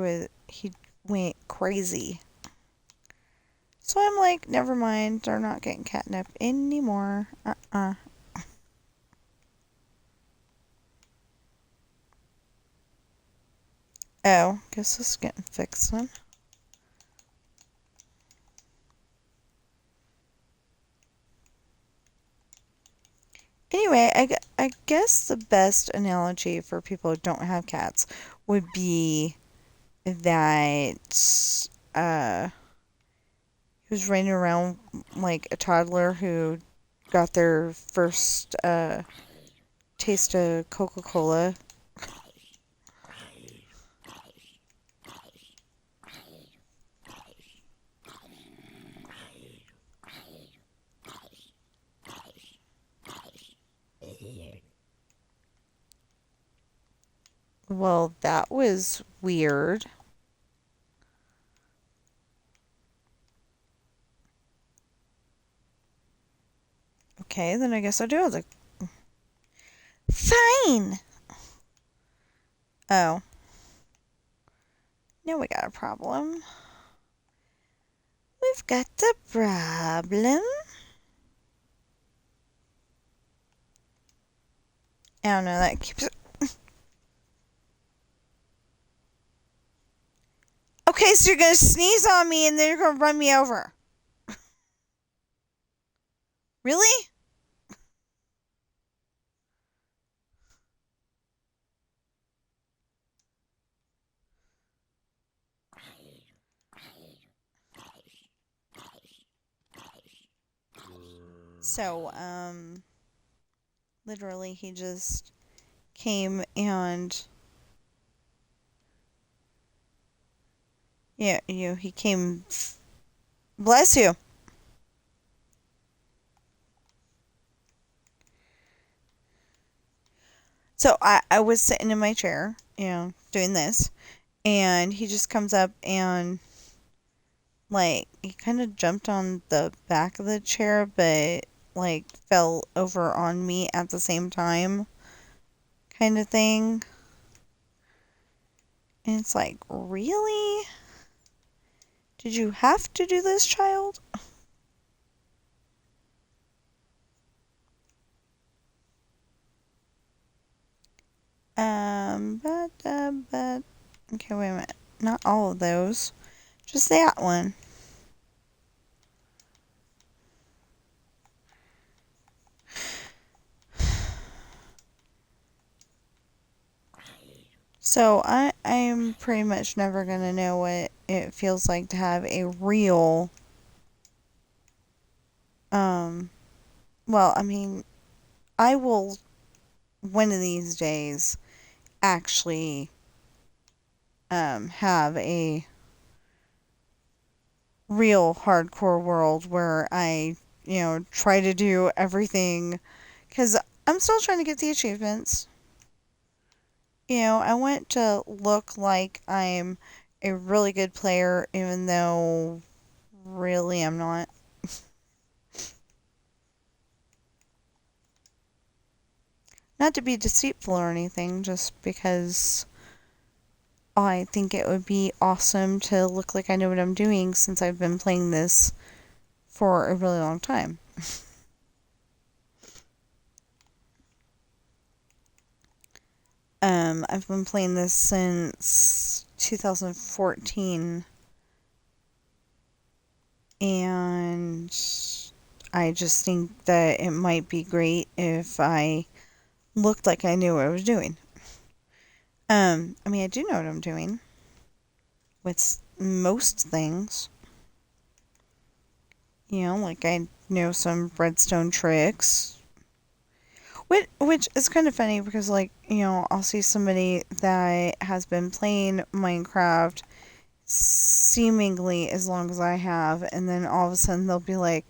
went crazy. So I'm like, never mind, they're not getting catnip anymore. Oh, guess this is getting fixed then. Anyway, I guess the best analogy for people who don't have cats would be that he was running around like a toddler who got their first taste of Coca-Cola. Well, that was weird. Okay, then I guess I do have the... Fine! Oh. Now we got a problem. We've got the problem. I don't know, that keeps... Okay, so you're gonna sneeze on me and then you're gonna run me over. Really? So, literally he just came and... Yeah, he came... Bless you. So I was sitting in my chair, doing this, and he just comes up and, like, he kind of jumped on the back of the chair, but, like, fell over on me at the same time, kind of thing. And it's like, really? Did you have to do this, child? but okay, wait a minute. Not all of those. Just that one. So I'm pretty much never gonna know what it feels like to have a real um well, I mean, I will one of these days actually have a real hardcore world where I, try to do everything cuz I'm still trying to get the achievements. I want to look like I'm a really good player even though really I'm not. Not to be deceitful or anything, just because I think it would be awesome to look like I know what I'm doing since I've been playing this for a really long time. I've been playing this since 2014, and I just think that it might be great if I looked like I knew what I was doing. I mean, I do know what I'm doing with most things. Like I know some redstone tricks. Which is kind of funny because, like, I'll see somebody that has been playing Minecraft seemingly as long as I have, and then all of a sudden they'll be like,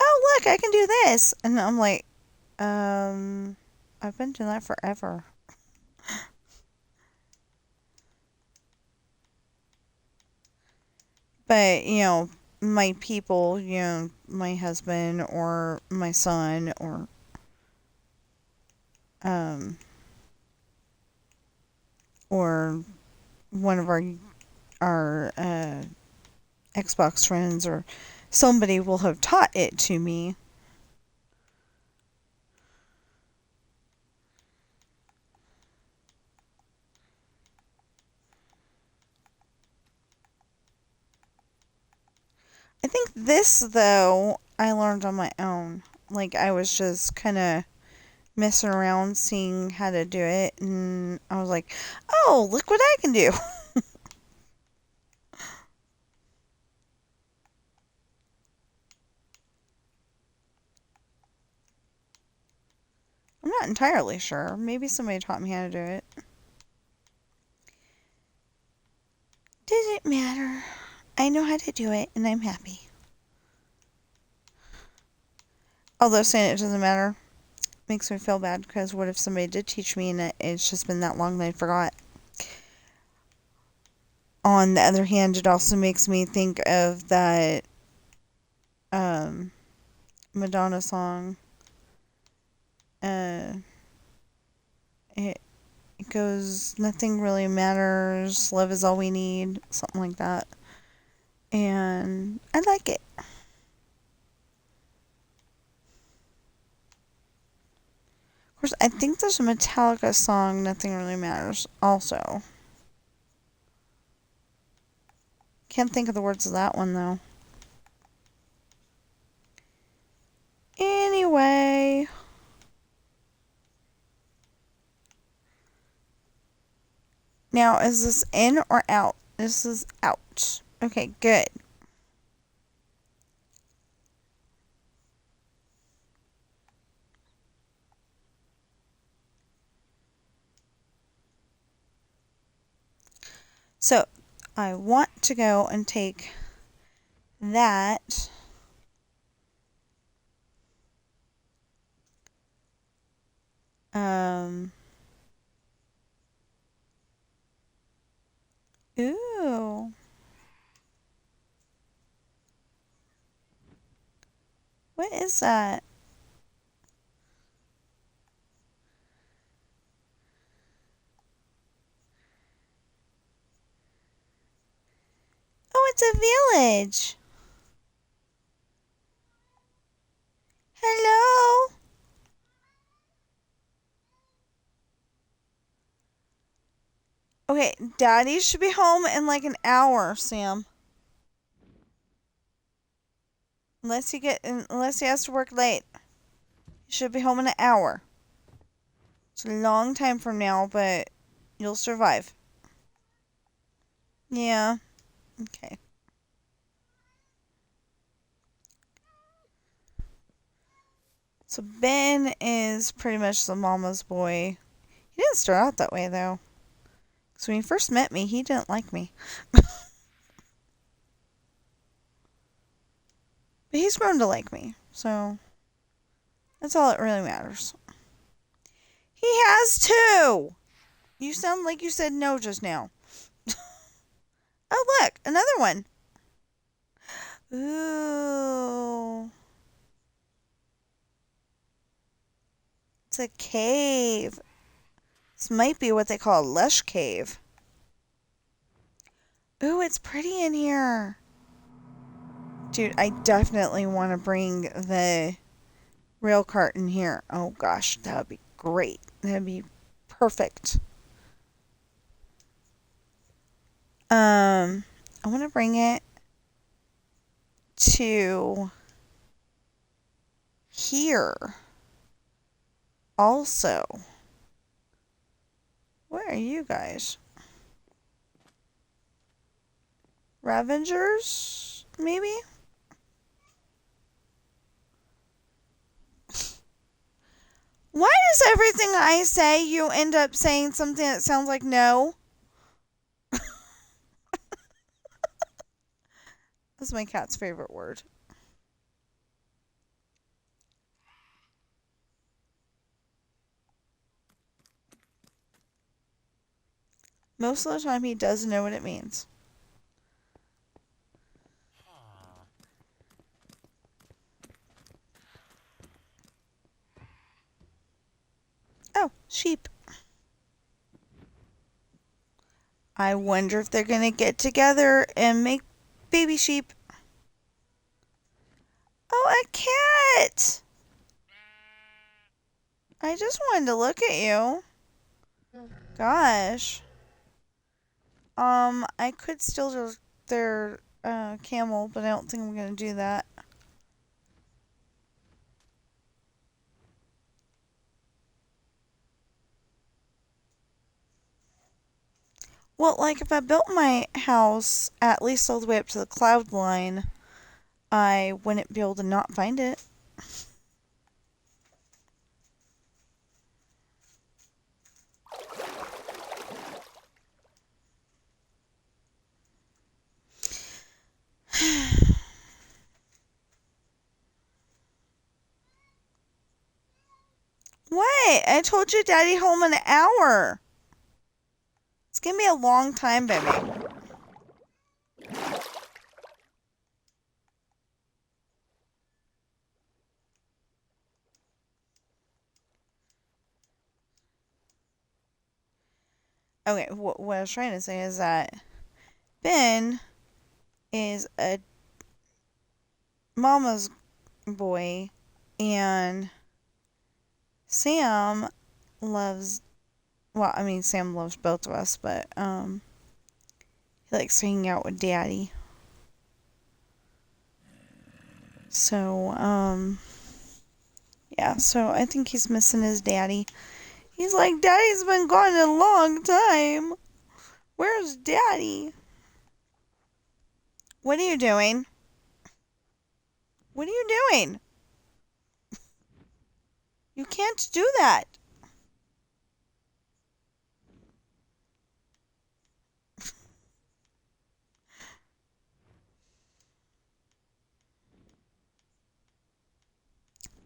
oh, look, I can do this. And I'm like, I've been doing that forever. But, my people, my husband or my son um, or one of our Xbox friends or somebody will have taught it to me. I think this, though, I learned on my own. Like, I was just kind of messing around, seeing how to do it, and I was like, oh, look what I can do. I'm not entirely sure. Maybe somebody taught me how to do it. Did it matter? I know how to do it, and I'm happy. Although saying it doesn't matter makes me feel bad because what if somebody did teach me and it's just been that long that I forgot? On the other hand, it also makes me think of that um, Madonna song. Uh, it, it goes, nothing really matters, love is all we need, something like that. And I like it. Of course, I think there's a Metallica song, Nothing Really Matters, also. Can't think of the words of that one, though. Anyway. Now, is this in or out? This is out. Okay, good. So, I want to go and take that. Um. Ooh. What is that? Oh, it's a village. Hello. Okay, Daddy should be home in like an hour, Sam. Unless he has to work late. He should be home in an hour. It's a long time from now, but you'll survive. Yeah. Okay. So Ben is pretty much the mama's boy. He didn't start out that way though. Because when he first met me, he didn't like me. But he's grown to like me. So that's all that really matters. He has two! You sound like you said no just now. Oh, look, another one. Ooh. It's a cave. This might be what they call a lush cave. Ooh, it's pretty in here. Dude, I definitely want to bring the rail cart in here. Oh gosh, that would be great. That would be perfect. I want to bring it to here. Also, where are you guys? Ravengers, maybe? Why does everything I say you end up saying something that sounds like no? That's my cat's favorite word. Most of the time he does know what it means. Oh, sheep. I wonder if they're gonna get together and make baby sheep. Oh, a cat! I just wanted to look at you. Gosh. I could steal their camel, but I don't think I'm gonna do that. Well, like if I built my house at least all the way up to the cloud line, I wouldn't be able to not find it. What? I told you Daddy home in an hour. It's gonna be a long time, baby. Okay, what I was trying to say is that Ben is a mama's boy, and Sam loves. Well, I mean, Sam loves both of us, but he likes hanging out with Daddy. So yeah. So I think he's missing his daddy. He's like, Daddy's been gone a long time. Where's Daddy? What are you doing? What are you doing? You can't do that.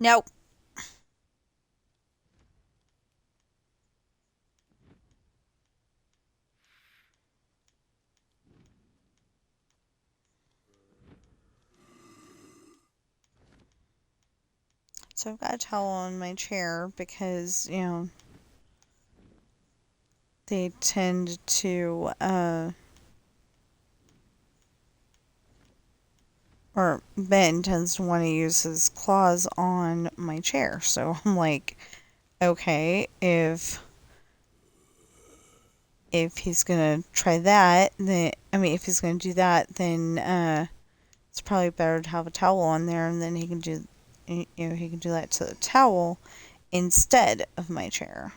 No. So I've got a towel on my chair because, they tend to, or Ben tends to want to use his claws on my chair. So I'm like, okay, if if he's gonna try that, then if he's gonna do that, then it's probably better to have a towel on there, and then he can do that to the towel instead of my chair.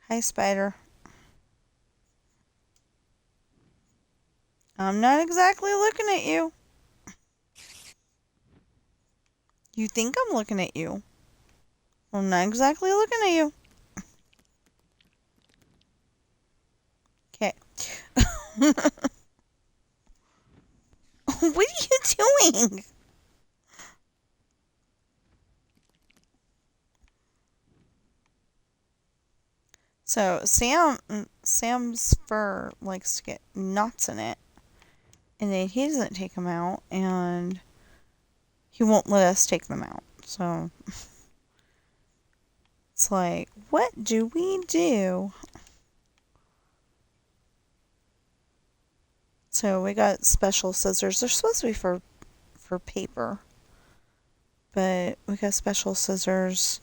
Hi, Spider. I'm not exactly looking at you. You think I'm looking at you. I'm not exactly looking at you. Okay. What are you doing? So Sam's fur likes to get knots in it, and then he doesn't take them out, and he won't let us take them out. So it's like, what do we do? So we got special scissors. They're supposed to be for paper, but we got special scissors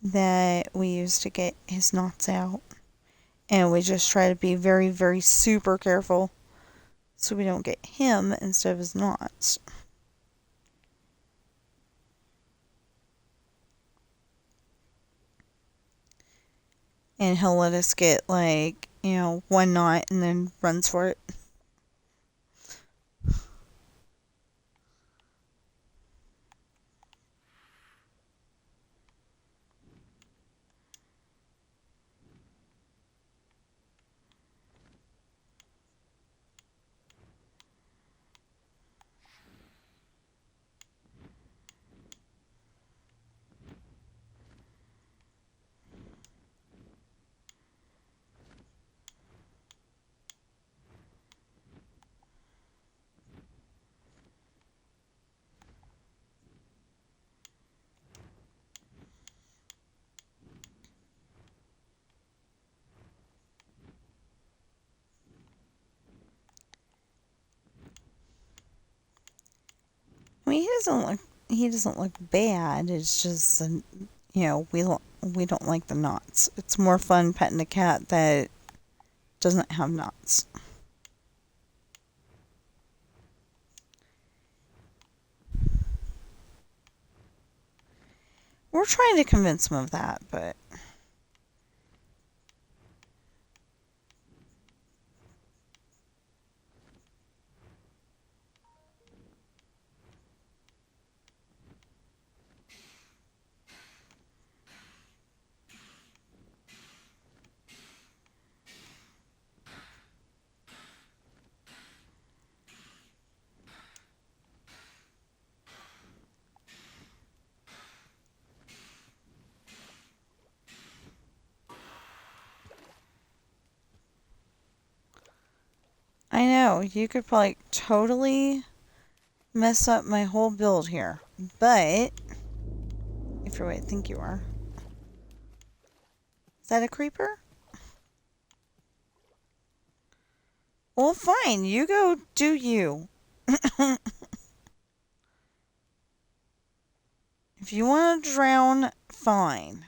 that we use to get his knots out. And we just try to be very, very super careful so we don't get him instead of his knots. And he'll let us get one knot and then runs for it. He doesn't look bad. It's just we don't like the knots. It's more fun petting a cat that doesn't have knots. We're trying to convince him of that, but I know you could probably totally mess up my whole build here. But if you're what I think you are. Is that a creeper? Well, fine. You go do you. If you want to drown, fine.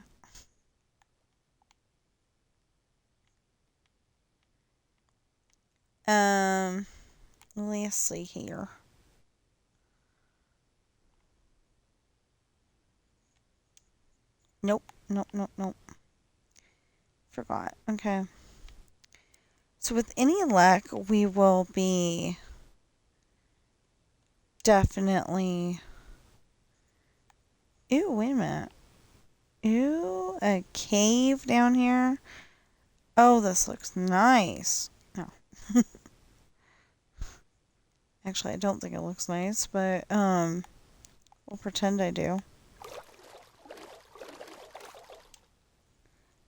Let's see here. Nope. Forgot. Okay. So with any luck, we will be definitely... Ew, wait a minute. Ew, a cave down here? Oh, this looks nice. No. Actually, I don't think it looks nice, but, we'll pretend I do.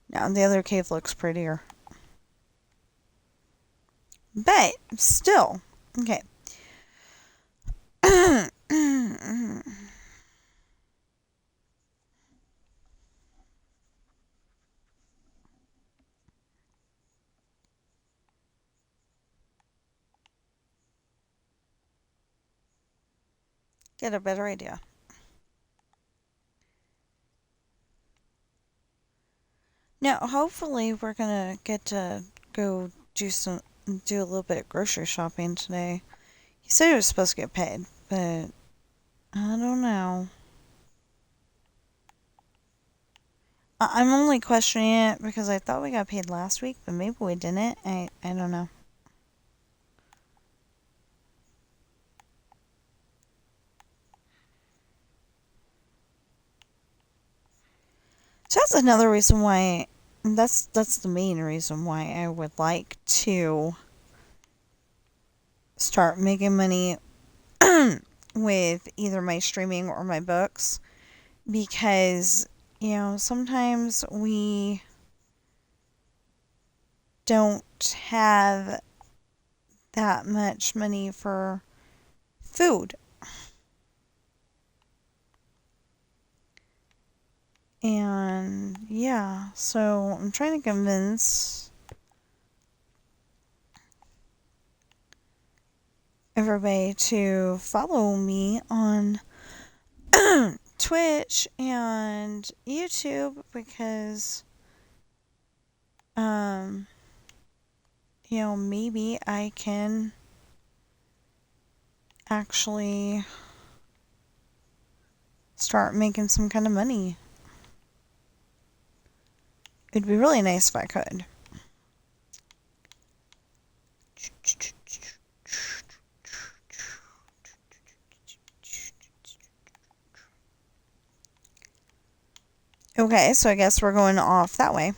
Now, the other cave looks prettier. But, still. Okay. Get a better idea. Now, hopefully, we're gonna get to go do a little bit of grocery shopping today. He said he was supposed to get paid, but I don't know. I'm only questioning it because I thought we got paid last week, but maybe we didn't. I don't know. So that's another reason why. That's the main reason why I would like to start making money with either my streaming or my books, because sometimes we don't have that much money for food. And yeah, so I'm trying to convince everybody to follow me on Twitch and YouTube, because maybe I can actually start making some kind of money. It'd be really nice if I could. Okay, so I guess we're going off that way.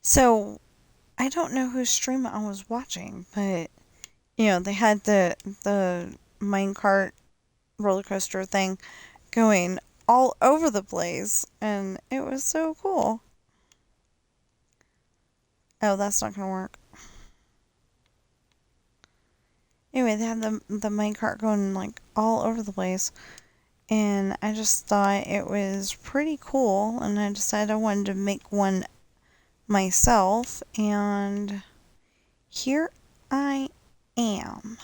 So, I don't know whose stream I was watching, but they had the minecart roller coaster thing going all over the place, and it was so cool. Oh, that's not gonna work. Anyway, they had the minecart going like all over the place, and I just thought it was pretty cool, and I decided I wanted to make one myself, and here I am.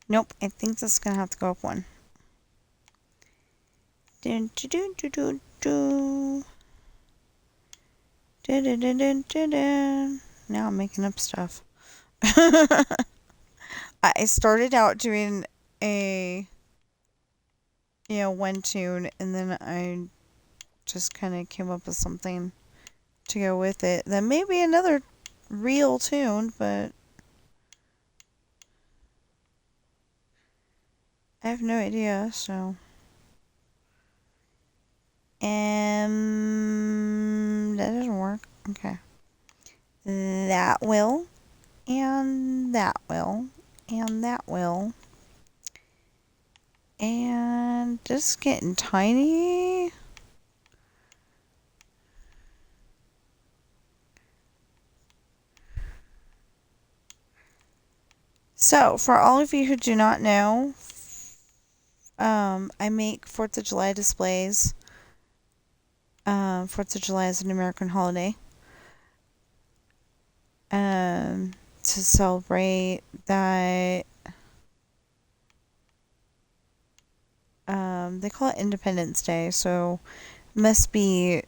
Nope, I think this is gonna have to go up one. Dun, dun, dun, dun, dun, dun. Dun, dun, dun, dun, dun, dun. Now I'm making up stuff. I started out doing a one tune, and then I just kind of came up with something to go with it. Then maybe another real tune, but I have no idea, so. That doesn't work. Okay. That will, and that will, and that will. And just getting tiny. So, for all of you who do not know, I make 4th of July displays. 4th of July is an American holiday. To celebrate that, they call it Independence Day, so must be,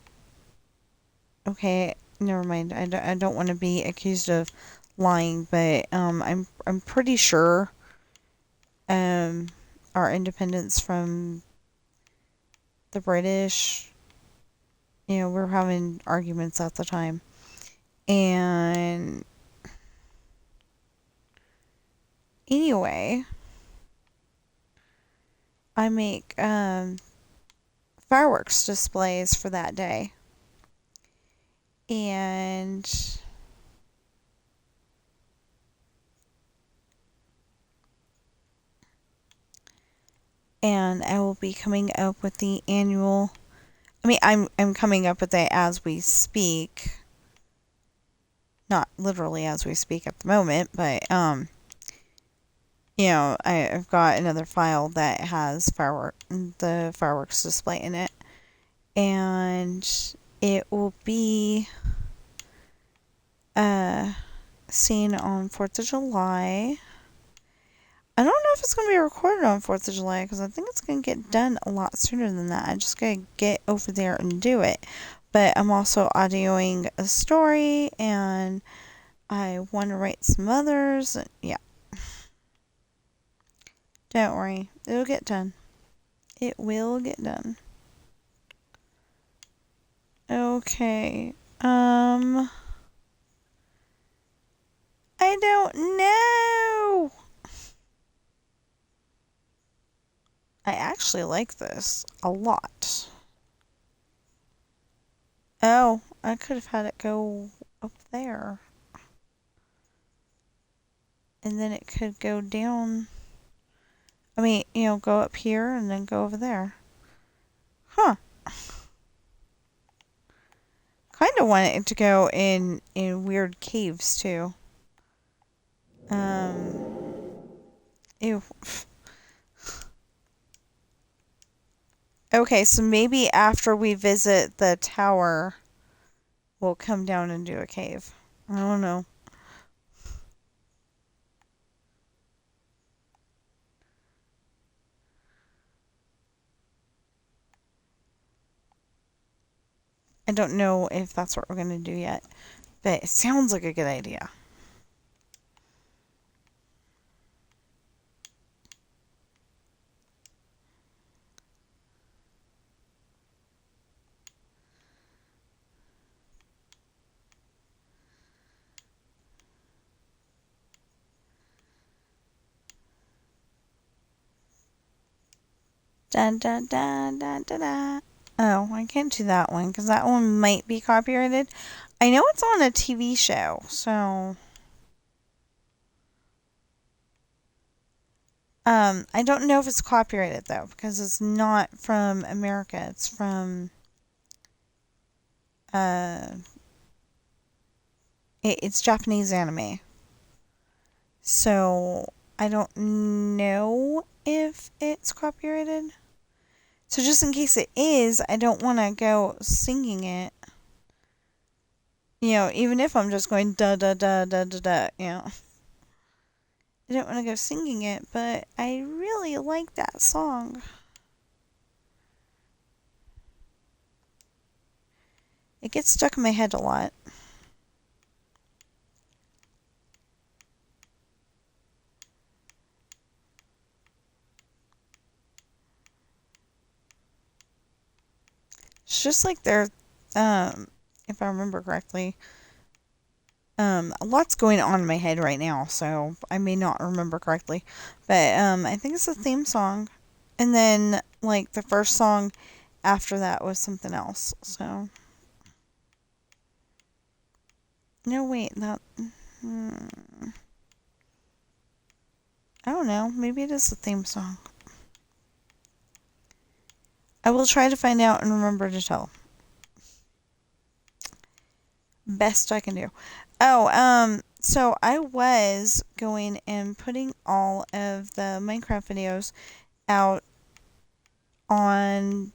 okay, never mind. I don't want to be accused of lying, but I'm pretty sure our independence from the British, we were having arguments at the time, and anyway, I make fireworks displays for that day, and and I will be coming up with the annual. I mean, I'm coming up with it as we speak. Not literally as we speak at the moment, but I've got another file that has the fireworks display in it, and it will be seen on 4th of July. I don't know if it's going to be recorded on 4th of July because I think it's going to get done a lot sooner than that. I just got to get over there and do it. But I'm also audioing a story and I want to write some others. Yeah. Don't worry. It'll get done. It will get done. Okay. I don't know. I actually like this a lot. Oh, I could have had it go up there. And then it could go down. I mean, go up here and then go over there. Huh. Kind of want it to go in weird caves too. Ew. Okay, so maybe after we visit the tower, we'll come down and do a cave. I don't know. I don't know if that's what we're going to do yet, but it sounds like a good idea. Dun dun dun dun dun dun. Oh, I can't do that one because that one might be copyrighted. I know it's on a TV show, so I don't know if it's copyrighted though because it's not from America. It's from it's Japanese anime. So I don't know if it's copyrighted. So just in case it is, I don't want to go singing it. Even if I'm just going da da da da da da, I don't want to go singing it, but I really like that song. It gets stuck in my head a lot. It's just like they're, if I remember correctly, a lot's going on in my head right now, so I may not remember correctly. But I think it's a theme song. And then, like, the first song after that was something else, so. No, wait, that. I don't know. Maybe it is a theme song. I will try to find out and remember to tell. Best I can do. Oh, so I was going and putting all of the Minecraft videos out on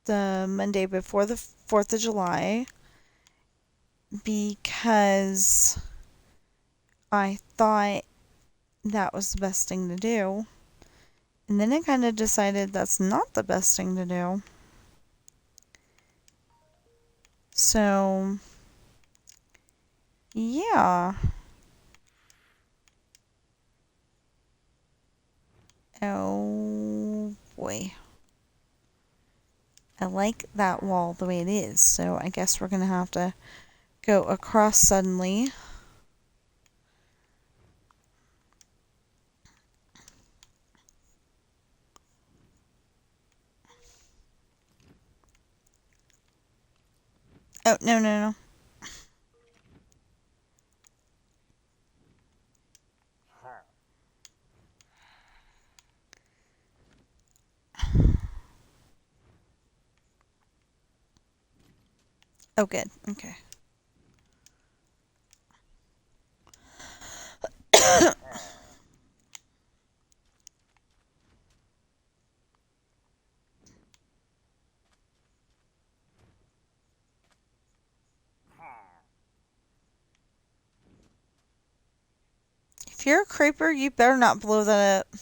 the Monday before the 4th of July because I thought that was the best thing to do. And then I kind of decided that's not the best thing to do. So, yeah. Oh boy. I like that wall the way it is, so I guess we're going to have to go across suddenly. Oh, no, no, no. Oh, good. Okay. If you're a creeper, you better not blow that up.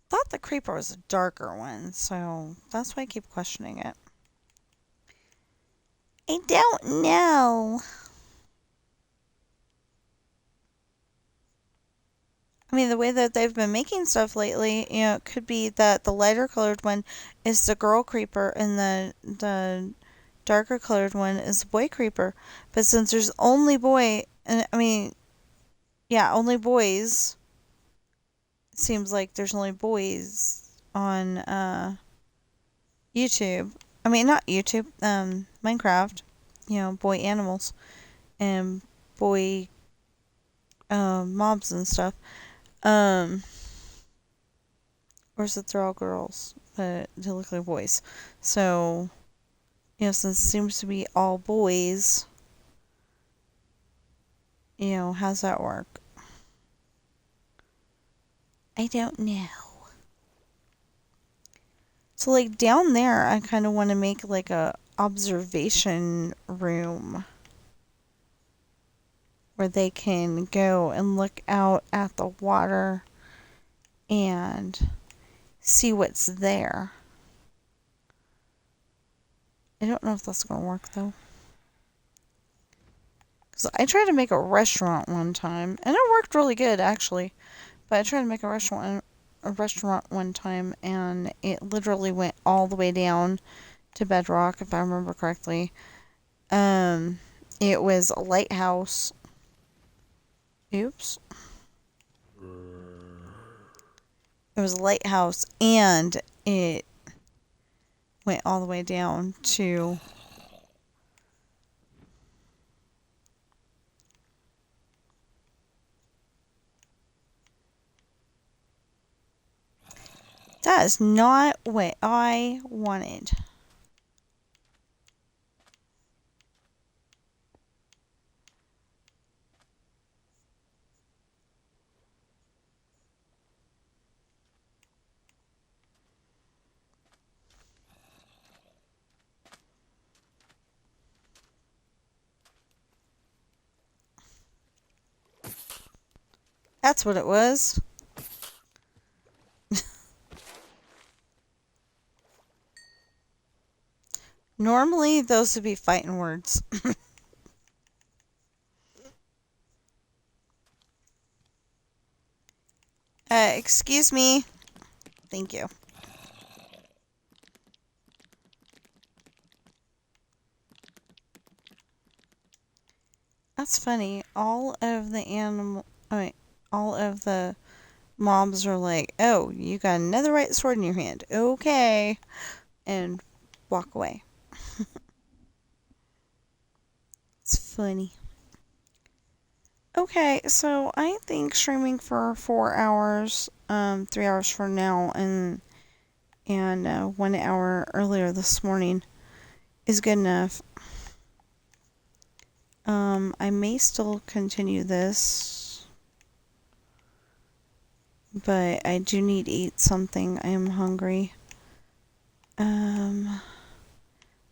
Thought the creeper was a darker one, so that's why I keep questioning it. I don't know. I mean, the way that they've been making stuff lately, it could be that the lighter colored one is the girl creeper and the darker colored one is the boy creeper. But since there's only boy, and I mean, yeah, only boys. It seems like there's only boys on YouTube. I mean, not YouTube. Minecraft. Boy animals and boy mobs and stuff. Or is it they're all girls, but they look like boys? So, since it seems to be all boys, how's that work? I don't know. So, like, down there, I kind of want to make, like, a observation room where they can go and look out at the water and see what's there. I don't know if that's going to work, though. Because I tried to make a restaurant one time, and it worked really good, actually. But I tried to make a restaurant one time, and it literally went all the way down to bedrock, if I remember correctly. It was a lighthouse. Oops. It was a lighthouse, and it went all the way down to that is not what I wanted. That's what it was. Normally, those would be fighting words. Excuse me. Thank you. That's funny. All of the mobs are like, "Oh, you got another right sword in your hand. Okay," and walk away. It's funny. Okay, so I think streaming for 4 hours, 3 hours from now, and 1 hour earlier this morning is good enough. I may still continue this, but I do need to eat something. I am hungry.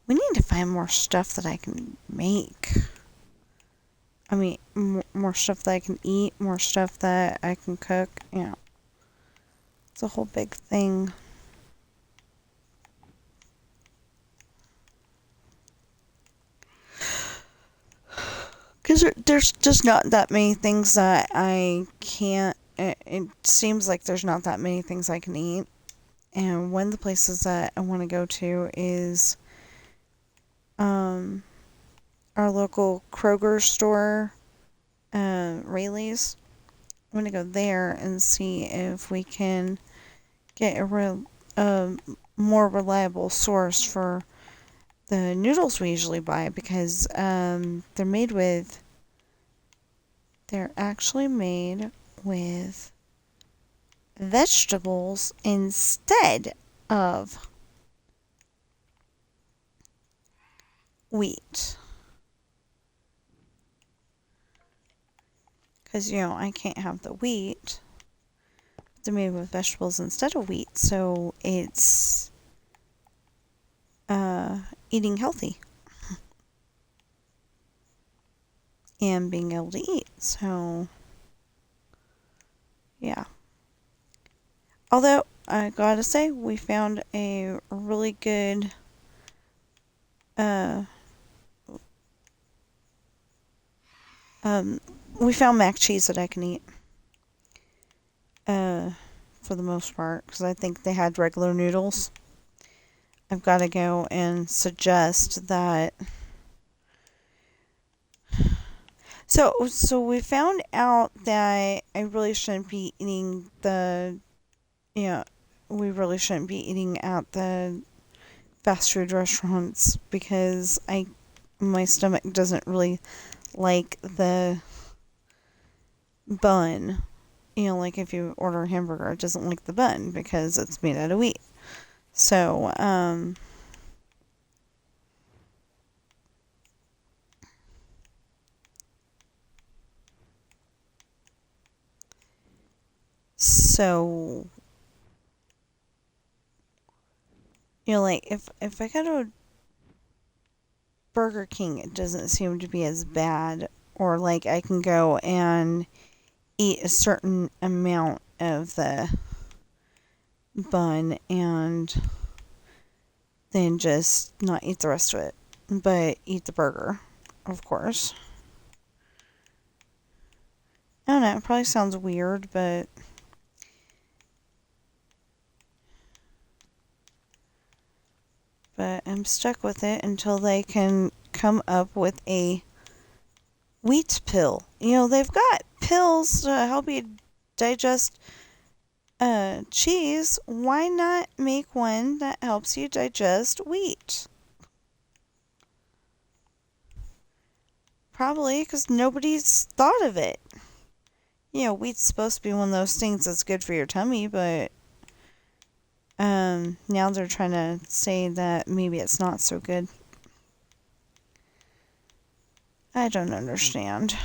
We need to find more stuff that I can make. I mean, more stuff that I can eat, more stuff that I can cook. It's a whole big thing. Because there's just not that many things that I can't. It seems like there's not that many things I can eat. And one of the places that I want to go to is our local Kroger store, Rayleigh's. I'm going to go there and see if we can get a more reliable source for the noodles we usually buy because they're actually made with vegetables instead of wheat. Because, I can't have the wheat. They're made with vegetables instead of wheat, so it's eating healthy and being able to eat. So, yeah. Although, I gotta say, we found a really good we found mac cheese that I can eat. For the most part, because I think they had regular noodles. I've got to go and suggest that. So we found out that I really shouldn't be eating we really shouldn't be eating at the fast food restaurants because my stomach doesn't really like the bun. Like if you order a hamburger, it doesn't like the bun because it's made out of wheat. So, so, like if I go to Burger King, it doesn't seem to be as bad. Or like I can go and eat a certain amount of the bun and then just not eat the rest of it, but eat the burger, of course. I don't know, it probably sounds weird, but I'm stuck with it until they can come up with a wheat pill. They've got pills to help you digest cheese. Why not make one that helps you digest wheat? Probably because nobody's thought of it. Wheat's supposed to be one of those things that's good for your tummy, but now they're trying to say that maybe it's not so good. I don't understand.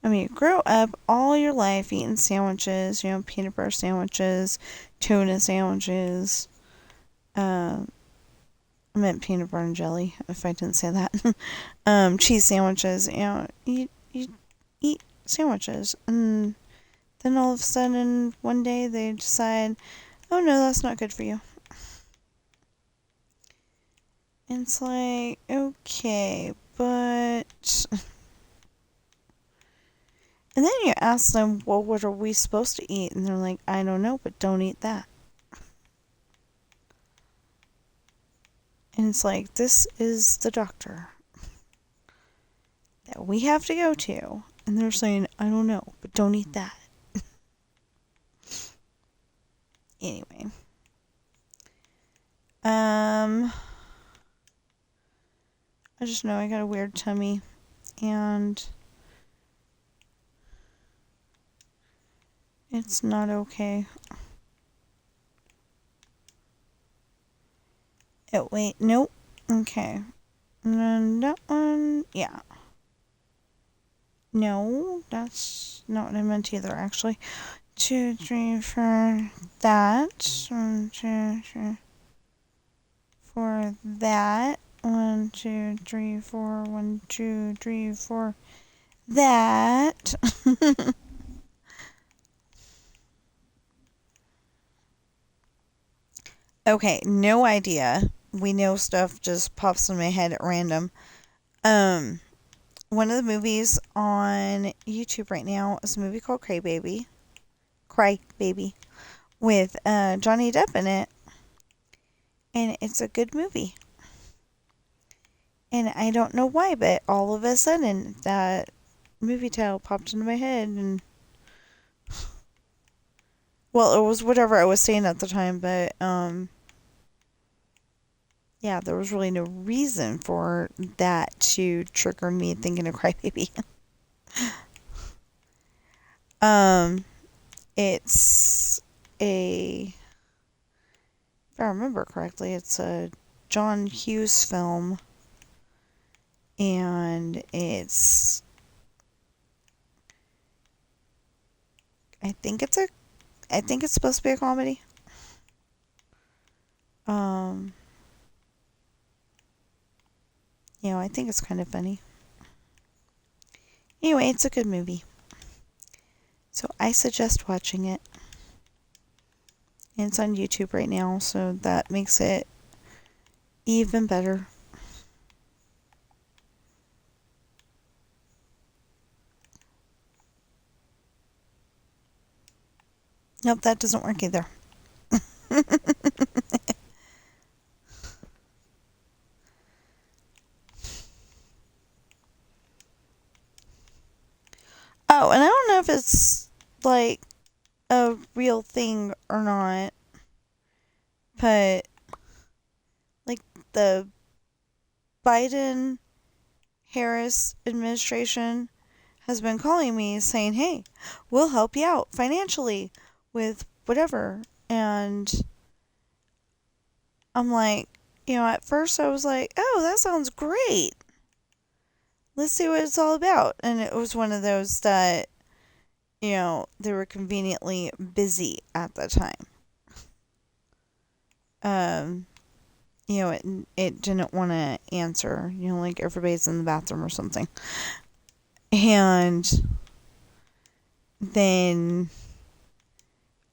I mean, grow up all your life eating sandwiches, peanut butter sandwiches, tuna sandwiches. I meant peanut butter and jelly, if I didn't say that. Cheese sandwiches, you eat sandwiches. And then all of a sudden, one day they decide, oh no, that's not good for you. And it's like, okay, but... And then you ask them, well, what are we supposed to eat? And they're like, I don't know, but don't eat that. And it's like, this is the doctor that we have to go to. And they're saying, I don't know, but don't eat that. Anyway. I just know I got a weird tummy. And it's not okay. Oh, wait, nope. Okay. And then that one, yeah. No, that's not what I meant either, actually. 2, 3 for that. 1, 2, 3 for that. 1, 2, 3, 4. 1, 2, 3, 4. That. Okay, no idea. We know stuff just pops in my head at random. One of the movies on YouTube right now is a movie called Cry Baby, with Johnny Depp in it, and it's a good movie. And I don't know why, but all of a sudden that movie title popped into my head, and Well, it was whatever I was saying at the time, but yeah, there was really no reason for that to trigger me thinking of Crybaby. um, it's a, if I remember correctly, it's a John Hughes film, and I think it's a, I think it's supposed to be a comedy. Um, I think it's kind of funny. Anyway, it's a good movie. So I suggest watching it. And it's on YouTube right now, so that makes it even better. Nope, that doesn't work either. Oh, and I don't know if it's like a real thing or not, but like the Biden Harris administration has been calling me saying, "Hey, we'll help you out financially with whatever." And I'm like, at first I was like, "Oh, that sounds great. Let's see what it's all about." And it was one of those that, they were conveniently busy at the time. Um, it didn't want to answer, like everybody's in the bathroom or something. And then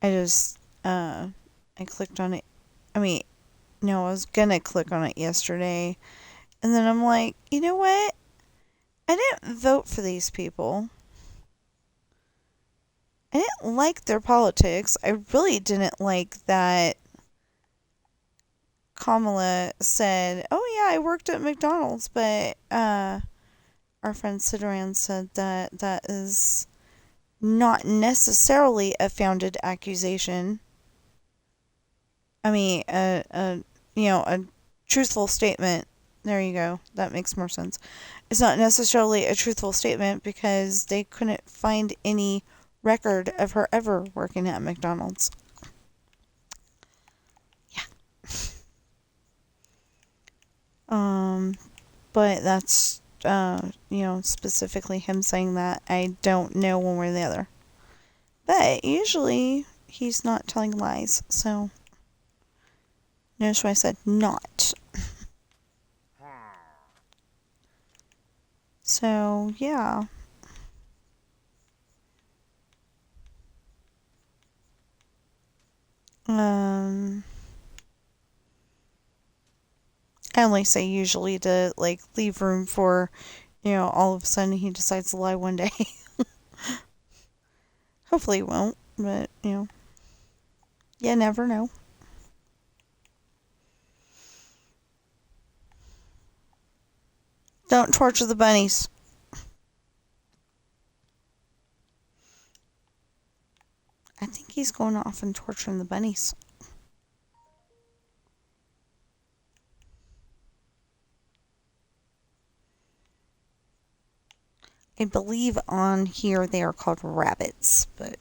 I just, I clicked on it. I mean, no, I was gonna click on it yesterday. And then I'm like, you know what? I didn't vote for these people. I didn't like their politics. I really didn't like that Kamala said, "Oh yeah, I worked at McDonald's," but our friend Sidran said that that is not necessarily a founded accusation. I mean, a truthful statement. There you go. That makes more sense. It's not necessarily a truthful statement because they couldn't find any record of her ever working at McDonald's. Yeah. But that's specifically him saying that. I don't know one way or the other. But usually he's not telling lies, so notice why I said not. So yeah. I only say usually to like leave room for, all of a sudden he decides to lie one day. Hopefully he won't, but you never know. Don't torture the bunnies. I think he's going off and torturing the bunnies. I believe on here they are called rabbits, but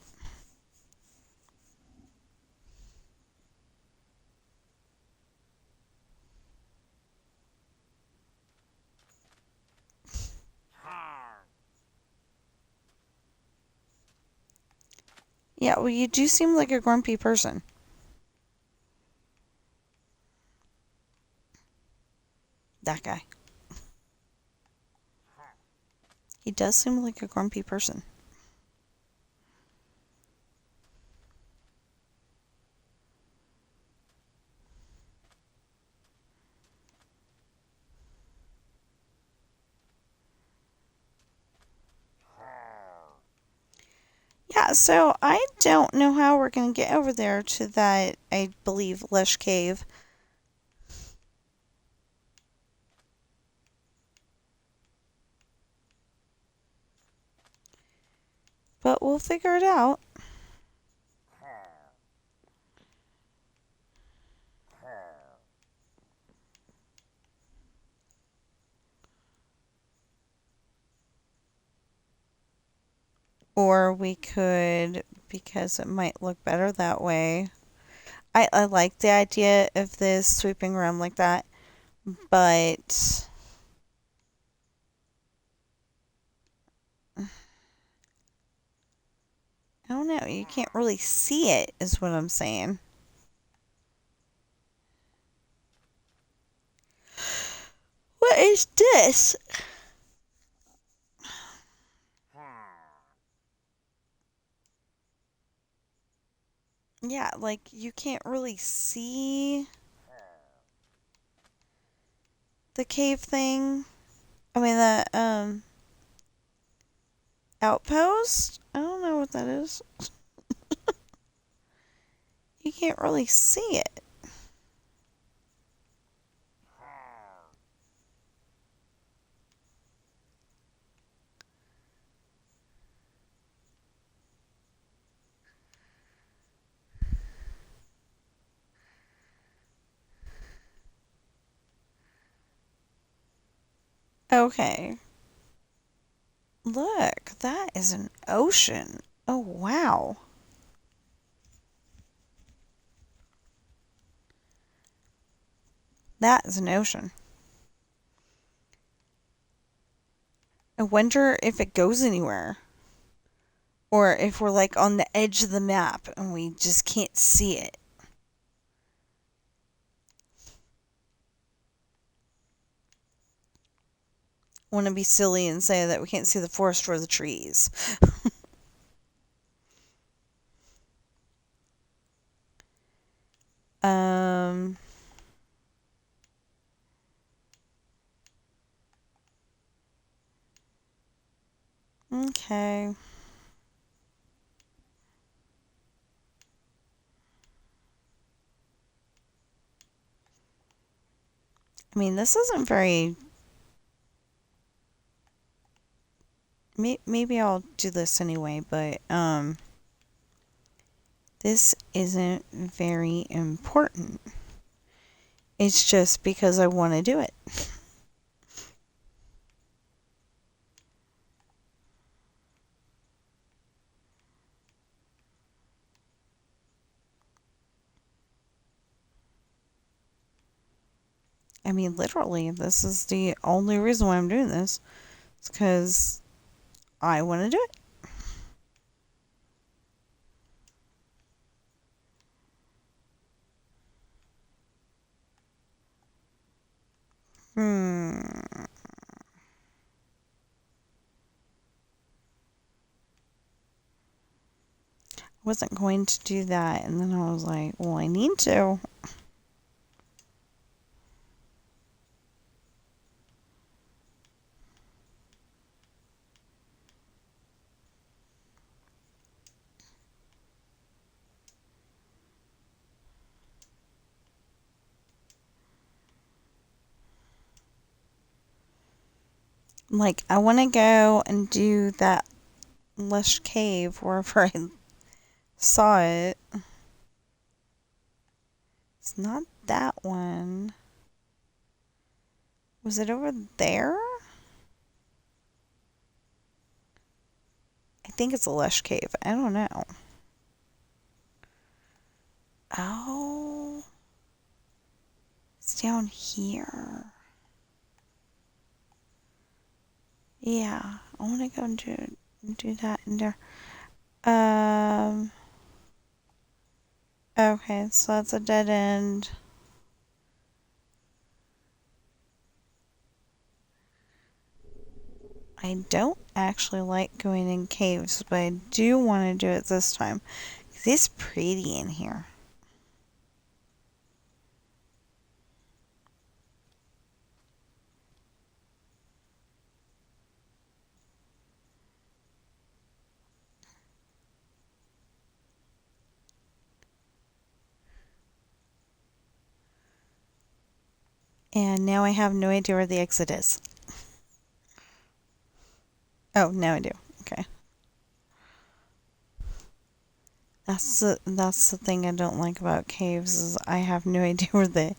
yeah, well, you do seem like a grumpy person. That guy. He does seem like a grumpy person. Yeah, so I don't know how we're going to get over there to that, I believe, Lush Cave. But we'll figure it out. Or we could, because it might look better that way. I like the idea of this sweeping around like that, but I don't know. You can't really see it, is what I'm saying. What is this? Yeah, like you can't really see the cave thing. I mean, the outpost? I don't know what that is. You can't really see it. Okay. Look, that is an ocean. Oh, wow. That is an ocean. I wonder if it goes anywhere. Or if we're like on the edge of the map and we just can't see it. Want to be silly and say that we can't see the forest for the trees. um. Okay. I mean, this isn't very. Maybe I'll do this anyway, but this isn't very important. It's just because I want to do it. I mean, literally, this is the only reason why I'm doing this. It's because I want to do it. Hmm. Wasn't going to do that, and then I was like, well, I need to. Like, I want to go and do that lush cave wherever I saw it. It's not that one. Was it over there? I think it's a lush cave. I don't know. Oh. It's down here. Yeah. I want to go and do that in there. Okay, so that's a dead end. I don't actually like going in caves, but I do want to do it this time. 'Cause it's pretty in here. And now I have no idea where the exit is. Oh, now I do. Okay. That's the thing I don't like about caves is I have no idea where the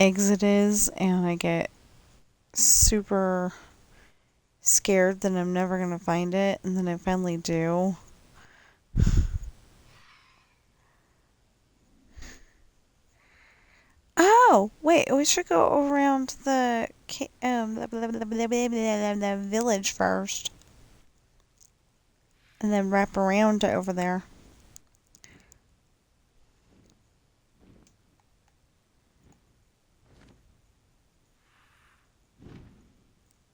exit is, and I get super scared that I'm never going to find it, and then I finally do. Oh, wait, we should go around the village first. And then wrap around over there.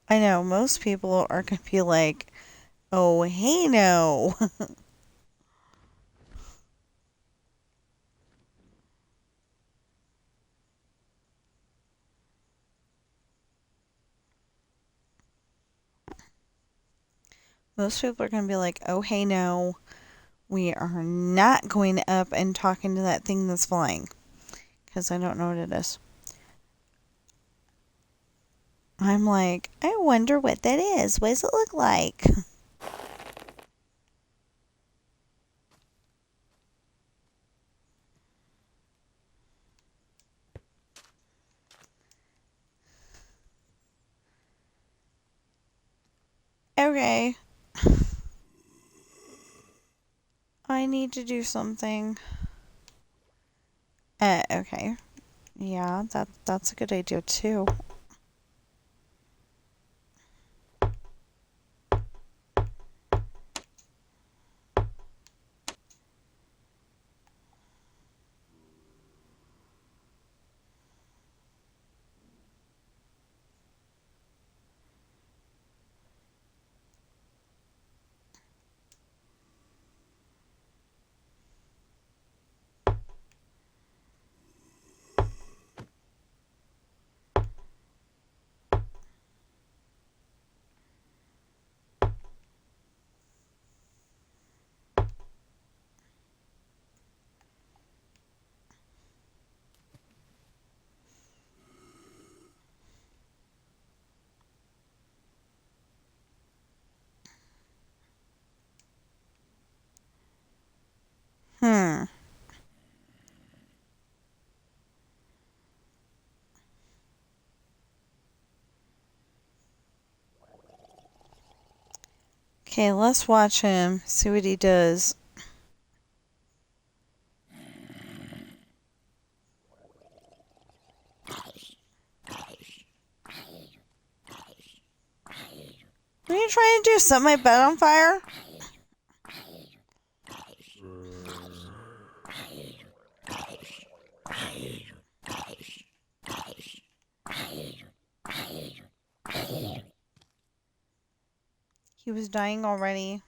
I know, most people are going to be like, oh, hey, no. Most people are going to be like, oh, hey, no. We are not going up and talking to that thing that's flying. Because I don't know what it is. I'm like, I wonder what that is. What does it look like? Okay. I need to do something. Okay. Yeah, that's a good idea too. Hmm. Okay, let's watch him. See what he does. What are you trying to do? Set my bed on fire? He was dying already.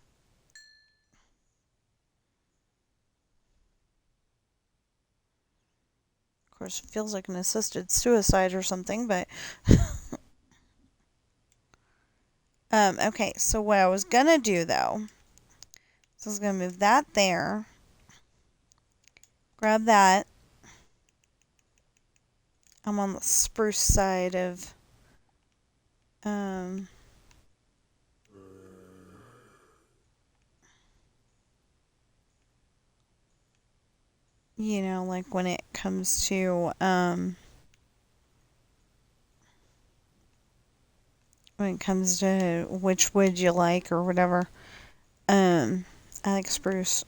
Of course, it feels like an assisted suicide or something, but... okay, so what I was gonna do, though... So I was gonna move that there. Grab that. I'm on the spruce side of... you know, like when it comes to, when it comes to which wood you like or whatever. I like spruce.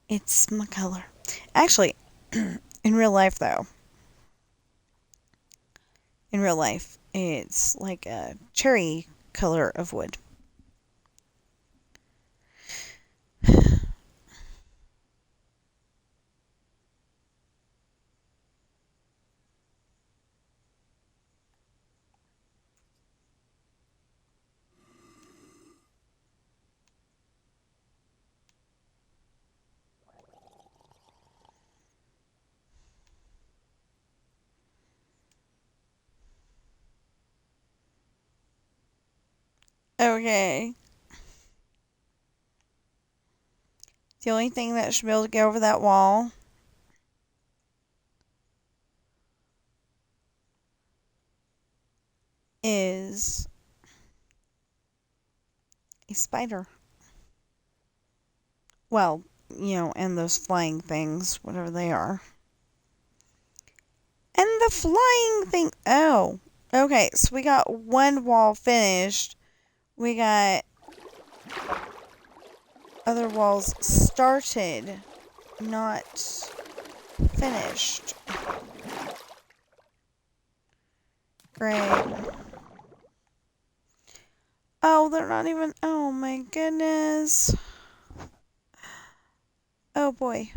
It's my color. Actually, in real life, though, in real life, it's like a cherry color of wood. Okay. The only thing that should be able to get over that wall is a spider. Well, you know, and those flying things, whatever they are. And the flying thing. Oh, Okay, so we got one wall finished. We got other walls started, not finished. Great. Oh, they're not even... Oh my goodness. Oh boy.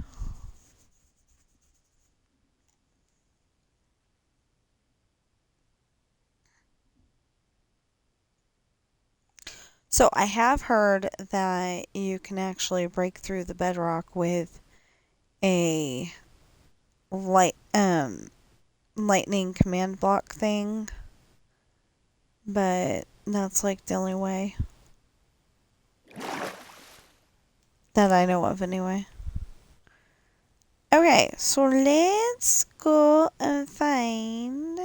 So I have heard that you can actually break through the bedrock with a lightning command block thing, but that's like the only way that I know of anyway. Okay, so let's go and find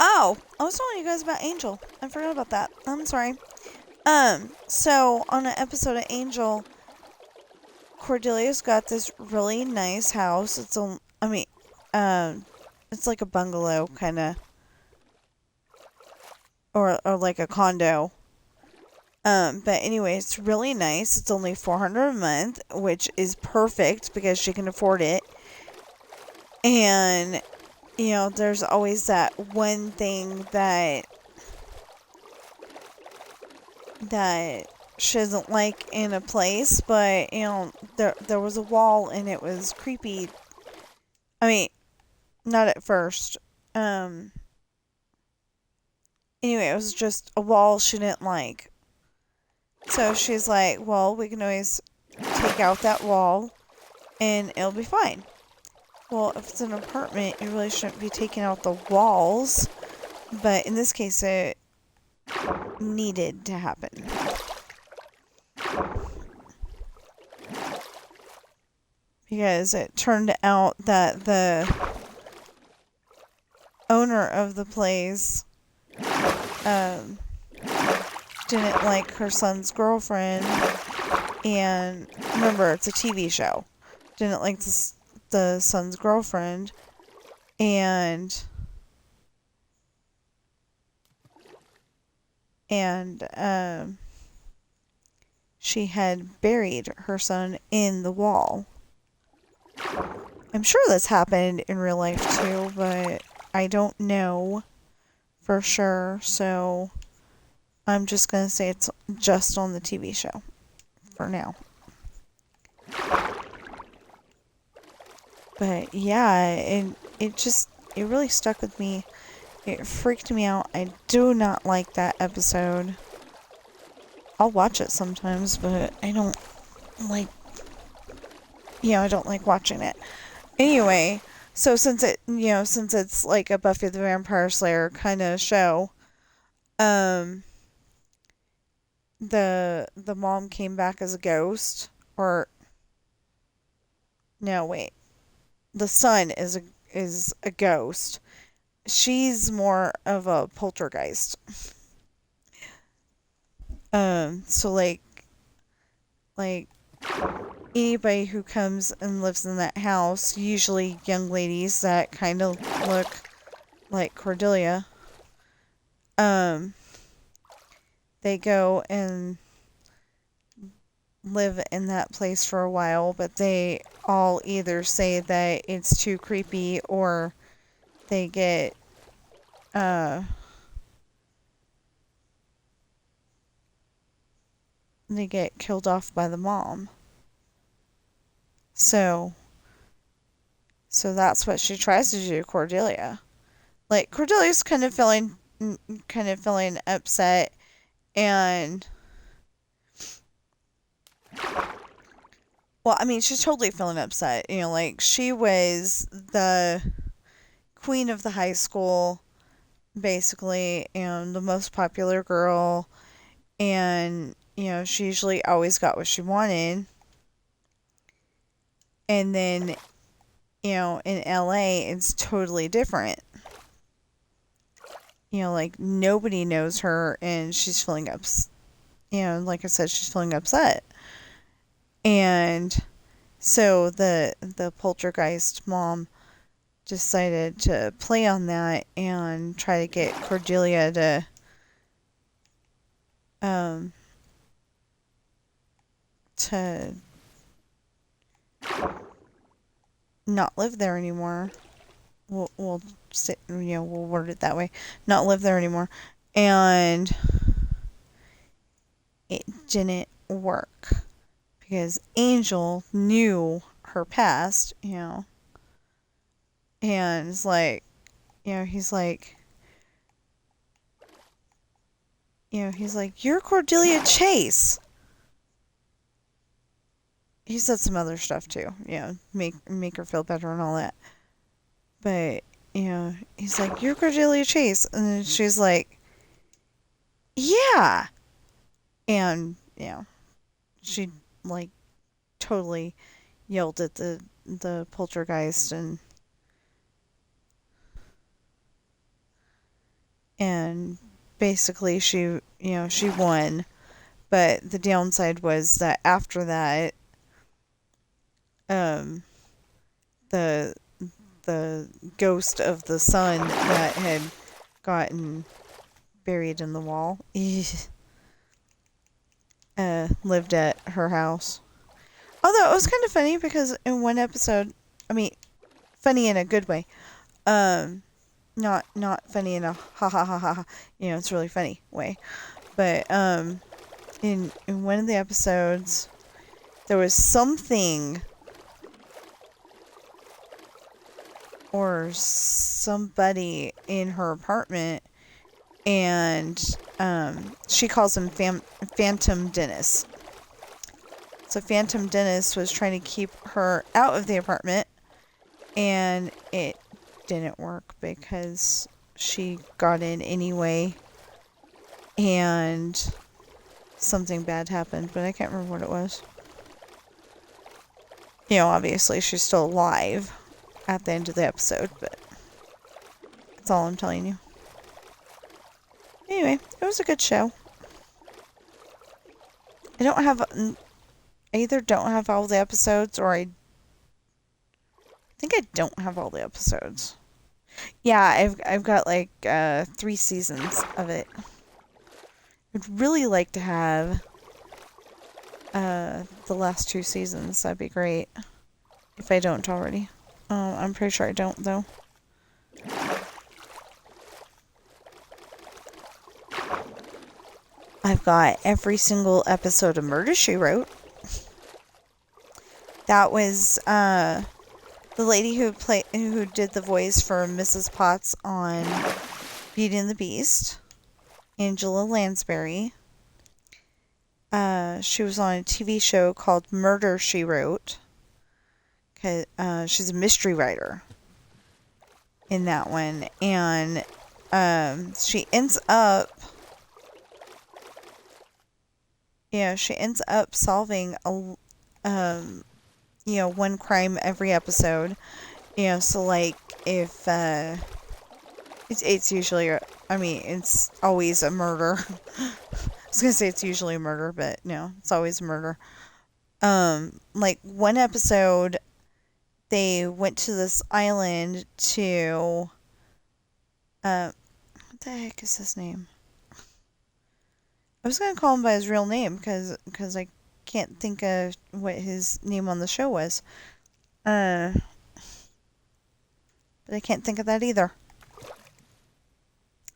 Oh, I was telling you guys about Angel. I forgot about that. I'm sorry. So on an episode of Angel, Cordelia's got this really nice house. It's like a bungalow kind of, or like a condo. But anyway, it's really nice. It's only $400 a month, which is perfect because she can afford it. And there's always that one thing that she doesn't like in a place, but there was a wall and it was creepy. I mean, not at first. Anyway, it was just a wall she didn't like. So she's like, well, we can always take out that wall and it'll be fine. Well, if it's an apartment, you really shouldn't be taking out the walls. But in this case, it needed to happen. Because it turned out that the owner of the place didn't like her son's girlfriend. And remember, it's a TV show. Didn't like the son's girlfriend. And she had buried her son in the wall. I'm sure this happened in real life too, but I don't know for sure, so I'm just gonna say it's just on the TV show for now. But yeah, it really stuck with me. It freaked me out. I do not like that episode. I'll watch it sometimes, but I don't like watching it. Anyway, so since it's like a Buffy the Vampire Slayer kind of show, the mom came back as a ghost, or no, wait. The son is a ghost. She's more of a poltergeist. So like anybody who comes and lives in that house, usually young ladies that kind of look like Cordelia, they go and live in that place for a while, but they all either say that it's too creepy or they get killed off by the mom. So that's what she tries to do to Cordelia. Like, Cordelia's kind of feeling upset, and well, I mean, she's totally feeling upset. Like, she was the queen of the high school, basically, and the most popular girl, and she usually always got what she wanted. And then, in LA, it's totally different. Like nobody knows her and she's feeling like I said, she's feeling upset. And so the poltergeist mom decided to play on that and try to get Cordelia to not live there anymore. We'll say, we'll word it that way. Not live there anymore. And it didn't work because Angel knew her past, and it's like, he's like, you're Cordelia Chase. He said some other stuff too, make her feel better and all that. But, he's like, you're Cordelia Chase. And then she's like, yeah. And, she, like, totally yelled at the poltergeist and basically she won. But the downside was that after that, the ghost of the son that had gotten buried in the wall lived at her house. Although it was kind of funny because in one episode, I mean, funny in a good way, not funny in a ha ha ha ha, it's really funny way, but in one of the episodes, there was something or somebody in her apartment, and she calls him Phantom Dennis. So Phantom Dennis was trying to keep her out of the apartment, and it didn't work because she got in anyway, and something bad happened, but I can't remember what it was. Obviously she's still alive at the end of the episode, but that's all I'm telling you. Anyway, it was a good show. I either don't have all the episodes, or I think I don't have all the episodes. Yeah, I've got like 3 seasons of it. I'd really like to have the last 2 seasons. That'd be great. If I don't already. I'm pretty sure I don't, though. I've got every single episode of Murder, She Wrote. That was the lady who did the voice for Mrs. Potts on Beauty and the Beast, Angela Lansbury. She was on a TV show called Murder, She Wrote. She's a mystery writer in that one, and she ends up solving one crime every episode. So like if it's usually it's always a murder. I was gonna say it's usually a murder, but no, it's always a murder. Like one episode, they went to this island to what the heck is his name? I was gonna call him by his real name because I can't think of what his name on the show was. But I can't think of that either.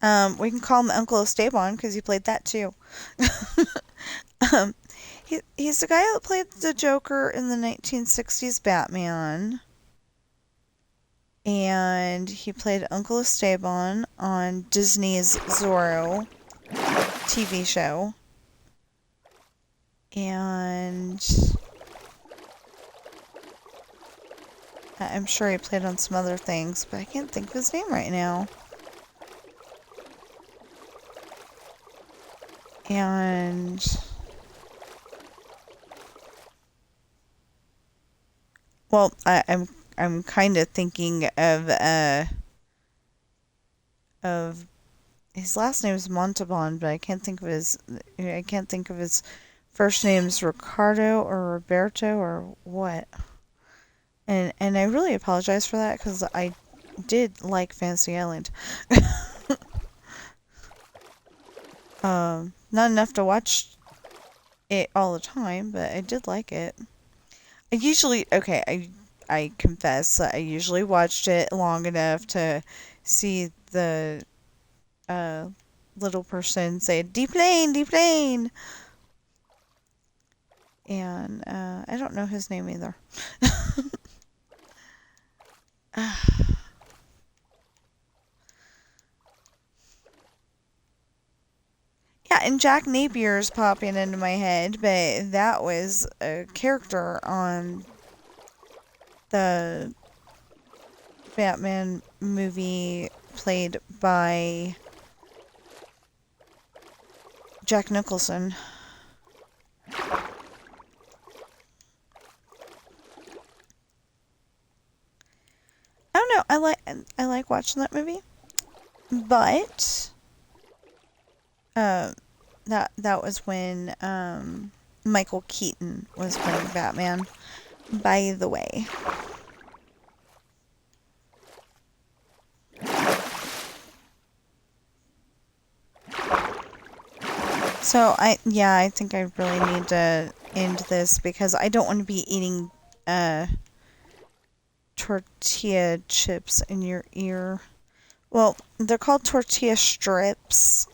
We can call him Uncle Esteban because he played that too. He's the guy that played the Joker in the 1960s Batman. And he played Uncle Esteban on Disney's Zorro TV show. And I'm sure he played on some other things, but I can't think of his name right now. And Well, I'm kind of thinking of his last name is Montalban, but I can't think of his first name's Ricardo or Roberto or what. And I really apologize for that because I did like Fantasy Island. Not enough to watch it all the time, but I did like it. I confess that I usually watched it long enough to see the uh, little person say "Deplane, deplane," and I don't know his name either. Yeah, and Jack Napier's popping into my head, but that was a character on the Batman movie played by Jack Nicholson. I don't know. I like watching that movie, but uh, that was when Michael Keaton was playing Batman. By the way, I think I really need to end this because I don't want to be eating tortilla chips in your ear. Well, they're called tortilla strips,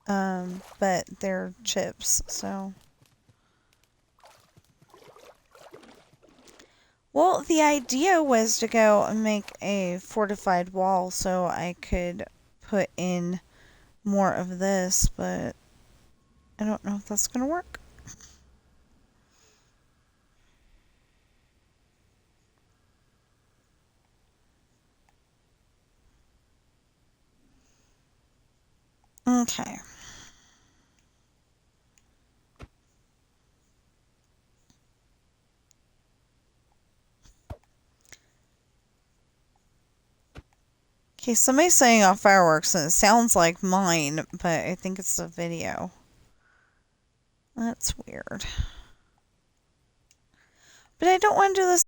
but they're chips, so. Well, the idea was to go and make a fortified wall so I could put in more of this, but I don't know if that's gonna work. Okay. Okay, somebody's setting off fireworks and it sounds like mine, but I think it's the video. That's weird. But I don't want to do this.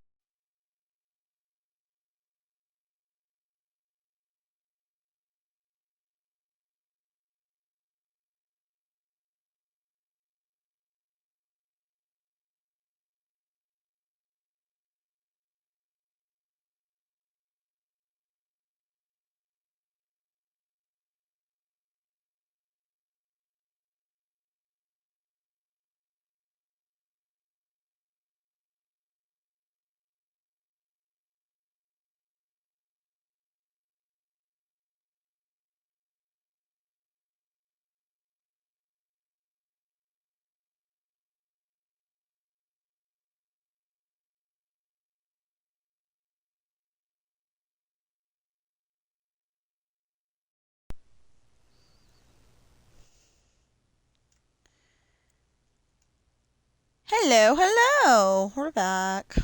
Hello, hello! We're back.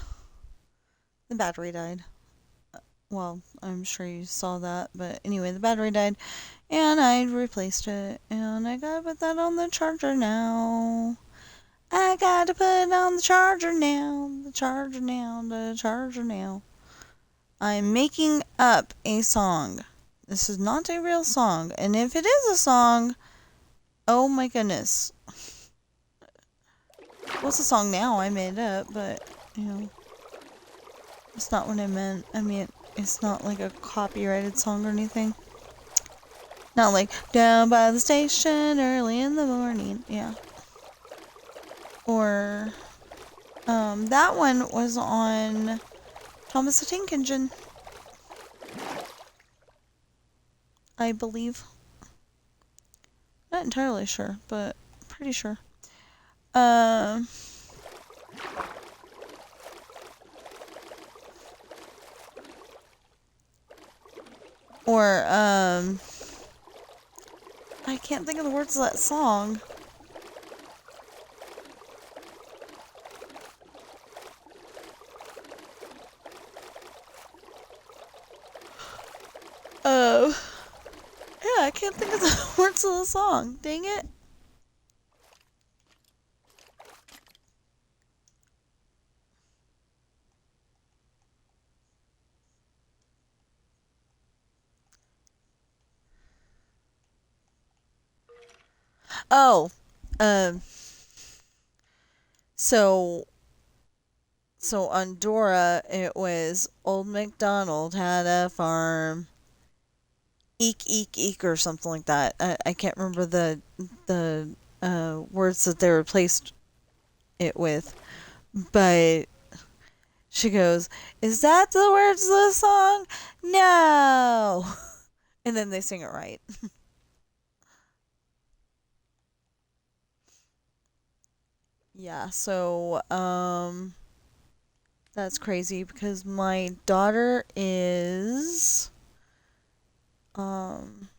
The battery died. Well, I'm sure you saw that, but anyway, the battery died, and I replaced it, and I gotta put that on the charger now. I gotta put it on the charger now, the charger now, the charger now. I'm making up a song. This is not a real song, and if it is a song, oh my goodness. Well, it's a song now, I made it up, but, you know, it's not what I meant. I mean, it's not like a copyrighted song or anything. Not like, down by the station early in the morning. Yeah. Or, that one was on Thomas the Tank Engine, I believe. Not entirely sure, but pretty sure. Or, I can't think of the words of that song. Uh, yeah, I can't think of the words of the song. Dang it. Oh, um, so on Dora, it was Old MacDonald had a farm, eek eek eek or something like that. I can't remember the words that they replaced it with, but she goes, "Is that the words of the song? No," and then they sing it right. Yeah, so that's crazy because my daughter is um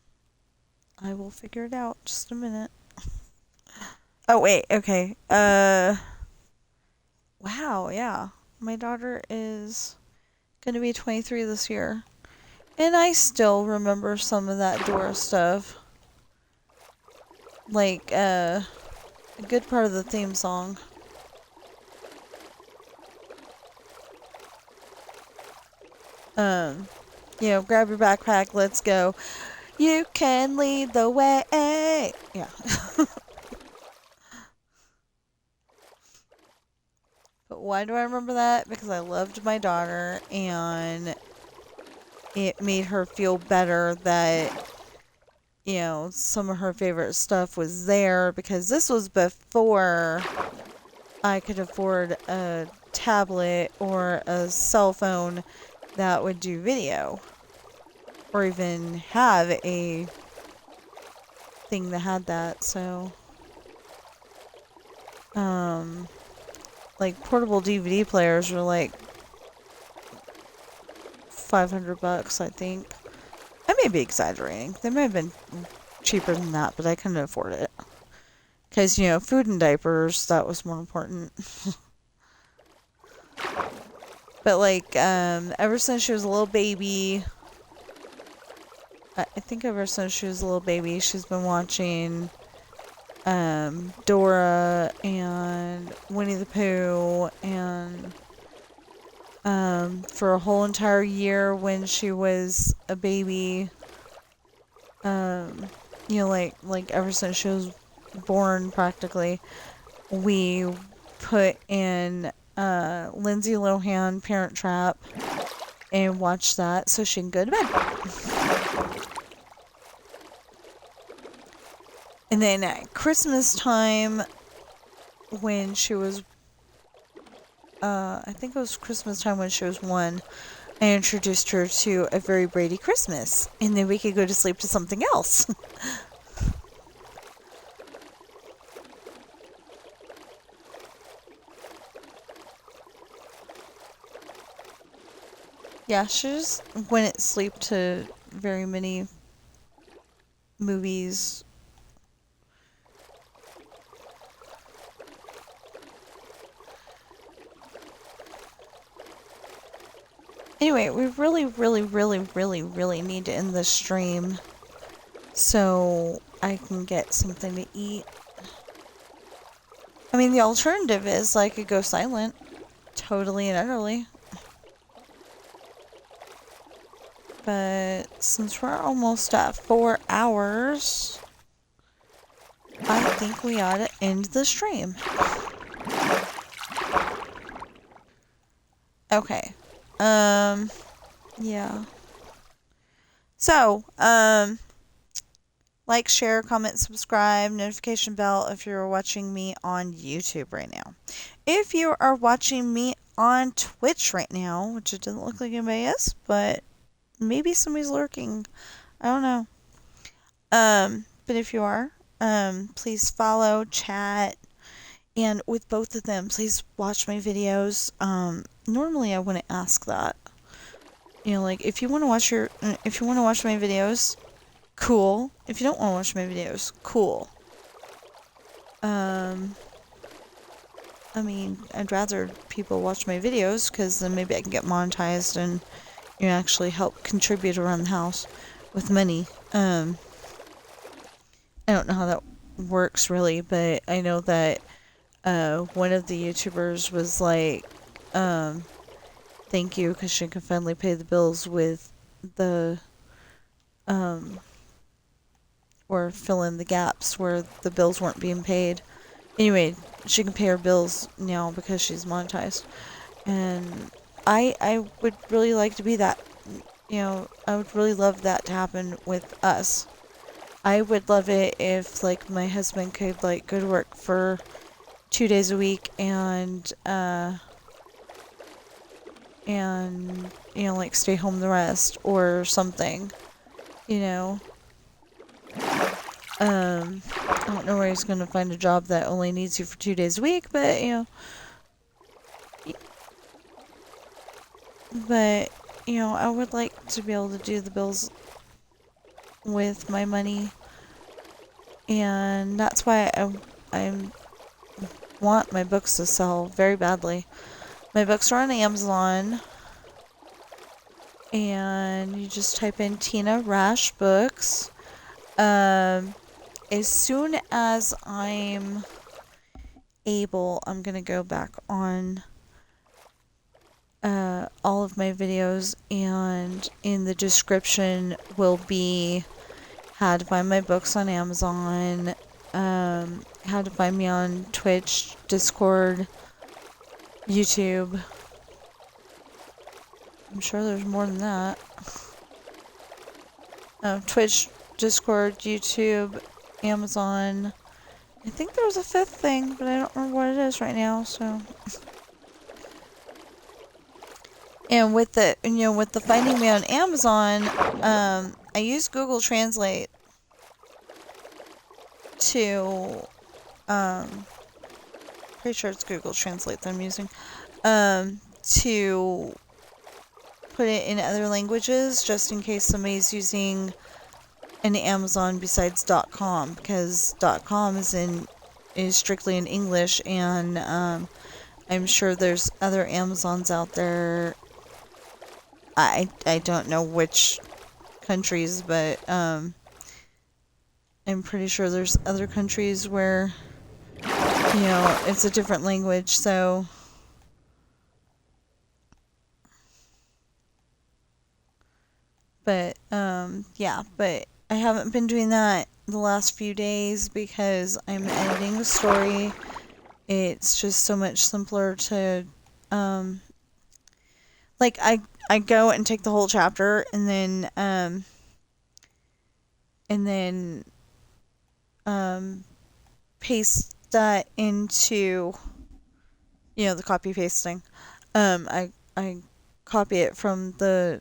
I will figure it out just a minute. Oh wait, okay. Wow, yeah. My daughter is going to be 23 this year. And I still remember some of that Dora stuff. Like a good part of the theme song. Grab your backpack, let's go. You can lead the way. Yeah. But why do I remember that? Because I loved my daughter and it made her feel better that, some of her favorite stuff was there because this was before I could afford a tablet or a cell phone that would do video or even have a thing that had that. So, like portable DVD players were like $500, I think. I may be exaggerating. They may have been cheaper than that, but I couldn't afford it. Because, food and diapers, that was more important. But, like, ever since she was a little baby, I think ever since she was a little baby, she's been watching Dora and Winnie the Pooh and for a whole entire year when she was a baby, like ever since she was born practically, we put in Lindsay Lohan Parent Trap and watch that so she can go to bed. And then at Christmas time, when she was, I think it was Christmas time when she was 1, I introduced her to A Very Brady Christmas. And then we could go to sleep to something else. Yeah, she just went to sleep to very many movies. Anyway, we really, really, really, really, really need to end this stream so I can get something to eat. I mean, the alternative is I could go silent. Totally and utterly. But since we're almost at 4 hours, I think we ought to end the stream. Okay. Yeah. So, like, share, comment, subscribe, notification bell if you're watching me on YouTube right now. If you are watching me on Twitch right now, which it doesn't look like anybody is, but maybe somebody's lurking. I don't know. But if you are, please follow, chat, and with both of them, please watch my videos. Normally I wouldn't ask that. Like if you want to watch my videos, cool. If you don't want to watch my videos, cool. I mean, I'd rather people watch my videos because then maybe I can get monetized and actually help contribute around the house. with money. I don't know how that works really, but I know that one of the YouTubers was like, thank you, because she can finally pay the bills with the, or fill in the gaps where the bills weren't being paid. Anyway, she can pay her bills now because she's monetized. And I would really like to be that, I would really love that to happen with us. I would love it if, like, my husband could, like, go to work for 2 days a week and, like, stay home the rest or something, you know. I don't know where he's gonna find a job that only needs you for 2 days a week, but, I would like to be able to do the bills with my money, and that's why I want my books to sell very badly. My books are on Amazon, and you just type in Tina Rash Books. As soon as I'm able, I'm gonna go back on all of my videos, and in the description will be how to find my books on Amazon, how to find me on Twitch, Discord, YouTube. I'm sure there's more than that. Twitch, Discord, YouTube, Amazon. I think there was a fifth thing, but I don't remember what it is right now, so. And with the, with the finding me on Amazon, I use Google Translate to, pretty sure it's Google Translate that I'm using, to put it in other languages, just in case somebody's using an Amazon besides .com, because .com is strictly in English, and I'm sure there's other Amazons out there. I don't know which countries, but I'm pretty sure there's other countries where it's a different language, so but yeah, but I haven't been doing that the last few days because I'm editing a story. It's just so much simpler to like I go and take the whole chapter and then paste that into the copy pasting. I copy it from the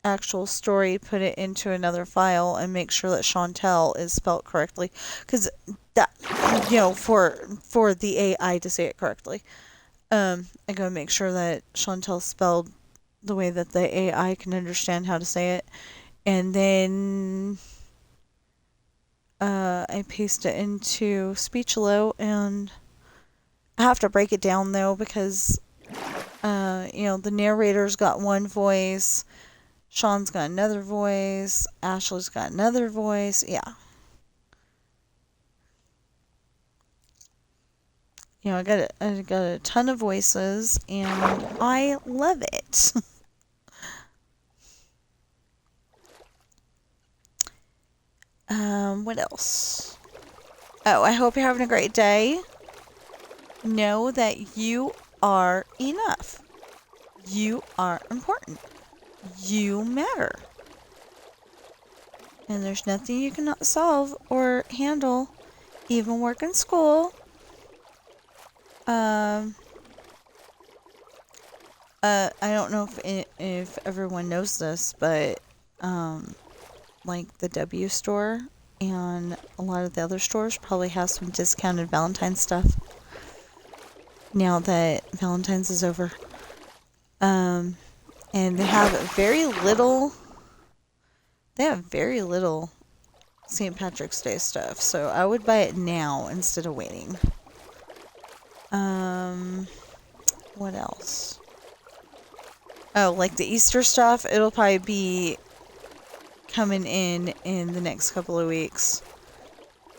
actual story, put it into another file, and make sure that Chantel is spelt correctly, because that for the AI to say it correctly. I go make sure that Chantel's spelled the way that the AI can understand how to say it, and then I paste it into Speechelo, and I have to break it down though because the narrator's got one voice, Sean's got another voice, Ashley's got another voice. Yeah. I got a ton of voices, and I love it. What else? Oh, I hope you're having a great day. Know that you are enough. You are important. You matter. And there's nothing you cannot solve or handle, even work in school. I don't know if everyone knows this, but like the W store and a lot of the other stores probably have some discounted Valentine's stuff now that Valentine's is over. And they have very little St. Patrick's Day stuff, so I would buy it now instead of waiting. What else? Oh, like the Easter stuff, it'll probably be coming in the next couple of weeks,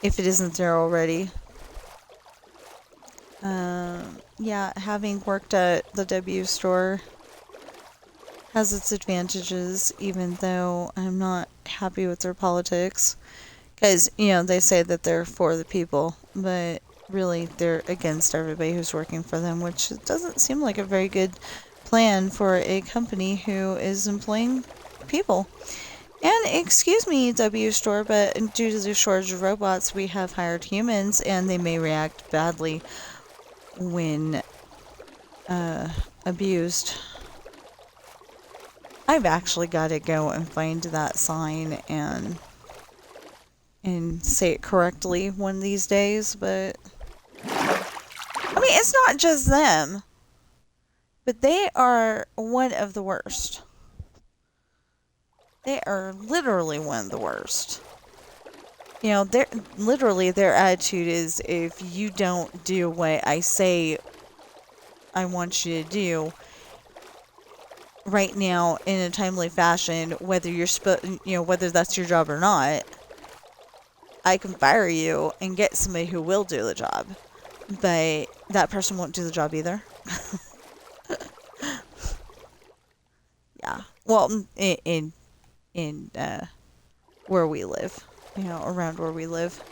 if it isn't there already. Yeah, having worked at the W store has its advantages, even though I'm not happy with their politics. Because, you know, they say that they're for the people, but really they're against everybody who's working for them, which doesn't seem like a very good plan for a company who is employing people. And excuse me, W store, but due to the shortage of robots, we have hired humans, and they may react badly when abused. I've actually got to go and find that sign and say it correctly one of these days, but I mean, it's not just them, but they are one of the worst. They are literally one of the worst. You know, their attitude is, if you don't do what I say I want you to do right now in a timely fashion, whether whether that's your job or not, I can fire you and get somebody who will do the job. But that person won't do the job either. Yeah. Well, in where we live, around where we live.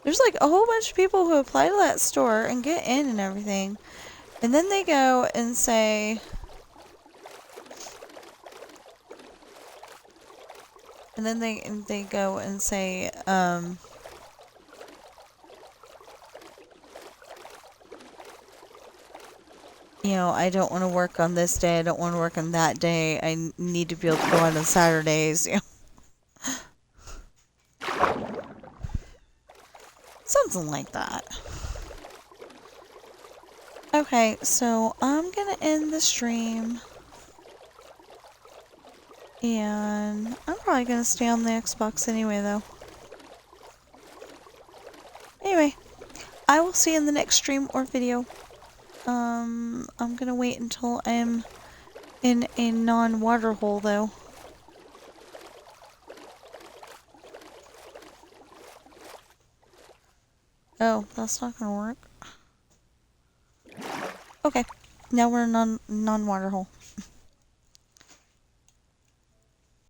There's like a whole bunch of people who apply to that store and get in and everything. And then they go and say, I don't want to work on this day, I don't want to work on that day, I need to be able to go out on Saturdays, Something like that. Okay, so I'm gonna end the stream. And I'm probably gonna stay on the Xbox anyway, though. Anyway, I will see you in the next stream or video. I'm gonna wait until I'm in a non-water hole, though. Oh, that's not gonna work. Okay, now we're in non-water hole.